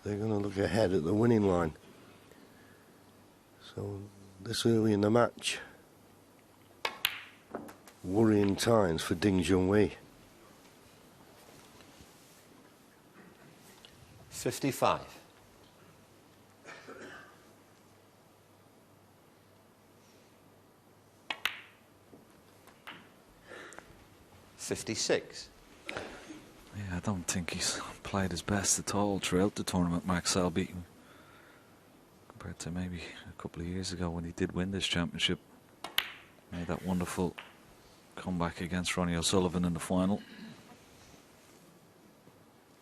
They're going to look ahead at the winning line. So this early in the match, worrying times for Ding Junhui. 55. $56. Yeah, I don't think he's played his best at all throughout the tournament, Mark Selby, compared to maybe a couple of years ago when he did win this championship. Made that wonderful comeback against Ronnie O'Sullivan in the final.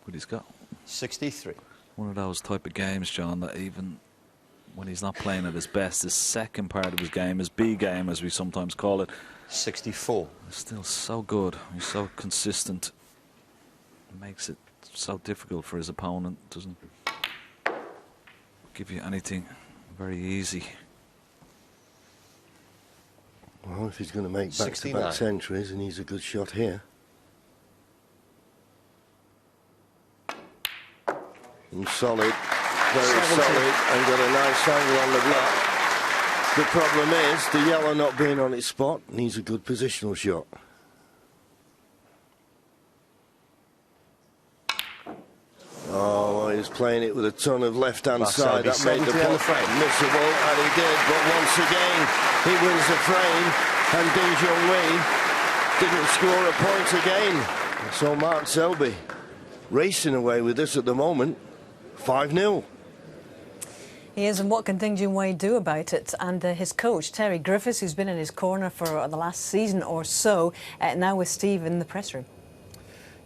But he's got 63. One of those type of games, John, that even when he's not playing at his best, the second part of his game, his B game as we sometimes call it, 64. It's still so good. He's so consistent. It makes it so difficult for his opponent. Doesn't give you anything very easy. Well, if he's going to make back-to-back centuries, and he's a good shot here. And solid, very 70. Solid, and got a nice angle on the block. The problem is the yellow not being on its spot, needs a good positional shot. Oh, he's playing it with a ton of left-hand side. That made the putt missable, and he did. But once again, he wins the frame, and Ding Junhui didn't score a point again. So Mark Selby racing away with this at the moment, 5-0. He is, and what can Ding Junhui do about it? And his coach, Terry Griffiths, who's been in his corner for the last season or so, now with Steve in the press room.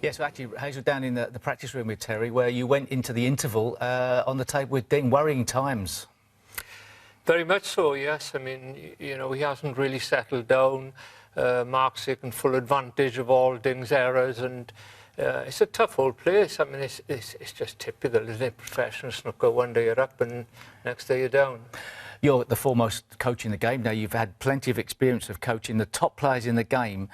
Yes, well, actually, Hazel, down in the practice room with Terry, where you went into the interval on the table with Ding. Worrying times. Very much so, yes. I mean, you know, he hasn't really settled down. Mark's taken full advantage of all Ding's errors, and it's a tough old place. I mean, it's just typical, isn't it? Professional snooker. One day you're up and next day you're down. You're the foremost coach in the game now. You've had plenty of experience of coaching the top players in the game,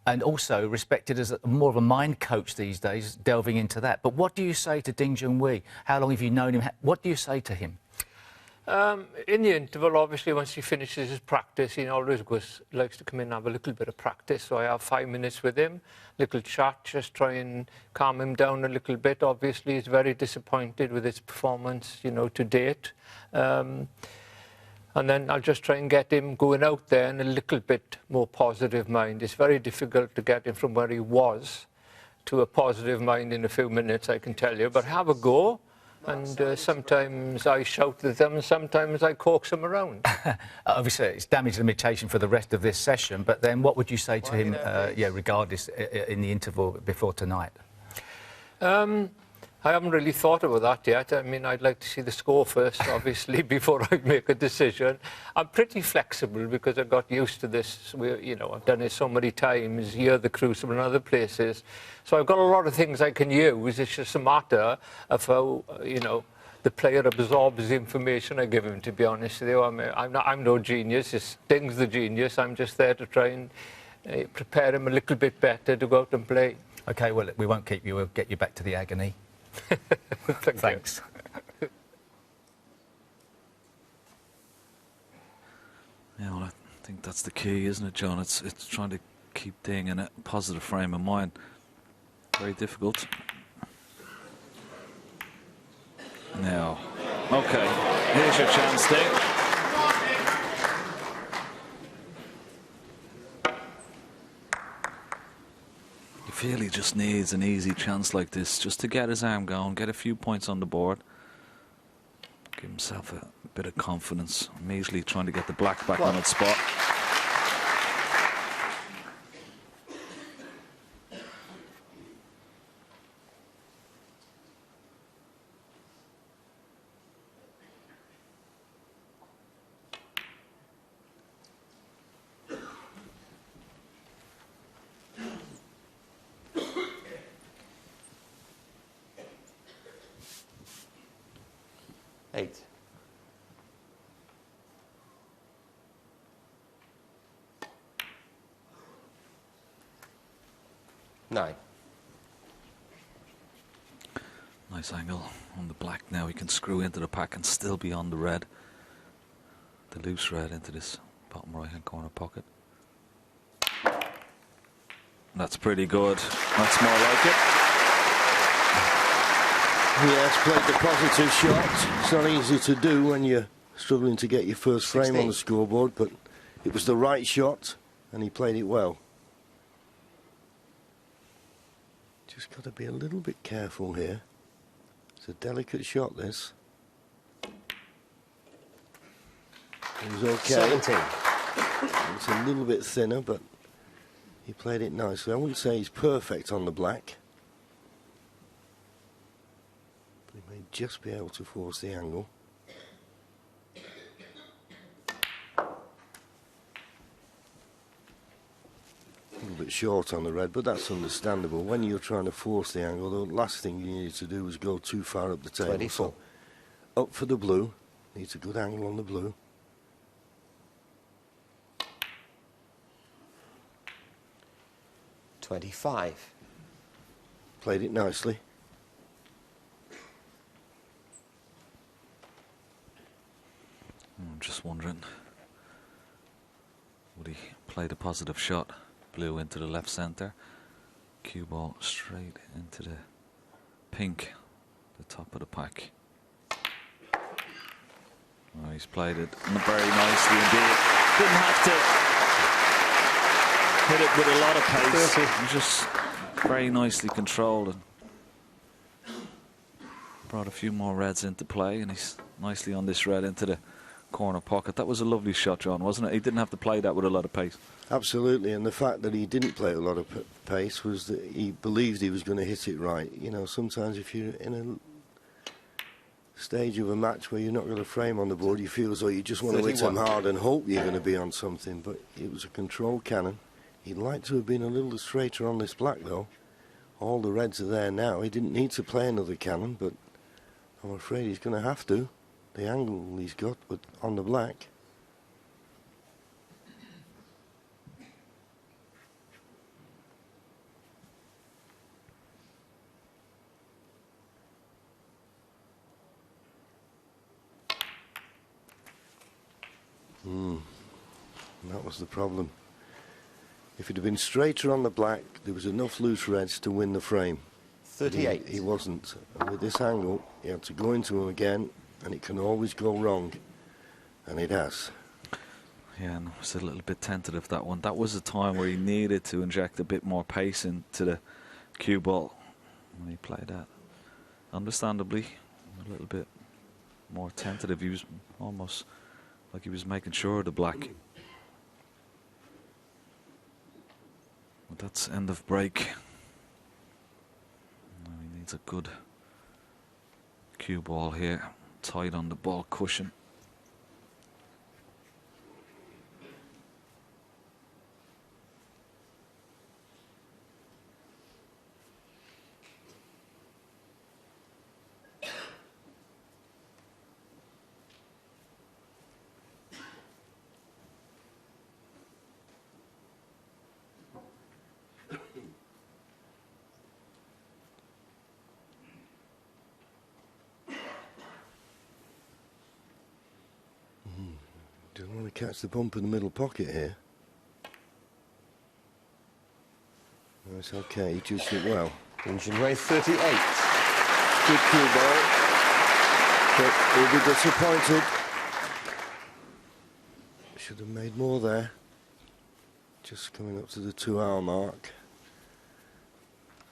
and also respected as more of a mind coach these days, delving into that. But what do you say to Ding Junhui? How long have you known him? What do you say to him? In the interval, obviously, once he finishes his practice, he always likes to come in and have a little bit of practice. So I have 5 minutes with him, little chat, just try and calm him down a little bit. Obviously, he's very disappointed with his performance, you know, to date. And then I'll just try and get him going out there in a little bit more positive mind. It's very difficult to get him from where he was to a positive mind in a few minutes, I can tell you. But have a go. And sometimes I shout at them, and sometimes I coax them around. Obviously, it's damage limitation for the rest of this session, but then what would you say to him, regardless, in the interval before tonight? I haven't really thought about that yet. I mean, I'd like to see the score first, obviously, before I make a decision. I'm pretty flexible because I got used to this. I've done it so many times, here at the Crucible and other places. So I've got a lot of things I can use. It's just a matter of how, the player absorbs the information I give him, to be honest with you. I'm no genius. It's Sting's the genius. I'm just there to try and prepare him a little bit better to go out and play. OK, well, we won't keep you. We'll get you back to the agony. Thanks. Yeah, well, I think that's the key, isn't it, John? It's trying to keep Ding in a positive frame of mind. Very difficult. Now, OK, here's your chance, Ding. You feel he just needs an easy chance like this just to get his arm going, get a few points on the board, give himself a bit of confidence. Immediately trying to get the black back on its spot. Nice angle on the black now. He can screw into the pack and still be on the red. The loose red into this bottom right hand corner pocket. That's pretty good. That's more like it. Yes, played the positive shot. It's not easy to do when you're struggling to get your first frame on the scoreboard, but it was the right shot and he played it well. Just got to be a little bit careful here. It's a delicate shot, this. It was okay. 17. It's a little bit thinner, but he played it nicely. I wouldn't say he's perfect on the black, but he may just be able to force the angle. A little bit short on the red, but that's understandable. When you're trying to force the angle, the last thing you needed to do was go too far up the table. 24. So up for the blue. Needs a good angle on the blue. $25. Played it nicely. I'm just wondering, would he play the positive shot? Blue into the left centre, cue ball straight into the pink, the top of the pack. Oh, he's played it very nicely indeed. Didn't have to hit it with a lot of pace. Just very nicely controlled and brought a few more reds into play, and he's nicely on this red into the corner pocket. That was a lovely shot, John, wasn't it? He didn't have to play that with a lot of pace. Absolutely, and the fact that he didn't play a lot of pace was that he believed he was going to hit it right. You know, sometimes if you're in a stage of a match where you're not got a frame on the board, you feel as though you just want to hit them hard and hope you're going to be on something, but it was a controlled cannon. He'd like to have been a little straighter on this black, though. All the reds are there now. He didn't need to play another cannon, but I'm afraid he's going to have to. The angle he's got on the black. That was the problem. If it had been straighter on the black, there was enough loose reds to win the frame. 38. He wasn't. And with this angle, he had to go into him again, and it can always go wrong. And it has. Yeah, and it was a little bit tentative, that one. That was a time where he needed to inject a bit more pace into the cue ball when he played that. Understandably, a little bit more tentative. He was almost like he was making sure of the black. But that's end of break. Now he needs a good cue ball here, tight on the ball cushion. Doesn't want to catch the bump in the middle pocket here. That's okay, he juiced it well. Engine 38. Good cue ball, but he'll be disappointed. Should have made more there. Just coming up to the 2-hour mark.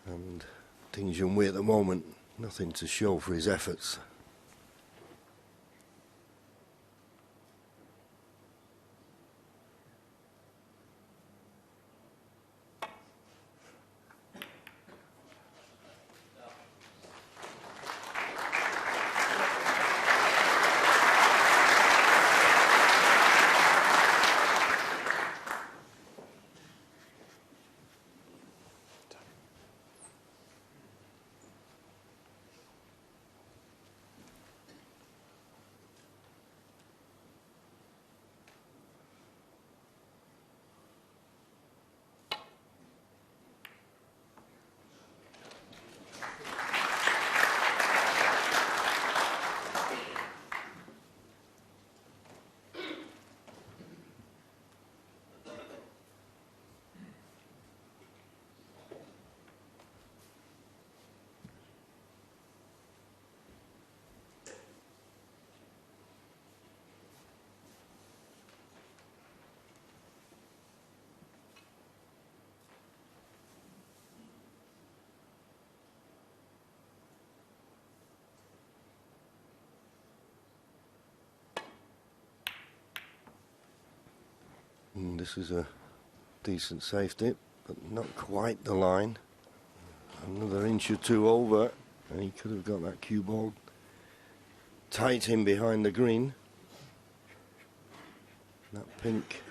And Ding Junhui at the moment, nothing to show for his efforts. This is a decent safety, but not quite the line. Another inch or two over, and he could have got that cue ball tight in behind the green. That pink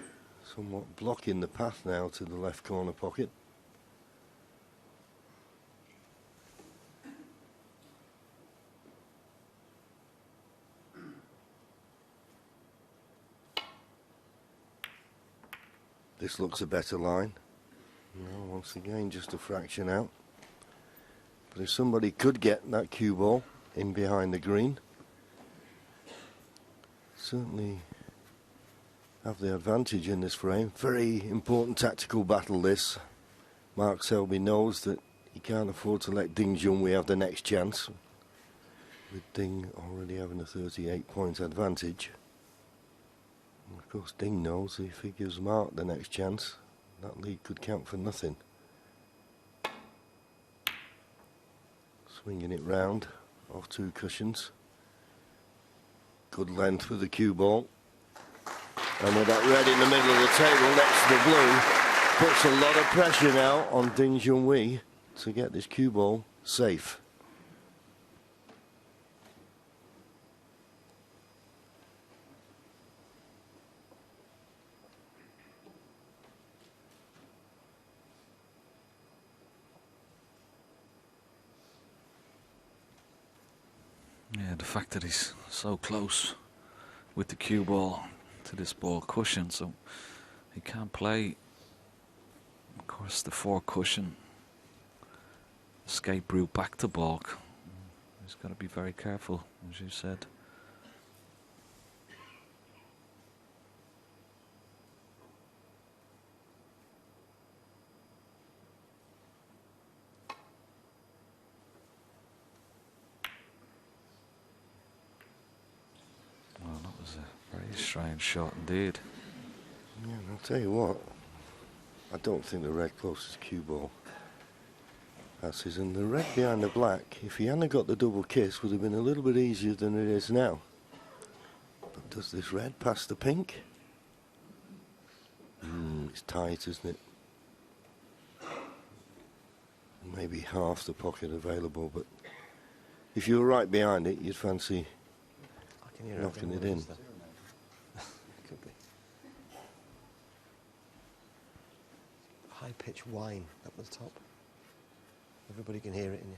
somewhat blocking the path now to the left corner pocket. This looks a better line. No, once again, just a fraction out. But if somebody could get that cue ball in behind the green, certainly have the advantage in this frame. Very important tactical battle this. Mark Selby knows that he can't afford to let Ding Junhui have the next chance, with Ding already having a 38-point advantage. And of course, Ding knows if he gives Mark the next chance, that lead could count for nothing. Swinging it round off 2 cushions. Good length with the cue ball. And with that red in the middle of the table next to the blue, puts a lot of pressure now on Ding Junhui to get this cue ball safe. Yeah, the fact that he's so close with the cue ball to this ball cushion, so he can't play. Of course, the 4 cushion escape route back to balk. He's got to be very careful, as you said. Well, that was a very strange shot indeed. Yeah, and I'll tell you what, I don't think the red closest cue ball passes, and the red behind the black, if he hadn't got the double kiss, would have been a little bit easier than it is now. But does this red pass the pink? It's tight, isn't it? Maybe half the pocket available, but if you were right behind it, you'd fancy knocking it in. Could be. High-pitched whine up the top. Everybody can hear it in you.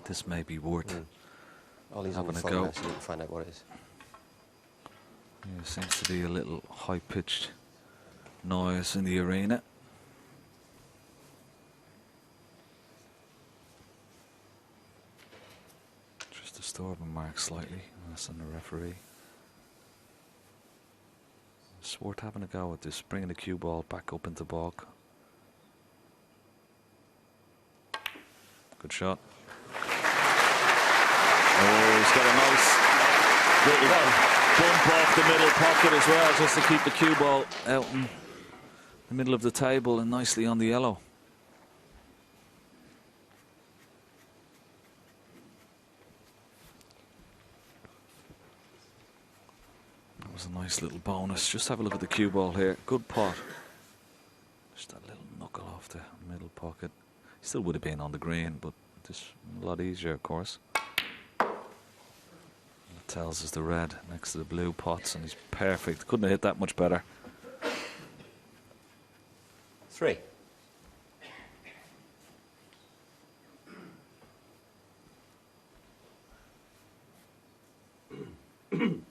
This may be worth Ollie's having a phone go. now, so you can find out what it is. Yeah, seems to be a little high-pitched noise in the arena. Just disturbing Mark slightly. That's on the referee. It's worth having a go at this, bringing the cue ball back up into balk. Good shot. Oh, he's got a nice little bump off the middle pocket as well, just to keep the cue ball out in the middle of the table and nicely on the yellow. That was a nice little bonus. Just have a look at the cue ball here. Good pot. Just that little knuckle off the middle pocket. Still would have been on the green, but just a lot easier, of course. It tells us the red next to the blue pots, and he's perfect. Couldn't have hit that much better. 3. We'd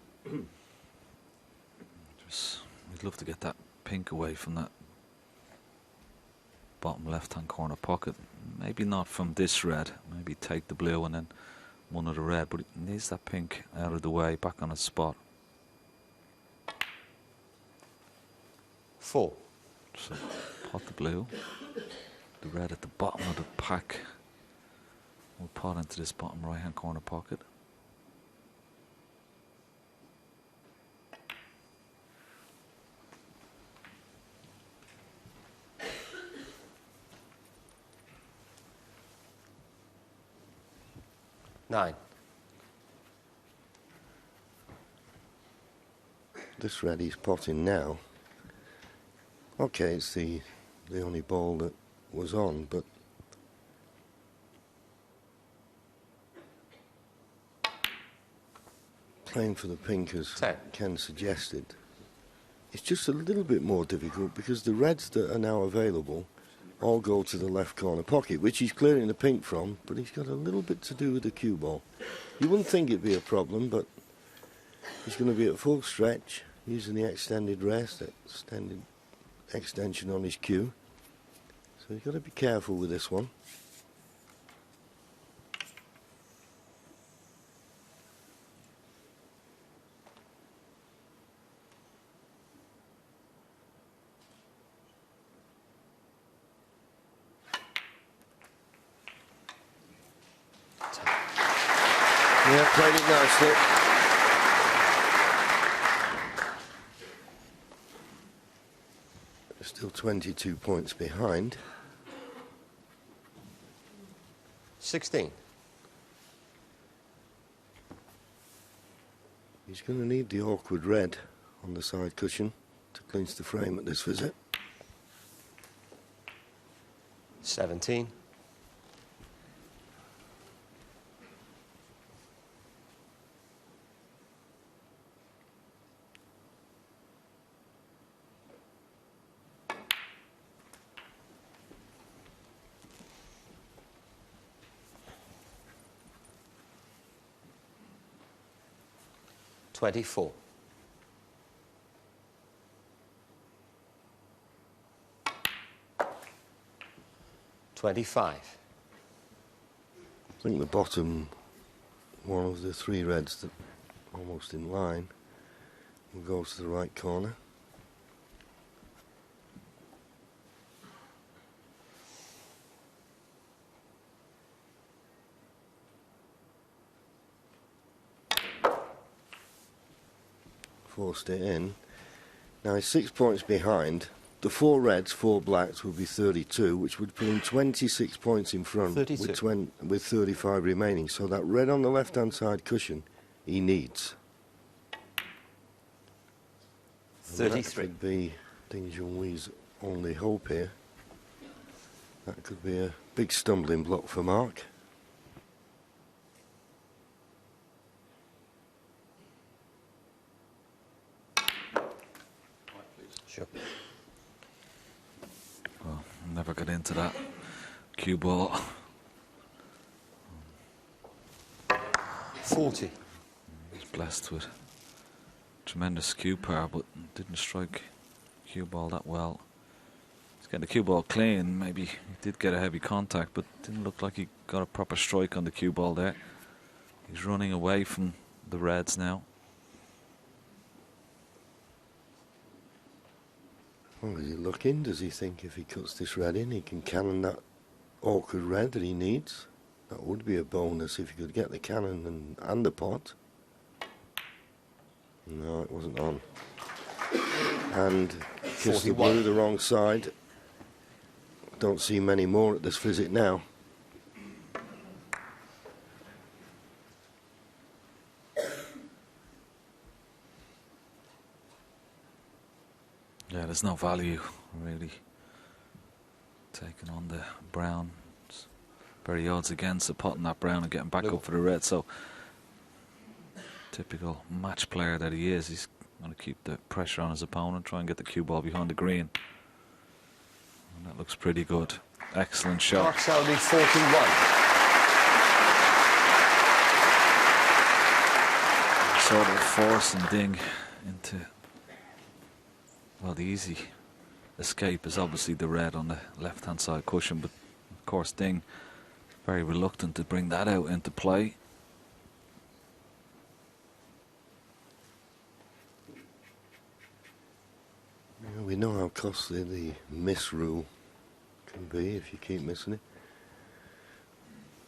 love to get that pink away from that bottom left-hand corner pocket. Maybe not from this red. Maybe take the blue and then one of the red, but it needs that pink out of the way, back on its spot. 4. So pot the blue, the red at the bottom of the pack. We'll pot into this bottom right-hand corner pocket. This red he's potting now. Okay, it's the only ball that was on, but playing for the pink, as Ken suggested, it's just a little bit more difficult because the reds that are now available all go to the left corner pocket, which he's clearing the pink from, but he's got a little bit to do with the cue ball. You wouldn't think it'd be a problem, but he's going to be at full stretch, using the extended rest, extension on his cue. So you've got to be careful with this one. Yeah, played it nicely. Still 22 points behind. 16. He's going to need the awkward red on the side cushion to clinch the frame at this visit. 17. 24. 25. I think the bottom one of the three reds that almost in line will go to the right corner. Forced it in. Now he's 6 points behind. The 4 reds, 4 blacks would be 32, which would put him 26 points in front 32. with 35 remaining. So that red on the left-hand side cushion, he needs. 33. That could be Ding Junhui's only hope here. That could be a big stumbling block for Mark. Sure. Well, never got into that cue ball. 40. He's blessed with tremendous cue power, but didn't strike cue ball that well. He's getting the cue ball clean. Maybe he did get a heavy contact, but didn't look like he got a proper strike on the cue ball there. He's running away from the reds now. Well, is he looking? Does he think if he cuts this red in, he can cannon that awkward red that he needs? That would be a bonus if he could get the cannon and the pot. No, it wasn't on. And kissed the blue the wrong side. Don't see many more at this visit now. Yeah, there's no value really taking on the brown. It's very odds against the potting that brown and getting back up for the red. So typical match player that he is, he's going to keep the pressure on his opponent, try and get the cue ball behind the green. And that looks pretty good. Excellent shot. Mark Selby, 41. Sort of forcing Ding into, well, the easy escape is obviously the red on the left-hand side cushion, but of course Ding very reluctant to bring that out into play. Yeah, we know how costly the miss rule can be if you keep missing it.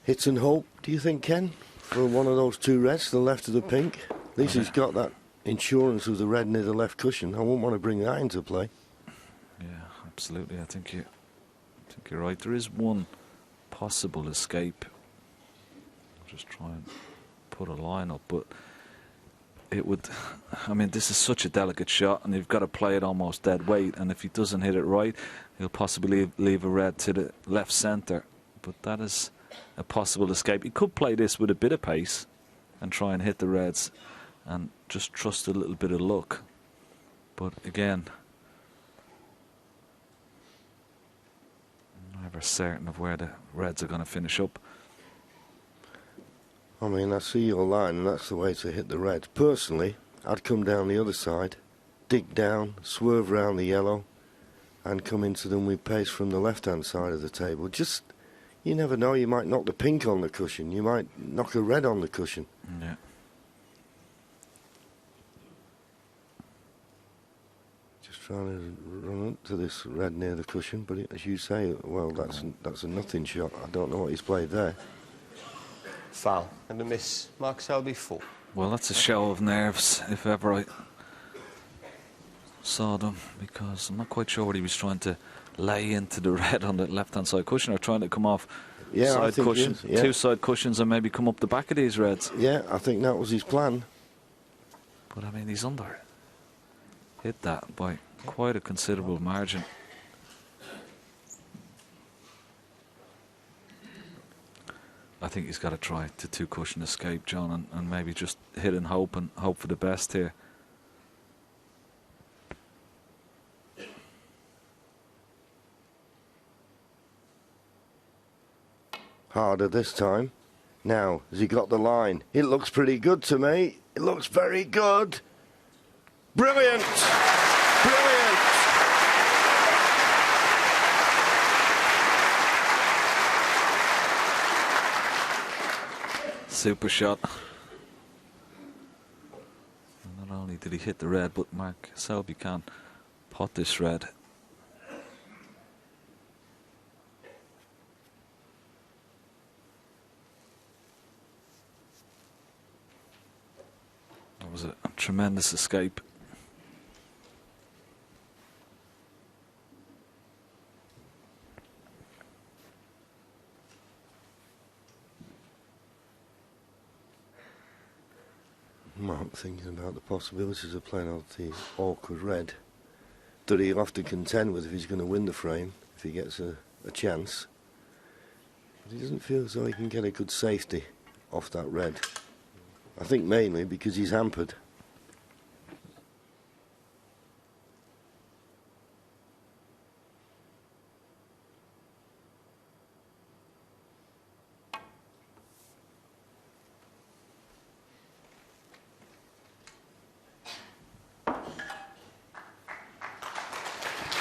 Hits and hope, do you think, Ken? For one of those 2 reds to the left of the pink? At least he's got that insurance of the red near the left cushion. I wouldn't want to bring that into play. Yeah, absolutely. I think you're right. There is one possible escape. I'll just try and put a line up, but it would, I mean, this is such a delicate shot and you've got to play it almost dead weight, and if he doesn't hit it right, he'll possibly leave a red to the left centre, but that is a possible escape. He could play this with a bit of pace and try and hit the reds and just trust a little bit of luck, but again, I'm never certain of where the reds are going to finish up. I mean, I see your line, and that's the way to hit the reds. Personally, I'd come down the other side, dig down, swerve round the yellow, and come into them with pace from the left-hand side of the table. Just, you never know, you might knock the pink on the cushion, you might knock a red on the cushion. Yeah. Just trying to run up to this red near the cushion, but as you say, well, that's a nothing shot. I don't know what he's played there. Foul. And a miss. Mark Selby, 4. Well, that's a show of nerves, if ever I saw them, because I'm not quite sure what he was trying to lay into the red on the left-hand side cushion, or trying to come off side cushion, yeah. 2 side cushions, and maybe come up the back of these reds. Yeah, I think that was his plan. But I mean, he's under. Hit that by quite a considerable margin. I think he's got to try the 2 cushion escape, John, and maybe just hit and hope for the best here. Harder this time. Now, has he got the line? It looks pretty good to me. It looks very good. Brilliant! Brilliant! Super shot. And not only did he hit the red, but Mark Selby can pot this red. That was a tremendous escape. Mark thinking about the possibilities of playing out the awkward red that he'll have to contend with if he's going to win the frame, if he gets a chance. But he doesn't feel as though he can get a good safety off that red. I think mainly because he's hampered.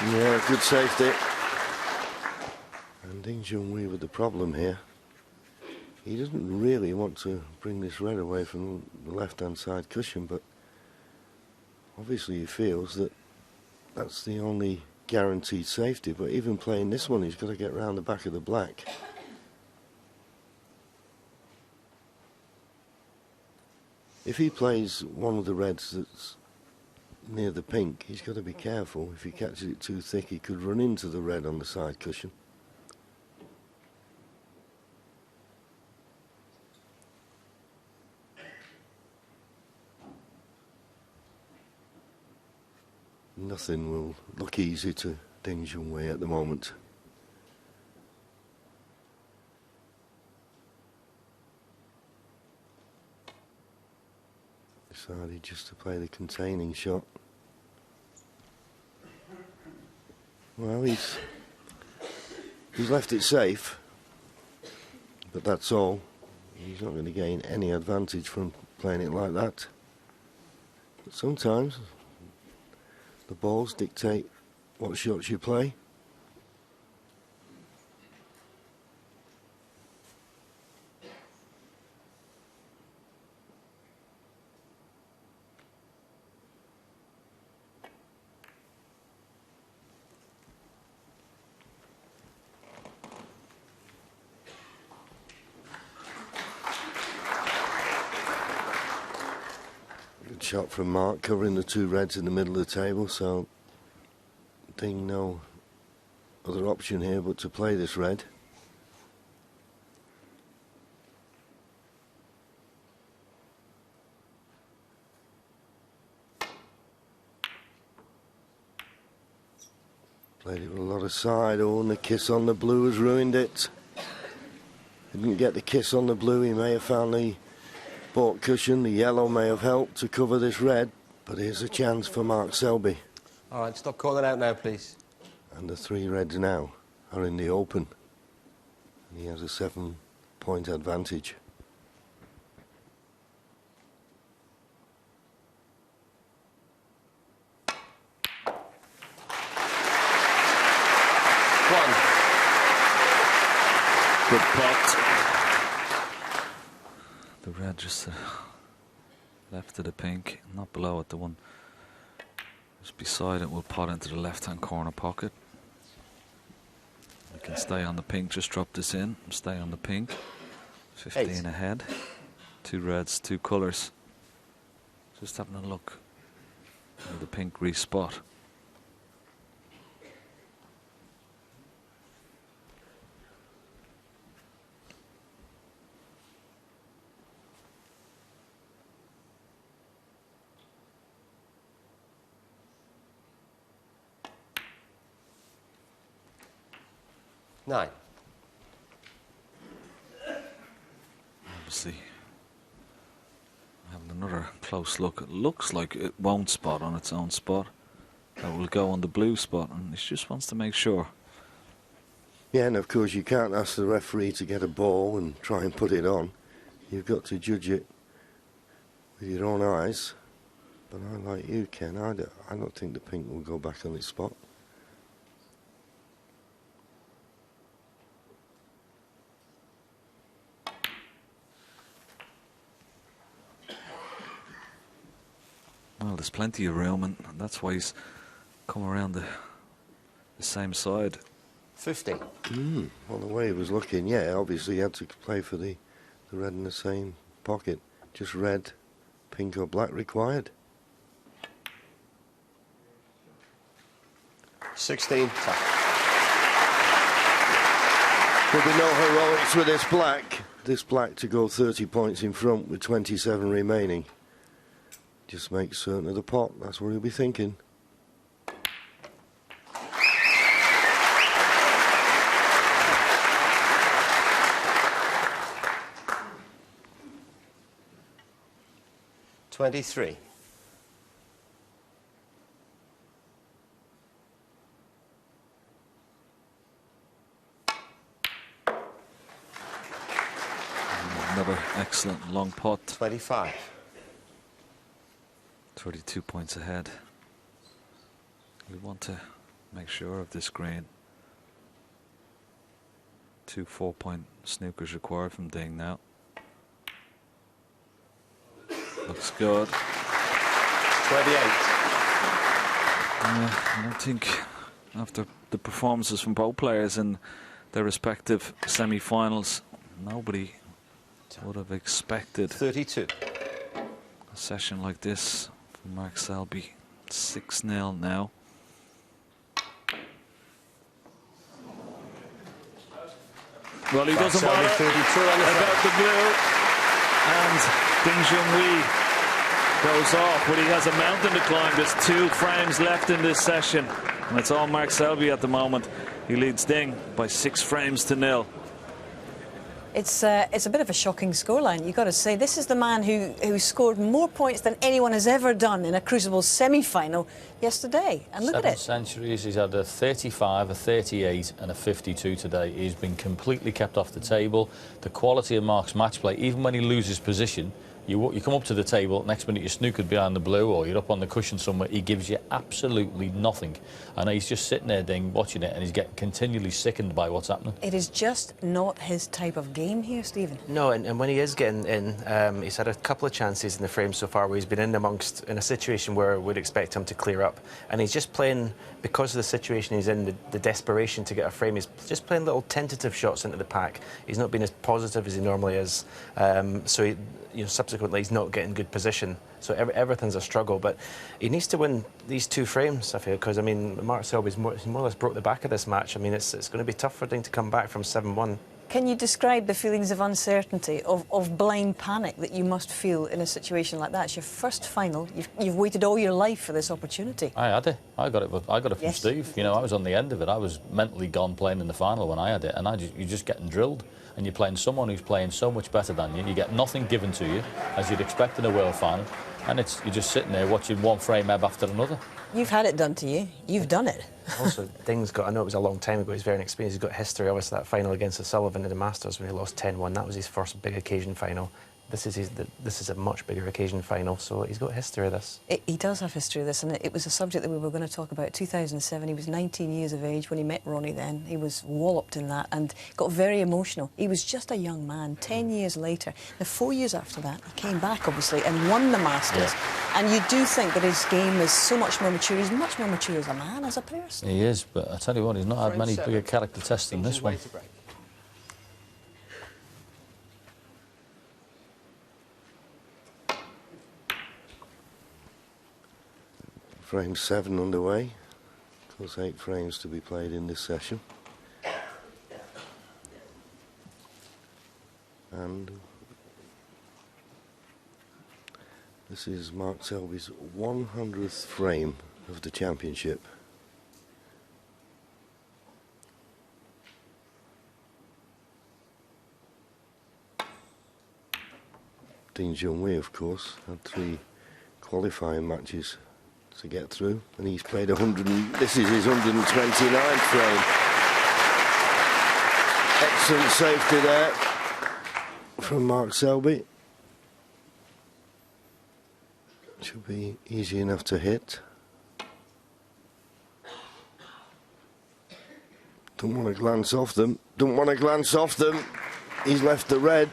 Yeah, good safety. And Ding Junhui with the problem here. He doesn't really want to bring this red away from the left-hand side cushion, but obviously he feels that that's the only guaranteed safety. But even playing this one, he's got to get round the back of the black. If he plays one of the reds that's near the pink, he's got to be careful. If he catches it too thick, he could run into the red on the side cushion. Nothing will look easy to Ding Junhui at the moment. Decided just to play the containing shot. Well, he's left it safe, but that's all. He's not going to gain any advantage from playing it like that. But sometimes the balls dictate what shots you play. Good shot from Mark, covering the two reds in the middle of the table, so Ding no other option here but to play this red. Played it with a lot of side. Oh, and the kiss on the blue has ruined it. Didn't get the kiss on the blue. He may have found the baulk cushion. The yellow may have helped to cover this red. But here's a chance for Mark Selby. All right, stop calling out now, please. And the three reds now are in the open. And he has a 7-point advantage. Good pot. The red just left of the pink, not below it. The one just beside it will pot into the left-hand corner pocket. We can stay on the pink, just drop this in, stay on the pink. 15 ahead. Two reds, two colours. Just having a look at the pink respot. Nine. Obviously, having another close look. It looks like it won't spot on its own spot. That will go on the blue spot, and it just wants to make sure. Yeah, and of course you can't ask the referee to get a ball and try and put it on. You've got to judge it with your own eyes. But I like you, Ken. I don't think the pink will go back on its spot. Well, there's plenty of room, and that's why he's come around the same side. 50. Well, the way he was looking, yeah, obviously he had to play for the red in the same pocket. Just red, pink or black required. 16. There'll be no heroics with this black. This black to go 30 points in front with 27 remaining. Just make certain of the pot. That's what he'll be thinking. $23. Another excellent long putt. 25. 32 points ahead. We want to make sure of this green. 2 4-point snookers required from Ding now. Looks good. 28. I don't think, after the performances from both players in their respective semi-finals, nobody would have expected 32. A session like this from Mark Selby. 6-0 now. Well, he doesn't bother about the blue, and Ding Junhui goes off, but he has a mountain to climb. There's 2 frames left in this session, and it's all Mark Selby at the moment. He leads Ding by 6 frames to 0. It's a bit of a shocking scoreline. You've got to say, this is the man who scored more points than anyone has ever done in a Crucible semi-final yesterday. And look at it. 7 centuries. He's had a 35, a 38 and a 52 today. He's been completely kept off the table. The quality of Mark's match play, even when he loses position, you come up to the table, next minute you're snookered behind the blue or you're up on the cushion somewhere, he gives you absolutely nothing. And he's just sitting there, Ding, watching it, and he's getting continually sickened by what's happening. It is just not his type of game here, Stephen. No, and when he is getting in, he's had a couple of chances in the frame so far where he's been in a situation where we'd expect him to clear up. And he's just playing, because of the situation he's in, the desperation to get a frame, he's just playing little tentative shots into the pack. He's not been as positive as he normally is. So subsequently he's not getting good position. So everything's a struggle, but he needs to win these 2 frames, I feel, because, I mean, Mark Selby's more or less broke the back of this match. I mean, it's going to be tough for Ding to come back from 7-1. Can you describe the feelings of uncertainty, of blind panic that you must feel in a situation like that? It's your first final. You've waited all your life for this opportunity. I had it. I got it from Yes. Steve. You know, I was on the end of it. I was mentally gone playing in the final when I had it, and you're just getting drilled. And you're playing someone who's playing so much better than you. You get nothing given to you, as you'd expect in a world final. And you're just sitting there watching one frame ebb after another. You've had it done to you. You've done it. Also, Ding's got, I know it was a long time ago, he's very inexperienced. He's got history, obviously, that final against O'Sullivan in the Masters when he lost 10-1. That was his first big occasion final. This is a much bigger occasion final, so he's got history of this. He does have history of this, and it was a subject that we were going to talk about. 2007, he was 19 years of age when he met Ronnie then. He was walloped in that and got very emotional. He was just a young man. 10 years later, now 4 years after that, he came back, obviously, and won the Masters. Yeah. And you do think that his game is so much more mature. He's much more mature as a man, as a person. He is, but I tell you what, he's not had many bigger character tests than this one. Frame 7 underway. Of course, 8 frames to be played in this session. And this is Mark Selby's 100th frame of the championship. Ding Junhui, of course, had 3 qualifying matches to get through, and he's played 100. This is his 129th frame. Excellent safety there from Mark Selby. Should be easy enough to hit. Don't want to glance off them. Don't want to glance off them. He's left the red.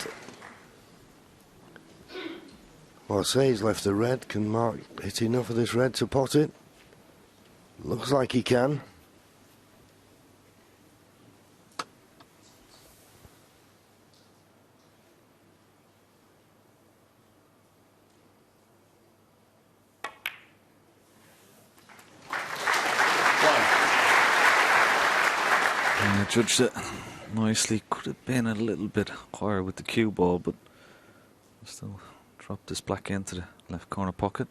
Well, I say he's left the red. Can Mark hit enough of this red to pot it? Looks like he can. And the judge it nicely. Could have been a little bit higher with the cue ball, but still Drop this black into the left corner pocket.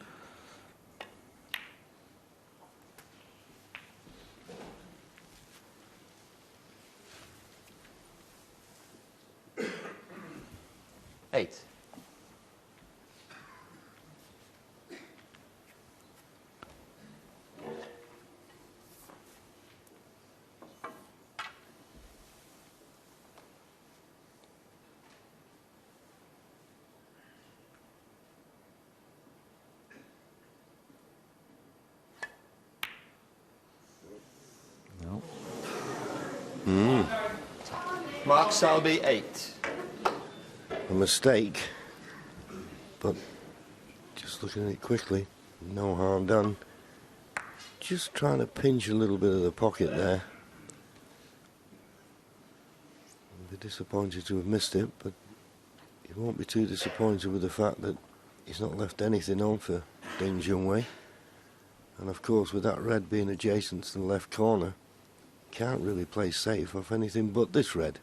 Eight. No. Mark Selby, 8. A mistake, but just looking at it quickly, no harm done. Just trying to pinch a little bit of the pocket there. I'll be disappointed to have missed it, but he won't be too disappointed with the fact that he's not left anything on for Ding Junhui. And of course, with that red being adjacent to the left corner, can't really play safe off anything but this red.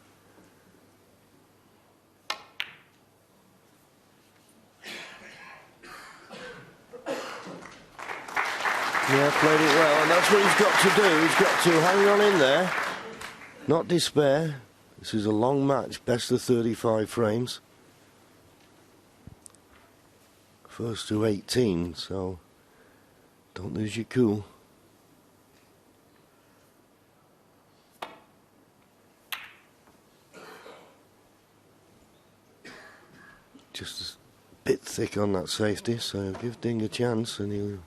Yeah, played it well, and that's what he's got to do. He's got to hang on in there, not despair. This is a long match, best of 35 frames. First to 18, so don't lose your cool. Just a bit thick on that safety, so give Ding a chance, and he'll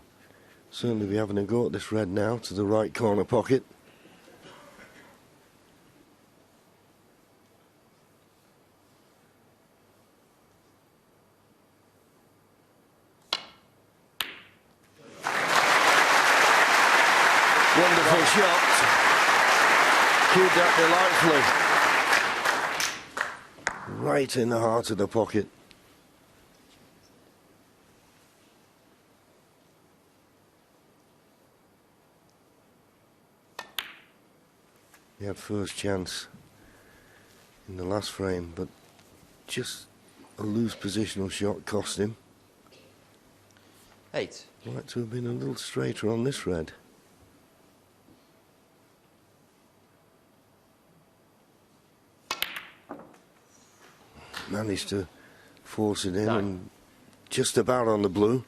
certainly be having a go at this red now to the right corner pocket. Wonderful shot. Cued that delightfully. Right in the heart of the pocket. He had first chance in the last frame, but just a loose positional shot cost him. 8. Like to have been a little straighter on this red. Managed to force it in and just about on the blue.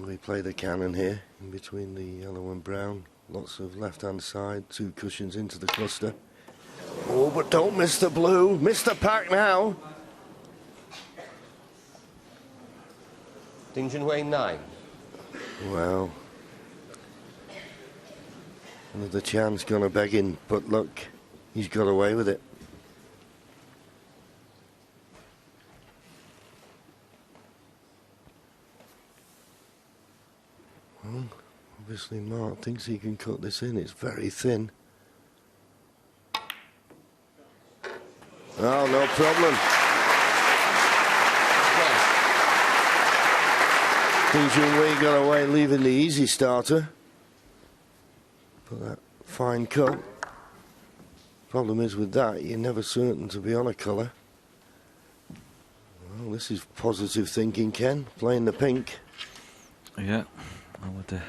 We play the cannon here in between the yellow and brown. Lots of left-hand side, 2 cushions into the cluster. Oh, but don't miss the blue. Miss the pack now. Ding Junhui, 9. Well, another chance gonna begging, but look, he's got away with it. Well, obviously Mark thinks he can cut this in. It's very thin. Oh, no problem. Ding Junhui got away, leaving the easy starter. But that fine cut. Problem is with that, you're never certain to be on a colour. Well, this is positive thinking, Ken. Playing the pink. Yeah. And with a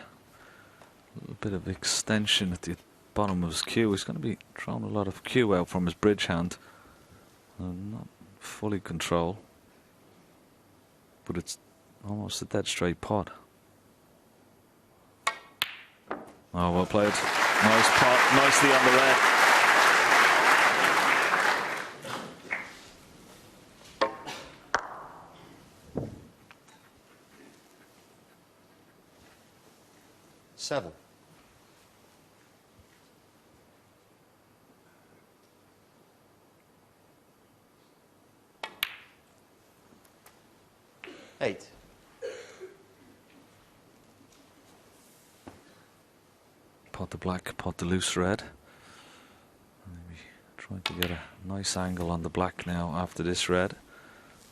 little bit of extension at the bottom of his cue, he's going to be throwing a lot of cue out from his bridge hand. Not fully control, but it's almost a dead straight pot. Oh, well played. Nice pot, nicely on the red. Seven. Eight. Pot the black, pot the loose red. Maybe trying to get a nice angle on the black now after this red.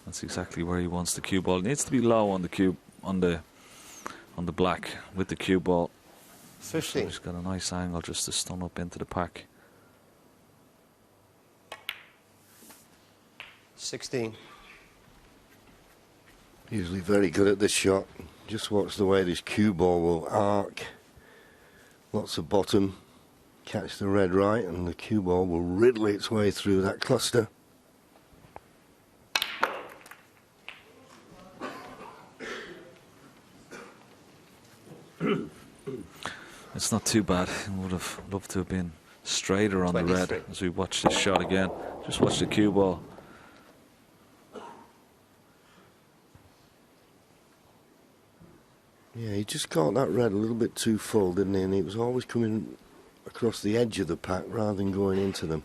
That's exactly where he wants the cue ball. It needs to be low on the cue, on the black with the cue ball. 15. He's got a nice angle just to stun up into the pack. 16. Usually very good at this shot. Just watch the way this cue ball will arc. Lots of bottom. Catch the red right, and the cue ball will riddle its way through that cluster. It's not too bad. I would have loved to have been straighter on 23. the red as we watch this shot again. Just watch the cue ball. Yeah, he just caught that red a little bit too full, didn't he? And he was always coming across the edge of the pack rather than going into them.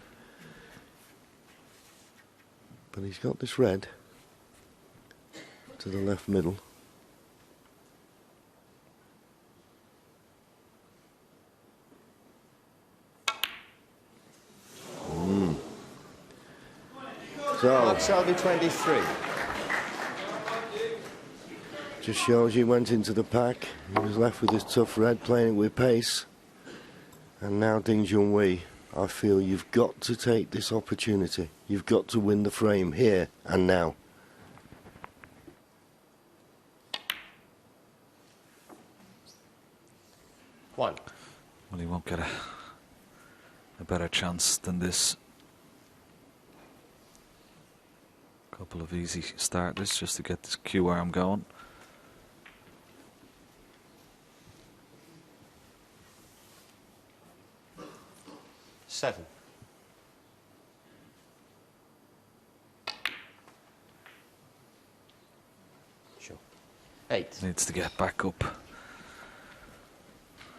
But he's got this red to the left middle. So, Selby 23. just shows he went into the pack. He was left with his tough red, playing it with pace. And now Ding Junhui, I feel you've got to take this opportunity. You've got to win the frame here and now. One. Well, he won't get a better chance than this. Couple of easy starters just to get this cue arm going. Seven. Sure. 8. Needs to get back up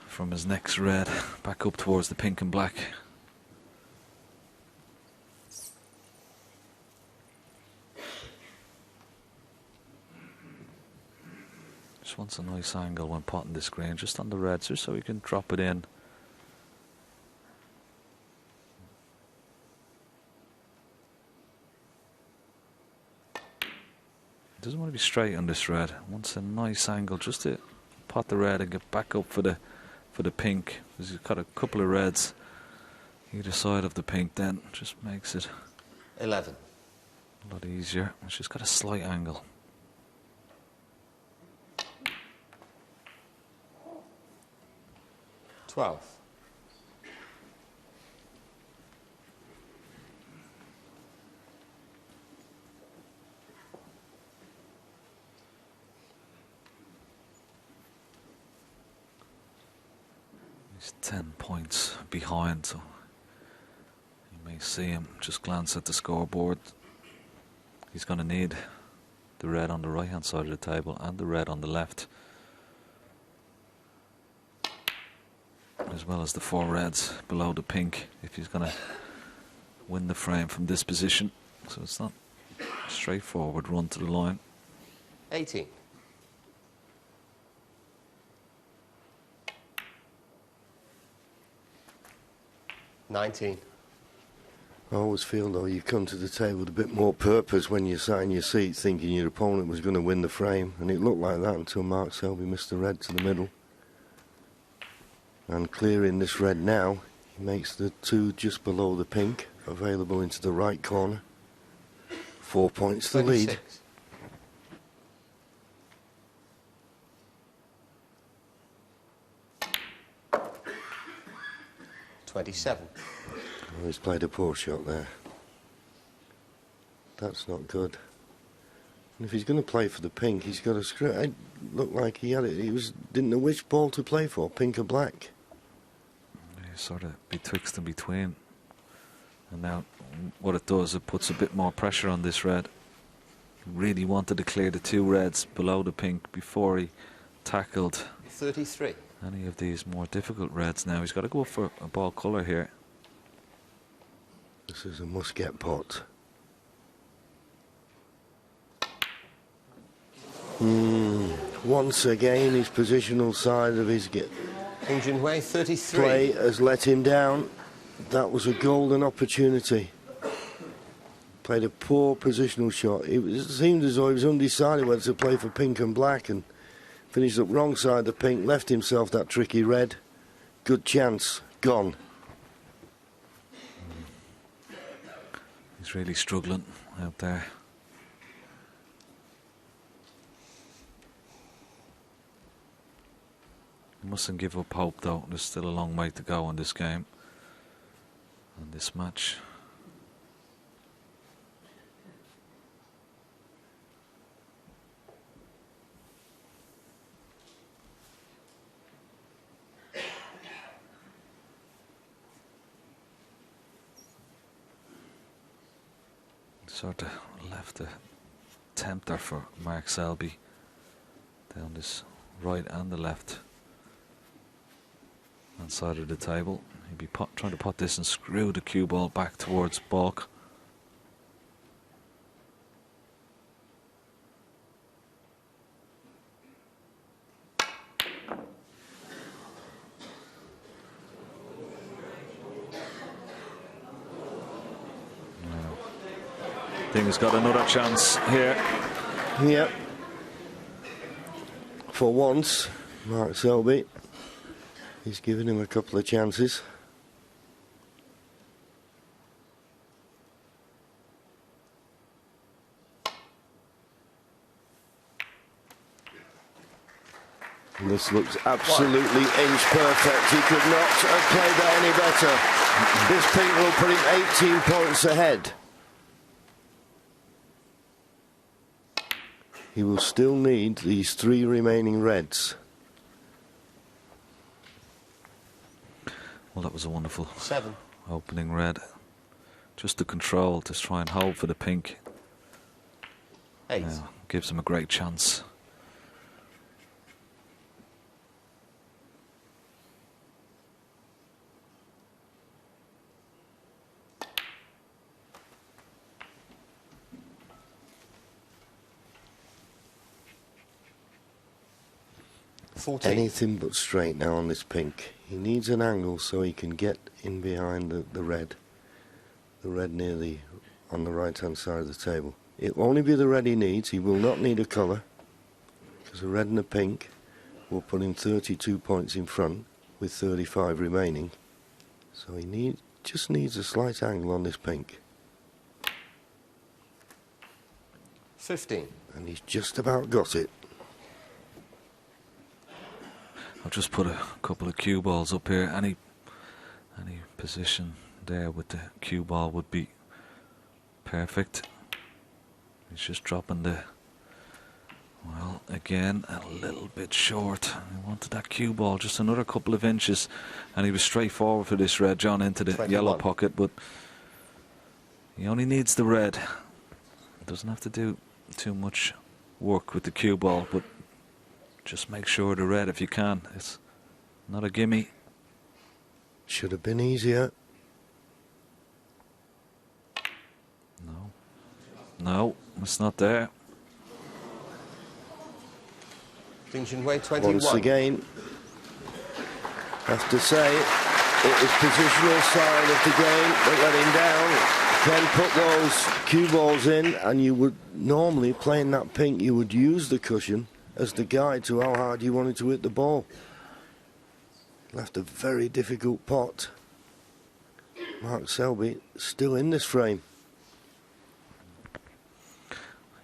from his next red, back up towards the pink and black. Just wants a nice angle when potting this green, just on the reds, just so he can drop it in. Doesn't want to be straight on this red. Wants a nice angle just to pot the red and get back up for the pink. Because he's got a couple of reds either side of the pink, then just makes it 11. a lot easier. It's just got a slight angle. $12. He's 10 points behind, so you may see him just glance at the scoreboard. He's going to need the red on the right hand side of the table and the red on the left, as well as the 4 reds below the pink if he's going to win the frame from this position. So it's not a straightforward run to the line. 18. $19. I always feel, though, you come to the table with a bit more purpose when you sat in your seat thinking your opponent was going to win the frame, and it looked like that until Mark Selby missed the red to the middle. And clearing this red now, he makes the 2 just below the pink available into the right corner. 4 points to lead. 26. $27. Oh, he's played a poor shot there. That's not good. And if he's going to play for the pink, he's got to screw. It looked like he had it. He didn't know which ball to play for, pink or black. He's sort of betwixt and between. And now what it does, it puts a bit more pressure on this red. He really wanted to clear the 2 reds below the pink before he tackled 33. any of these more difficult reds. Now he's got to go for a ball colour here. This is a must-get pot. Once again, his positional side of his Ding Junhui 33. play has let him down. That was a golden opportunity. Played a poor positional shot. It seemed as though he was undecided whether to play for pink and black, and finished up wrong side of the pink, left himself that tricky red. Good chance. Gone. He's really struggling out there. He mustn't give up hope though. There's still a long way to go in this game and this match. Sort of left a tempter for Mark Selby down this right and the left hand side of the table. He'd be trying to put this and screw the cue ball back towards Balk. He's got another chance here. Yep. For once, Mark Selby, he's given him a couple of chances. And this looks absolutely inch perfect. He could not have played that any better. This pink will put him 18 points ahead. He will still need these 3 remaining reds. Well, that was a wonderful 7 opening red. Just the control to try and hold for the pink. 8 gives him a great chance. Anything but straight now on this pink. He needs an angle so he can get in behind the red. The red near on the right hand side of the table. It'll only be the red he needs. He will not need a colour, because a red and a pink will put him 32 points in front with 35 remaining. So he just needs a slight angle on this pink. 15. And he's just about got it. I'll just put a couple of cue balls up here. Any position there with the cue ball would be perfect. He's just dropping the, well, again, a little bit short. He wanted that cue ball just another couple of inches, and he was straightforward for this red, John, into the 21. yellow pocket, but he only needs the red. Doesn't have to do too much work with the cue ball, but just make sure the red if you can. It's not a gimme. Should have been easier. No, it's not there. Way 21. Once again, have to say, it was positional side of the game that let him down. Ken put those cue balls in, and you would normally, playing that pink, you would use the cushion as the guide to how hard you wanted to hit the ball. Left a very difficult pot. Mark Selby still in this frame.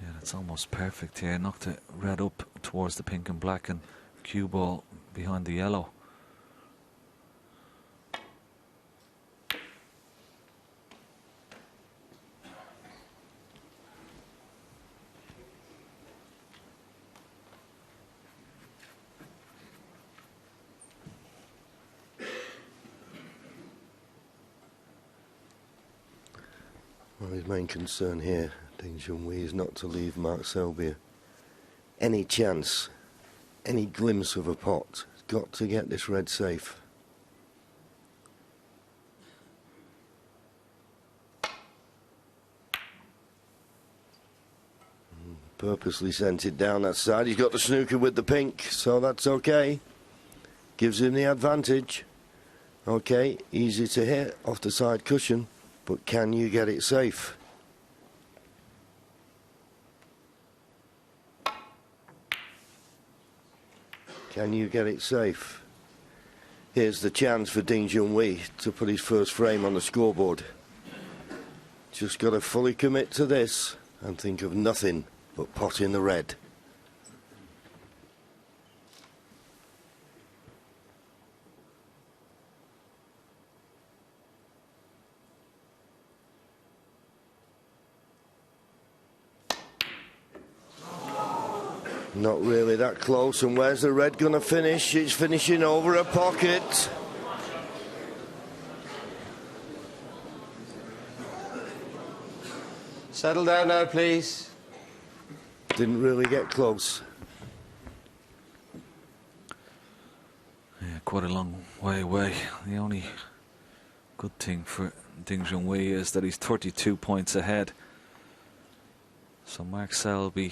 Yeah, that's almost perfect here. Knocked it red up towards the pink and black, and cue ball behind the yellow. Well, his main concern here, Ding Junhui, is not to leave Mark Selby any chance, any glimpse of a pot. He's got to get this red safe. Purposely sent it down that side. He's got the snooker with the pink, so that's okay. Gives him the advantage. Okay, easy to hit off the side cushion, but can you get it safe? Can you get it safe? Here's the chance for Ding Junhui to put his first frame on the scoreboard. Just got to fully commit to this and think of nothing but potting the red. Not really that close, and where's the red going to finish? It's finishing over a pocket. Settle down now, please. Didn't really get close. Yeah, quite a long way away. The only good thing for Ding Junhui is that he's 32 points ahead. So Mark Selby,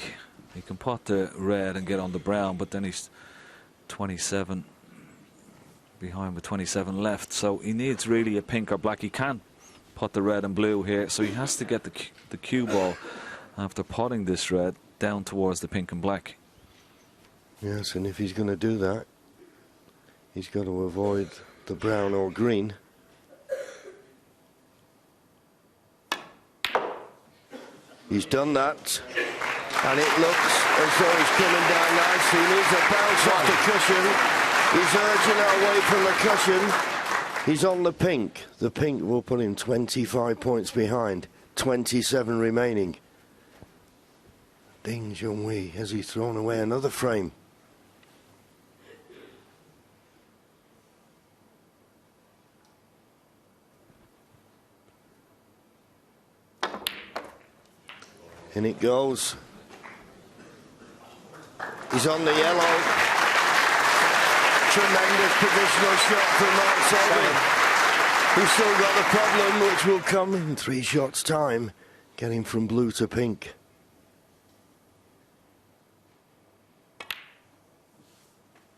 he can pot the red and get on the brown, but then he's 27 behind with 27 left. So he needs really a pink or black. He can't pot the red and blue here, so he has to get the cue ball after potting this red down towards the pink and black. Yes, and if he's going to do that, he's got to avoid the brown or green. He's done that, and it looks as though he's coming down nicely. He needs a bounce off the cushion. He's urging it away from the cushion. He's on the pink. The pink will put him 25 points behind, 27 remaining. Ding Junhui, has he thrown away another frame? In it goes. He's on the yellow. Tremendous positional shot from Mark Selby. He's still got the problem, which will come in 3 shots' time, getting from blue to pink.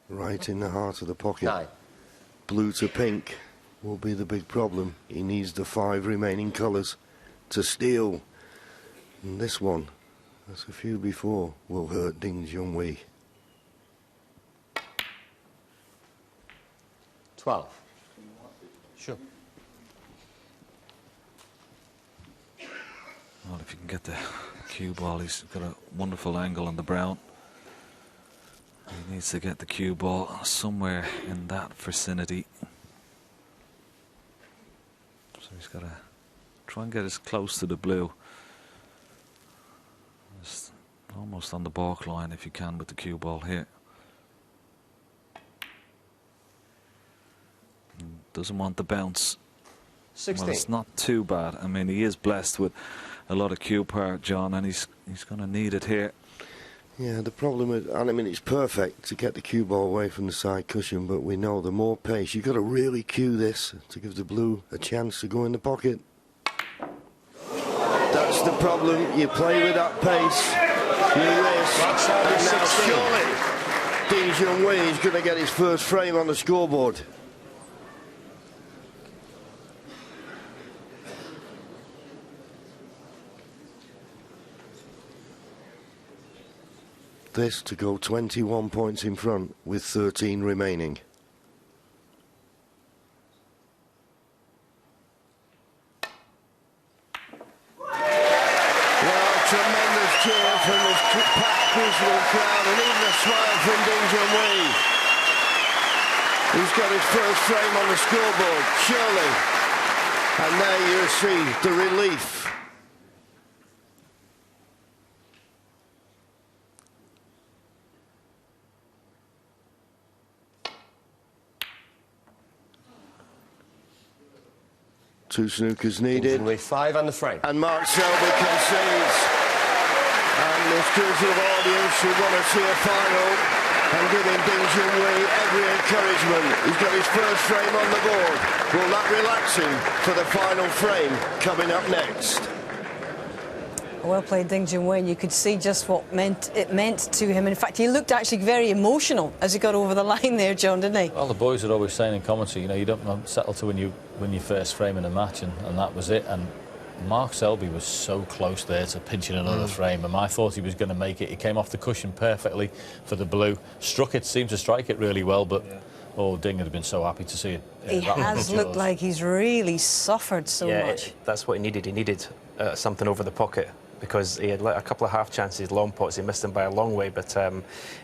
Right in the heart of the pocket. 9. Blue to pink will be the big problem. He needs the 5 remaining colours to steal. And this one, as a few before, will hurt Ding Junhui. 12. Sure. Well, if you can get the cue ball, he's got a wonderful angle on the brown. He needs to get the cue ball somewhere in that vicinity. So he's got to try and get as close to the blue, just almost on the balk line if you can with the cue ball here. Doesn't want the bounce. 16. Well, it's not too bad. I mean, he is blessed with a lot of cue power, John, and he's going to need it here. Yeah, the problem is, I mean, it's perfect to get the cue ball away from the side cushion, but we know the more pace, you've got to really cue this to give the blue a chance to go in the pocket. That's the problem. You play with that pace, you risk, and now surely Ding Junhui is going to get his first frame on the scoreboard. This to go 21 points in front with 13 remaining. Well, tremendous cheer from this packed visual crowd, and even a smile from Ding Junhui. He's got his first frame on the scoreboard, surely. And there you see the relief. Two snookers needed. With 5 on the frame. And Mark Selby concedes. And the exclusive audience who want to see a final and giving Ding Junhui every encouragement. He's got his first frame on the board. Will that relax him for the final frame coming up next? Well played, Ding Junhui, and you could see just what it meant to him. In fact, he looked actually very emotional as he got over the line there, John, didn't he? Well, the boys are always saying in commentary, you know, you don't settle to win your first frame in a match, and that was it. And Mark Selby was so close there to pinching another frame, and I thought he was going to make it. He came off the cushion perfectly for the blue, struck it, seemed to strike it really well, but Oh, Ding would have been so happy to see it. He has looked like he's really suffered so much. That's what he needed. He needed something over the pocket, because he had a couple of half chances, long pots. He missed them by a long way. But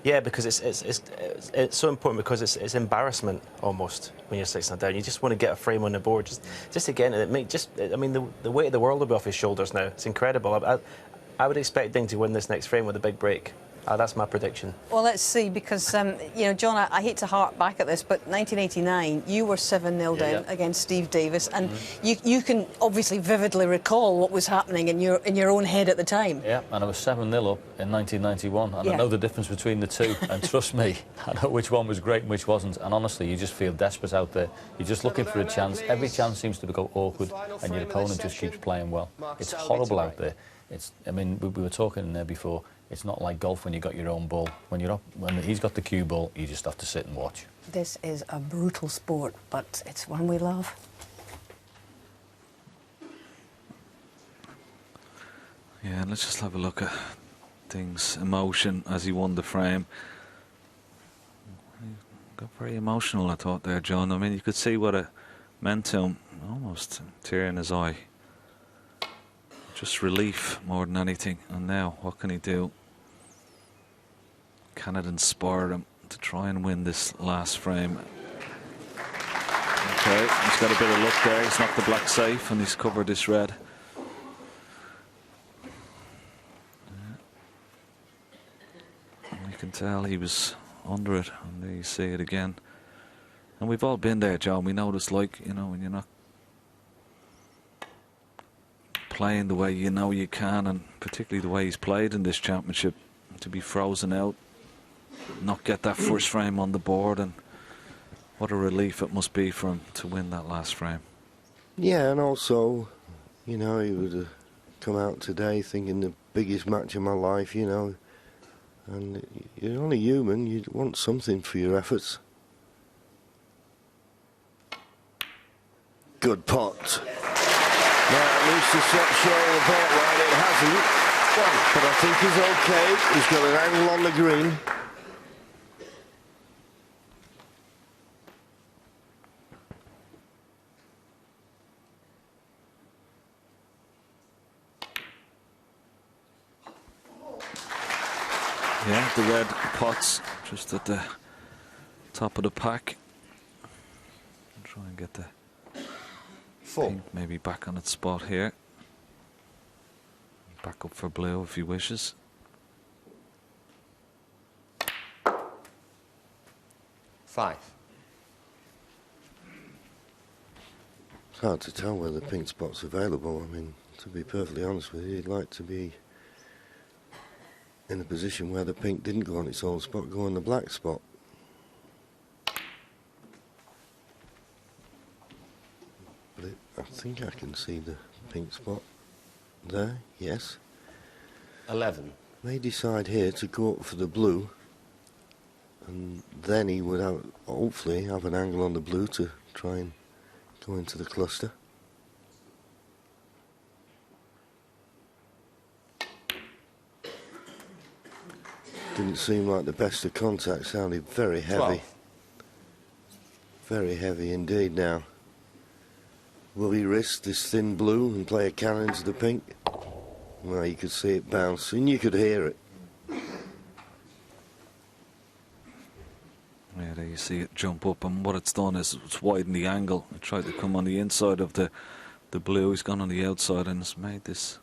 yeah, because it's so important, because it's embarrassment almost when you're 6-0 down. You just want to get a frame on the board, just again. I mean, the weight of the world will be off his shoulders now. It's incredible. I would expect Ding to win this next frame with a big break. That's my prediction. Well, let's see, because, you know, John, I hate to hark back at this, but 1989, you were 7-0 down against Steve Davis, and you can obviously vividly recall what was happening in your own head at the time. Yeah, and I was 7-0 up in 1991, and I know the difference between the two, and trust me, I know which one was great and which wasn't, and honestly, you just feel desperate out there. You're just looking for a chance. Every chance seems to go awkward, and your opponent just keeps playing well. It's horrible out there. I mean, we were talking there before. It's not like golf when you got your own ball. When he's got the cue ball, you just have to sit and watch. This is a brutal sport, but it's one we love. Yeah, let's just have a look at Ding's emotion as he won the frame. He got very emotional, I thought, there, John. I mean, you could see what it meant to him. Almost a tear in his eye. Just relief more than anything. And now, what can he do? Can it inspire him to try and win this last frame? Okay, he's got a bit of luck there. He's knocked the black safe and he's covered this red. You can tell he was under it, and there you see it again. And we've all been there, John. We know what it's like, you know, when you're not playing the way you know you can, and particularly the way he's played in this championship, to be frozen out, not get that first frame on the board, and what a relief it must be for him to win that last frame. Yeah, and also, you know, he would have come out today thinking the biggest match of my life, you know, and you're only human, you want something for your efforts. Good pot. Now, loose the shot short of the ball line. It hasn't, but I think he's okay. He's got an angle on the green. Yeah, the red pots just at the top of the pack. Try and get the pink maybe back on its spot here. Back up for blue if he wishes. Five. It's hard to tell whether the pink spot's available. I mean, to be perfectly honest with you, you'd like to be in a position where the pink didn't go on its old spot, go on the black spot. But I think I can see the pink spot there, yes. 11. May decide here to go up for the blue, and then he would have, hopefully have an angle on the blue to try and go into the cluster. Didn't seem like the best of contact, sounded very heavy. 12. Very heavy indeed now. Will he risk this thin blue and play a cannon into the pink? Well, you could see it bounce and you could hear it. Yeah, there you see it jump up, and what it's done is it's widened the angle. It tried to come on the inside of the blue. He's gone on the outside and it's made this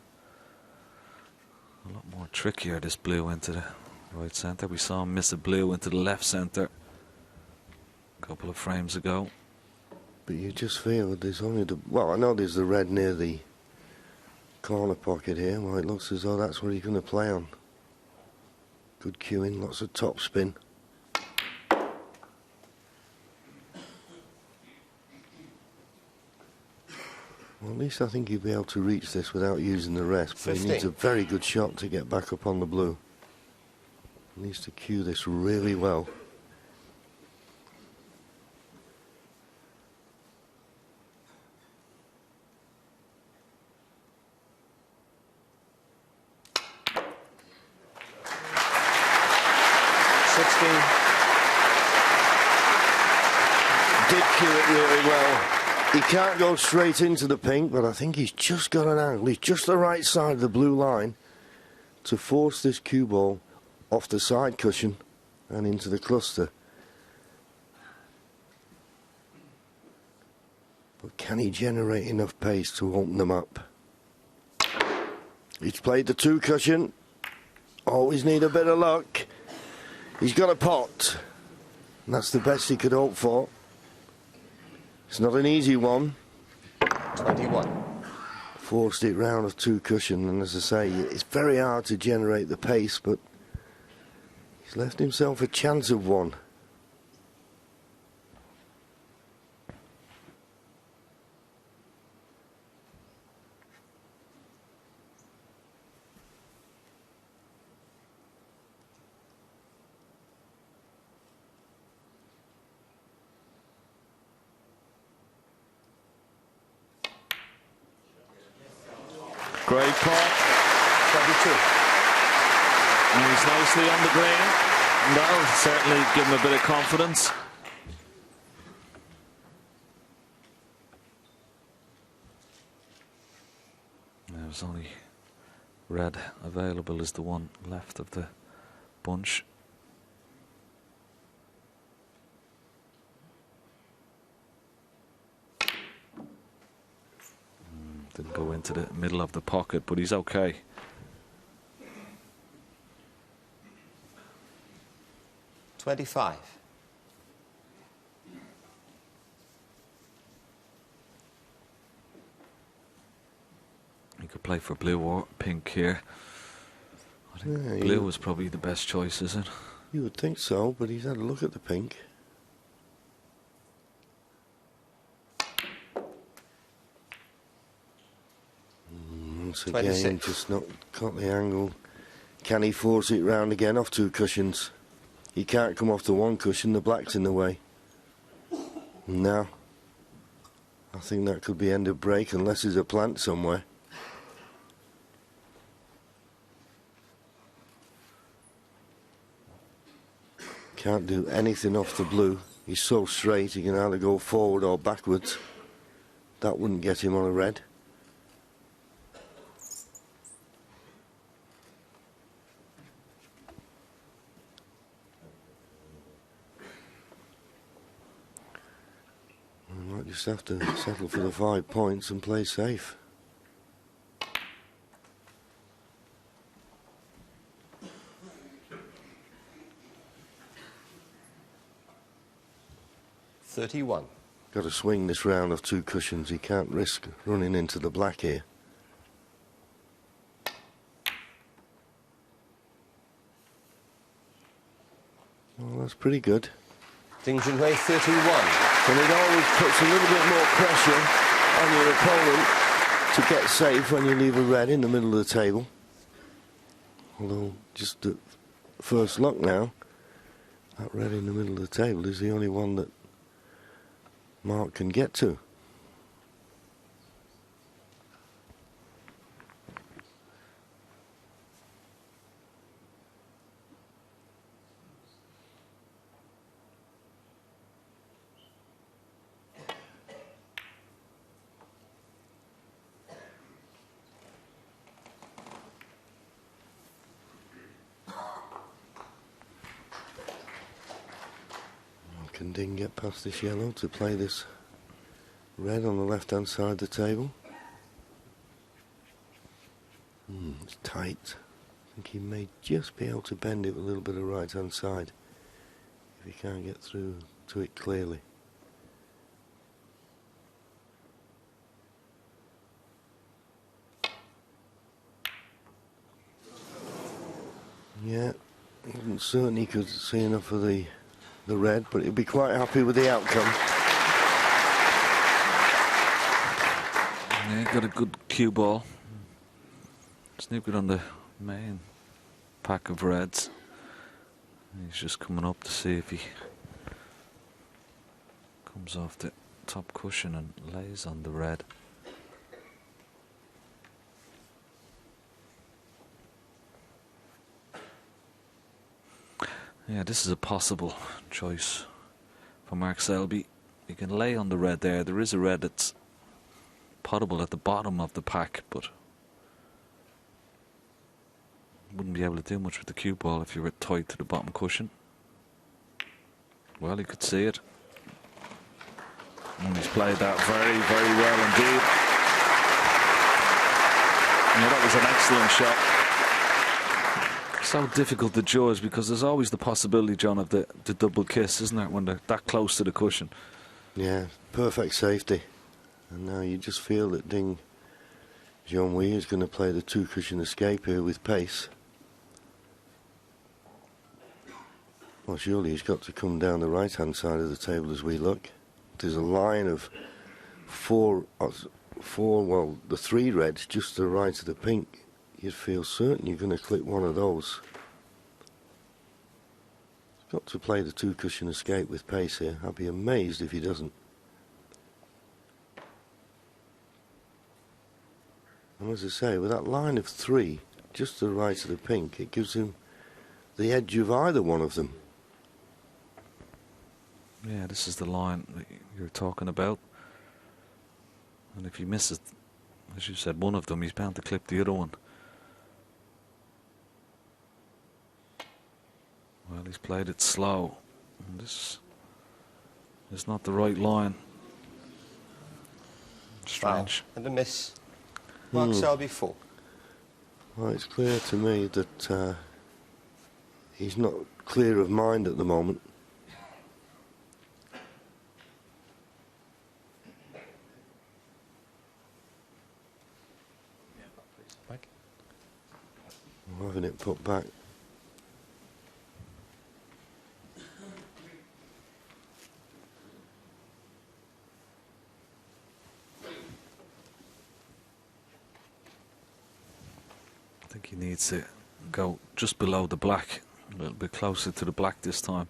a lot more trickier, this blue into the right centre. We saw him miss a blue into the left centre a couple of frames ago. But you just feel there's only the... Well, I know there's the red near the corner pocket here. Well, it looks as though that's what he's going to play on. Good cueing, lots of top spin. Well, at least I think he'll be able to reach this without using the rest. But 15. he needs a very good shot to get back up on the blue. He needs to cue this really well. did cue it really well. He can't go straight into the pink, but I think he's just got an angle. He's just the right side of the blue line to force this cue ball off the side cushion and into the cluster. But can he generate enough pace to open them up? He's played the 2 cushion. Always need a bit of luck. He's got a pot. And that's the best he could hope for. It's not an easy one. 21. Forced it round of 2 cushion, and as I say, it's very hard to generate the pace, but he's left himself a chance of one. Great pot. 22. And he's nicely on the green. And that'll certainly give him a bit of confidence. There's only red available as the one left of the bunch. Didn't go into the middle of the pocket, but he's okay. $25. He could play for blue or pink here. I think blue was probably the best choice, isn't it? You would think so, but he's had a look at the pink. Once again, 26. just not got the angle. Can he force it round again off 2 cushions? He can't come off the 1 cushion, the black's in the way. No. I think that could be end of break unless there's a plant somewhere. Can't do anything off the blue. He's so straight he can either go forward or backwards. That wouldn't get him on a red. Might just have to settle for the 5 points and play safe. $31. Got to swing this round of 2 cushions. He can't risk running into the black here. Well, that's pretty good. Dingjanwei 31. And it always puts a little bit more pressure on your opponent to get safe when you leave a red in the middle of the table. Although, just at first look now, that red in the middle of the table is the only one that Mark can get to. Can Ding get past this yellow to play this red on the left-hand side of the table? It's tight. I think he may just be able to bend it with a little bit of right-hand side if he can't get through to it clearly. Yeah, he wasn't certain he could see enough of the red, but he'll be quite happy with the outcome. Yeah, got a good cue ball. Snooker on the main pack of reds. He's just coming up to see if he comes off the top cushion and lays on the red. Yeah, this is a possible choice for Mark Selby. You can lay on the red there. There is a red that's potable at the bottom of the pack, but wouldn't be able to do much with the cue ball if you were tied to the bottom cushion. Well, you could see it. And he's played that very, very well indeed. Yeah, that was an excellent shot. So difficult to judge because there's always the possibility, John, of the double kiss, isn't there, when they're that close to the cushion? Yeah, perfect safety. And now you just feel that Ding Junhui is going to play the two-cushion escape here with pace. Well, surely he's got to come down the right-hand side of the table as we look. There's a line of four, well, the three reds just to the right of the pink. You'd feel certain you're going to clip one of those. He's got to play the two-cushion escape with pace here. I'd be amazed if he doesn't. And as I say, with that line of three just to the right of the pink, it gives him the edge of either one of them. Yeah, this is the line that you're talking about. And if he misses, as you said, one of them, he's bound to clip the other one. Well, he's played it slow. And this is not the right line. Strange. Wow. And a miss. Mark Selby 4. Well, it's clear to me that he's not clear of mind at the moment. I'm having it put back. I think he needs to go just below the black, a little bit closer to the black this time.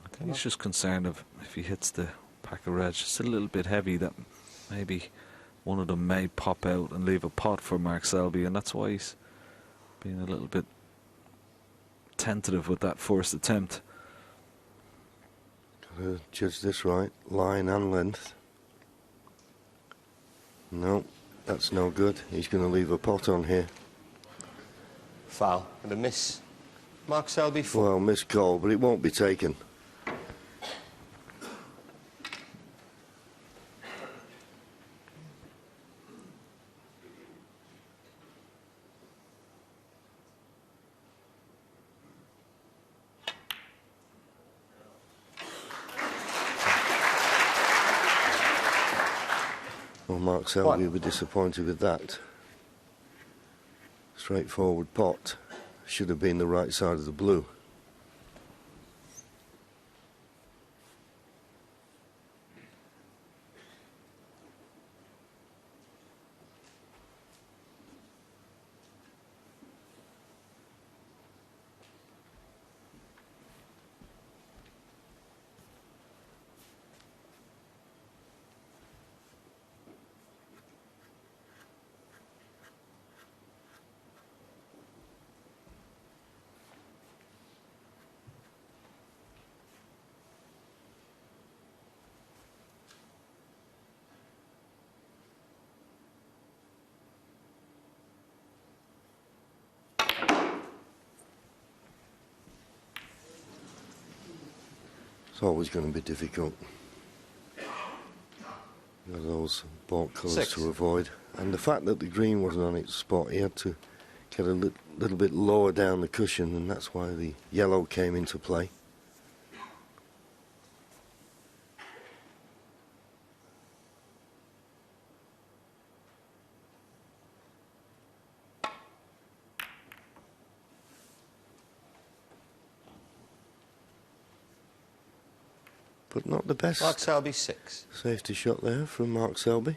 I think he's just concerned of if he hits the pack of reds just a little bit heavy, that maybe one of them may pop out and leave a pot for Mark Selby, and that's why he's being a little bit tentative with that first attempt. Gotta judge this right, line and length. No, that's no good. He's going to leave a pot on here. Foul and a miss. Mark Selby 4. Well, missed call, but it won't be taken. Well, Mark Selby will be disappointed with that. Straightforward pot. Should have been the right side of the blue. It's always going to be difficult. Those balk colours to avoid. And the fact that the green wasn't on its spot, he had to get a little bit lower down the cushion, and that's why the yellow came into play. But not the best. Mark Selby 6. Safety shot there from Mark Selby.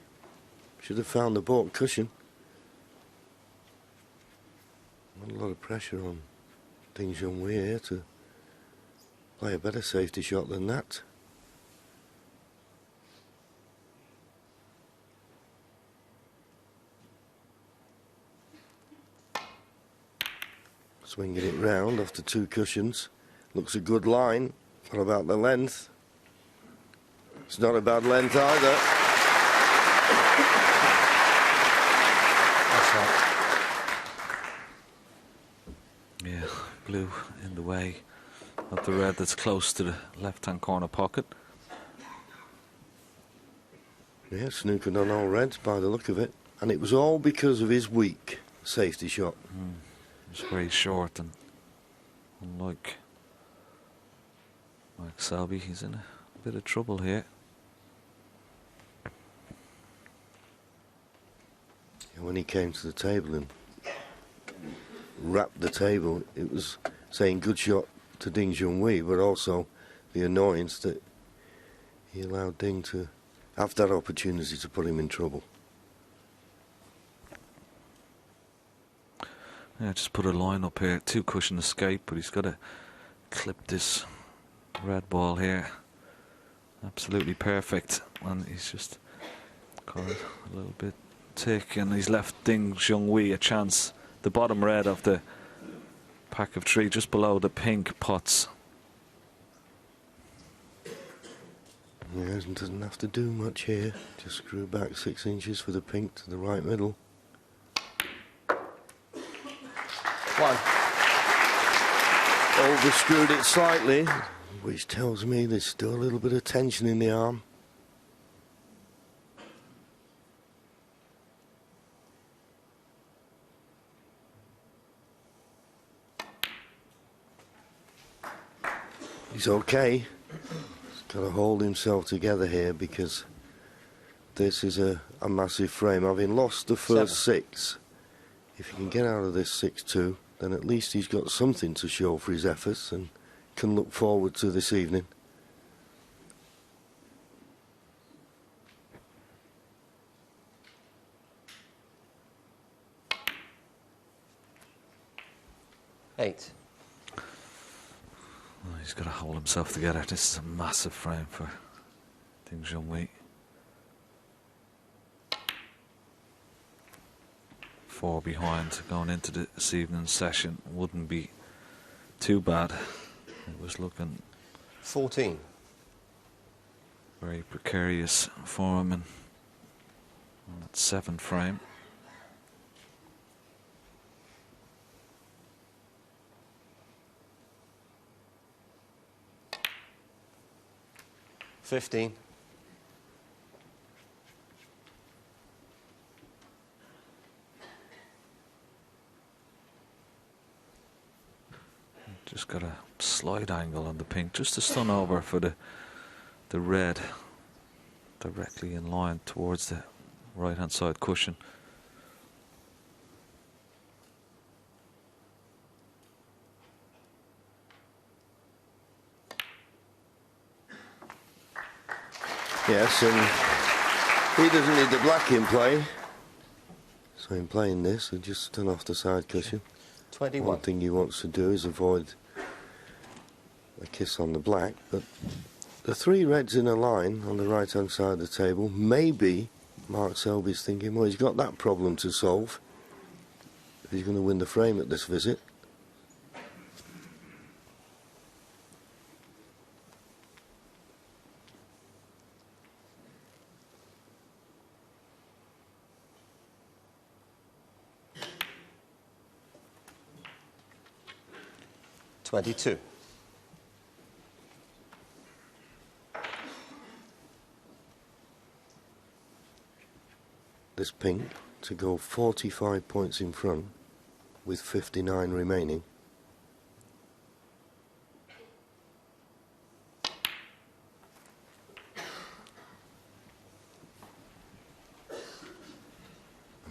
Should have found the balk cushion. Not a lot of pressure on Ding Junhui here to play a better safety shot than that. Swinging it round off the two cushions. Looks a good line. What about the length? It's not a bad length either. That's right. Yeah, blue in the way of the red that's close to the left-hand corner pocket. Yeah, snookered on all reds by the look of it. And it was all because of his weak safety shot. It's very short, and unlike Mark Selby, he's in a bit of trouble here. When he came to the table and wrapped the table, it was saying good shot to Ding Junhui, but also the annoyance that he allowed Ding to have that opportunity to put him in trouble. Yeah, just put a line up here, 2 cushion escape, but he's got to clip this red ball here. Absolutely perfect, and he's just got a little bit tick, and he's left Ding Junhui a chance. The bottom red of the pack of 3, just below the pink pots. Yeah, doesn't have to do much here. Just screw back 6 inches for the pink to the right middle. 1. Overscrewed it slightly, which tells me there's still a little bit of tension in the arm. He's okay. He's got to hold himself together here because this is a massive frame. Having lost the first 6, if he can get out of this 6-2, then at least he's got something to show for his efforts and can look forward to this evening. Eight. Oh, he's got to hold himself together. This is a massive frame for Ding Junhui. 4 behind going into this evening's session wouldn't be too bad. It was looking 14. Very precarious for him in that 7th frame. $15. Just got a slight angle on the pink, just a stun over for the red, directly in line towards the right hand side cushion. Yes, and he doesn't need the black in play. So in playing this, he'll just stun off the side cushion. 21. One thing he wants to do is avoid a kiss on the black, but the 3 reds in a line on the right hand side of the table, maybe Mark Selby's thinking, well, he's got that problem to solve if he's going to win the frame at this visit. $22. This pink to go 45 points in front with 59 remaining.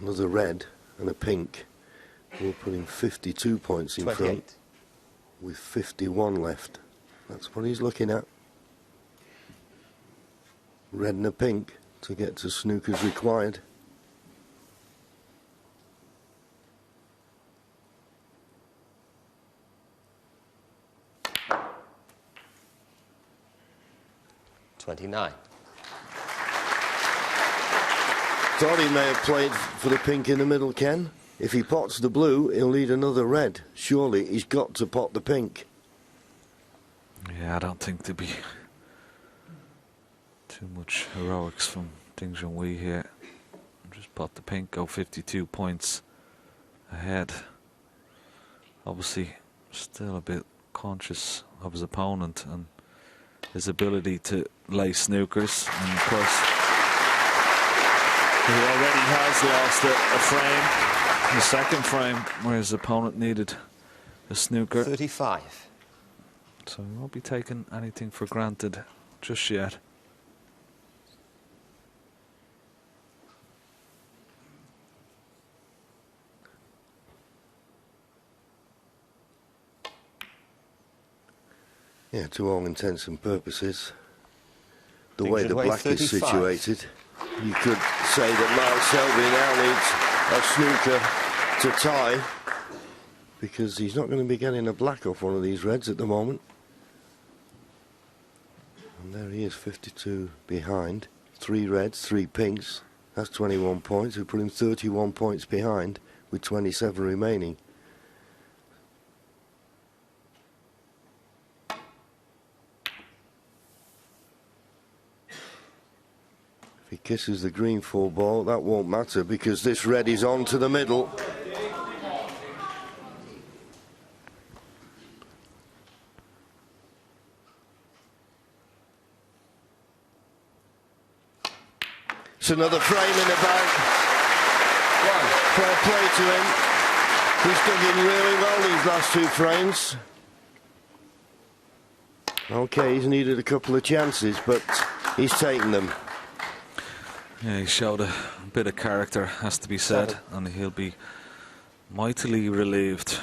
Another red and a pink will put him 52 points in 28. front with 51 left. That's what he's looking at. Red and a pink to get to snooker's required. $29. Thought he may have played for the pink in the middle, Ken. If he pots the blue, he'll need another red. Surely he's got to pot the pink. Yeah, Yeah, I don't think there'd be too much heroics from Ding Junhui here. Just bought the pink, go 52 points ahead. Obviously, still a bit conscious of his opponent and his ability to lay snookers. And of course, he already has lost a frame, the second frame, where his opponent needed a snooker. 35. So he won't be taking anything for granted just yet. Yeah, to all intents and purposes, the way the black is situated, you could say that Mark Selby now needs a snooker to tie, because he's not going to be getting a black off one of these reds at the moment. And there he is, 52 behind. 3 reds, 3 pinks. That's 21 points. We put him 31 points behind with 27 remaining. If he kisses the green 4 ball, that won't matter because this red is on to the middle. It's another frame in the bag. Fair play to him. He's dug in really well these last 2 frames. Okay, he's needed a couple of chances, but he's taken them. Yeah, he showed a bit of character, has to be said, and he'll be mightily relieved.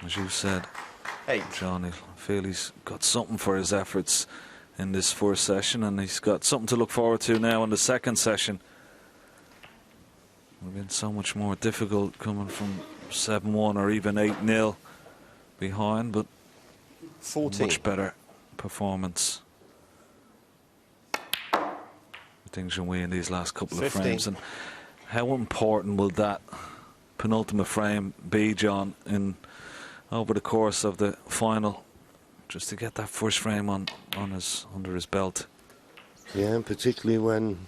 As you said, John, I feel he's got something for his efforts in this first session, and he's got something to look forward to now in the second session. It's been so much more difficult coming from 7-1 or even 8-0 behind, but 14. Much better performance. Ding Junhui in these last couple 15. of frames, and how important will that penultimate frame be, John, in over the course of the final, just to get that first frame under his belt? Yeah, and particularly when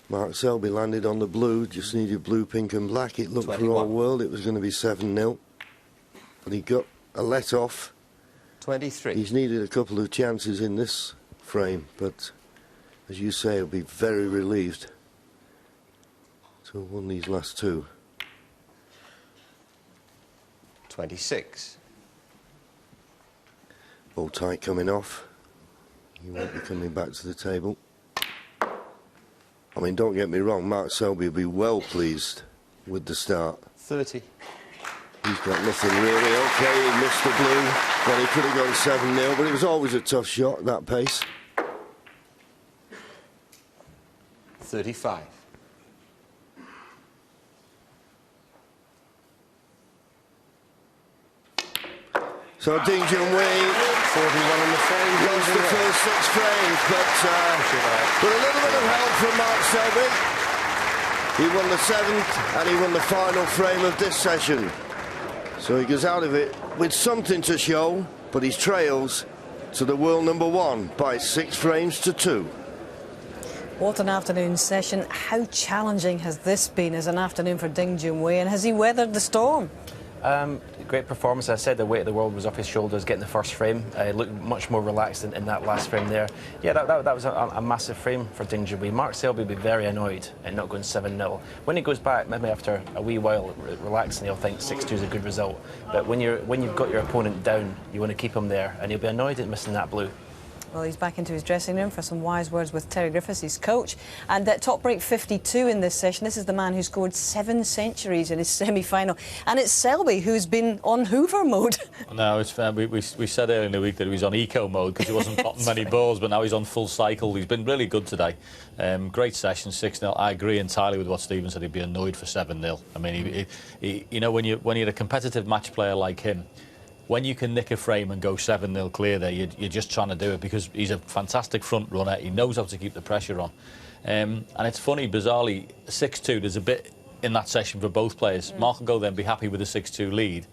Mark Selby landed on the blue, just needed blue, pink and black. It looked 21. For all world it was going to be 7-0, but he got a let off. 23. He's needed a couple of chances in this frame, but as you say, he'll be very relieved to have won these last 2. 26. Bow tight coming off. He won't be coming back to the table. I mean, don't get me wrong, Mark Selby will be well pleased with the start. 30. He's got nothing really. Okay, he missed the blue when he could have gone 7-0, but it was always a tough shot at that pace. 35. So Ding Junhui 41 in the frame. Lost the first 6 frames, but with a little bit of help from Mark Selby, he won the 7th and he won the final frame of this session. So he goes out of it with something to show, but he trails to the world #1 by 6 frames to 2. What an afternoon session. How challenging has this been as an afternoon for Ding Junhui, and has he weathered the storm? Great performance. I said the weight of the world was off his shoulders getting the first frame. Looked much more relaxed in that last frame there. Yeah, that was a massive frame for Ding Junhui. Mark Selby will be very annoyed at not going 7-0. When he goes back, maybe after a wee while relaxing, he'll think 6-2 is a good result. But when you've got your opponent down, you want to keep him there, and he'll be annoyed at missing that blue. Well, he's back into his dressing room for some wise words with Terry Griffiths, his coach. And top break 52 in this session. This is the man who scored 7 centuries in his semi-final. And it's Selby who's been on Hoover mode. No, it's fair. We said earlier in the week that he was on eco mode because he wasn't potting many balls, but now he's on full cycle. He's been really good today. Great session, 6-0. I agree entirely with what Stephen said. He'd be annoyed for 7-0. I mean, you know, when you're a competitive match player like him, when you can nick a frame and go 7-0 clear there, you're just trying to do it because he's a fantastic front runner. He knows how to keep the pressure on. And it's funny, bizarrely, 6-2, there's a bit in that session for both players. Mark will go there and be happy with a 6-2 lead.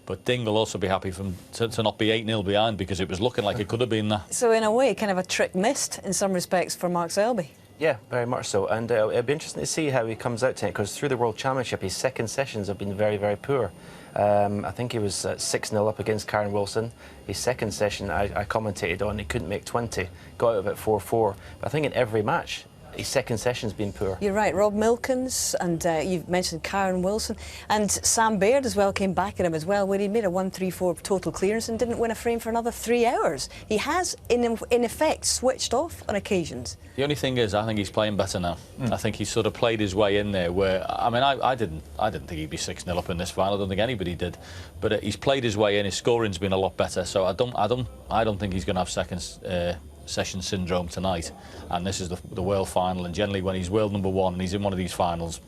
But Ding will also be happy to not be 8-0 behind, because it was looking like it could have been that. So in a way, kind of a trick missed in some respects for Mark Selby. Yeah, very much so. And it'll be interesting to see how he comes out tonight, because through the World Championship, his second sessions have been very, very poor. I think he was 6-0 up against Karen Wilson. His second session, I commentated on, he couldn't make 20, got out of it 4-4. But I think in every match, his second session's been poor. You're right, Rob Milkins, and you've mentioned Karen Wilson, and Sam Baird as well came back at him as well, where he made a 1-3-4 total clearance and didn't win a frame for another 3 hours. He has, in effect, switched off on occasions. The only thing is, I think he's playing better now. I think he's sort of played his way in there. Where, I mean, I didn't think he'd be 6-0 up in this final. I don't think anybody did. But he's played his way in. His scoring's been a lot better. So I don't think he's going to have second session syndrome tonight. And this is the world final. And generally, when he's world #1 and he's in one of these finals,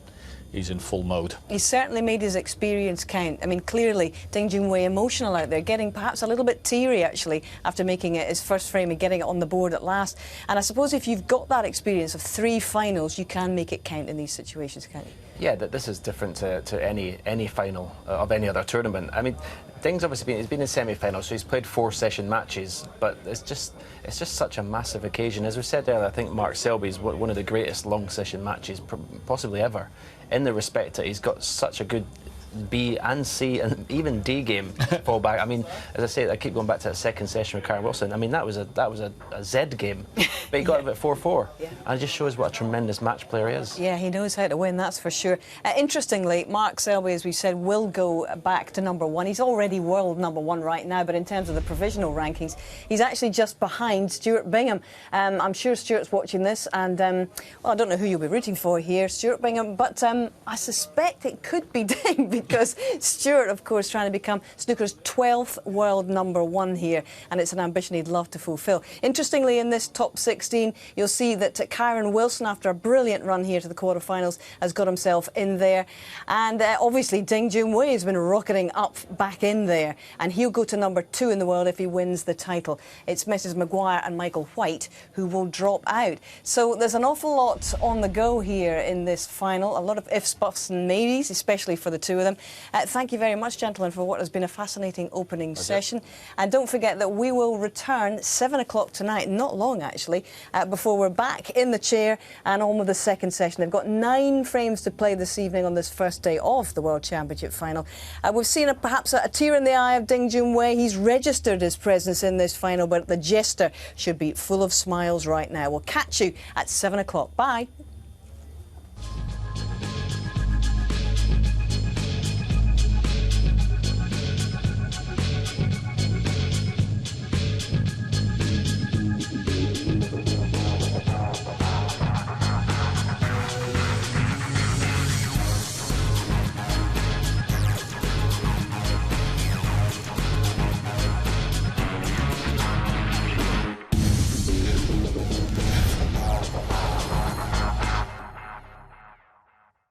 he's in full mode. He's certainly made his experience count. I mean, clearly, Ding Junhui emotional out there, getting perhaps a little bit teary, actually, after making it his first frame and getting it on the board at last. And I suppose if you've got that experience of 3 finals, you can make it count in these situations, can't you? Yeah, this is different to any final of any other tournament. I mean, Ding's obviously he's been in semi-finals, so he's played 4 session matches, but it's just such a massive occasion. As we said earlier, I think Mark Selby's one of the greatest long session matches possibly ever, in the respect that he's got such a good B and C and even D game fall back. I mean, as I say, I keep going back to that second session with Karen Wilson. I mean, that was a Z game, but he got it at 4-4. Yeah. And it just shows what a tremendous match player he is. Yeah, he knows how to win, that's for sure. Interestingly, Mark Selby, as we said, will go back to #1. He's already world #1 right now, but in terms of the provisional rankings, he's actually just behind Stuart Bingham. I'm sure Stuart's watching this, and well, I don't know who you'll be rooting for here, Stuart Bingham, but I suspect it could be Ding, because Stuart, of course, trying to become snooker's 12th world #1 here, and it's an ambition he'd love to fulfil. Interestingly, in this top 16, you'll see that Karen Wilson, after a brilliant run here to the quarterfinals, has got himself in there. And obviously, Ding Junhui has been rocketing up back in there, and he'll go to #2 in the world if he wins the title. It's Mrs. Maguire and Michael White who will drop out. So there's an awful lot on the go here in this final, a lot of ifs, buts and maybes, especially for the two of them. Thank you very much, gentlemen, for what has been a fascinating opening session. And don't forget that we will return 7 o'clock tonight, not long actually, before we're back in the chair and on with the second session. They've got 9 frames to play this evening on this first day of the World Championship final. We've seen perhaps a tear in the eye of Ding Junhui. He's registered his presence in this final, but the jester should be full of smiles right now. We'll catch you at 7 o'clock. Bye.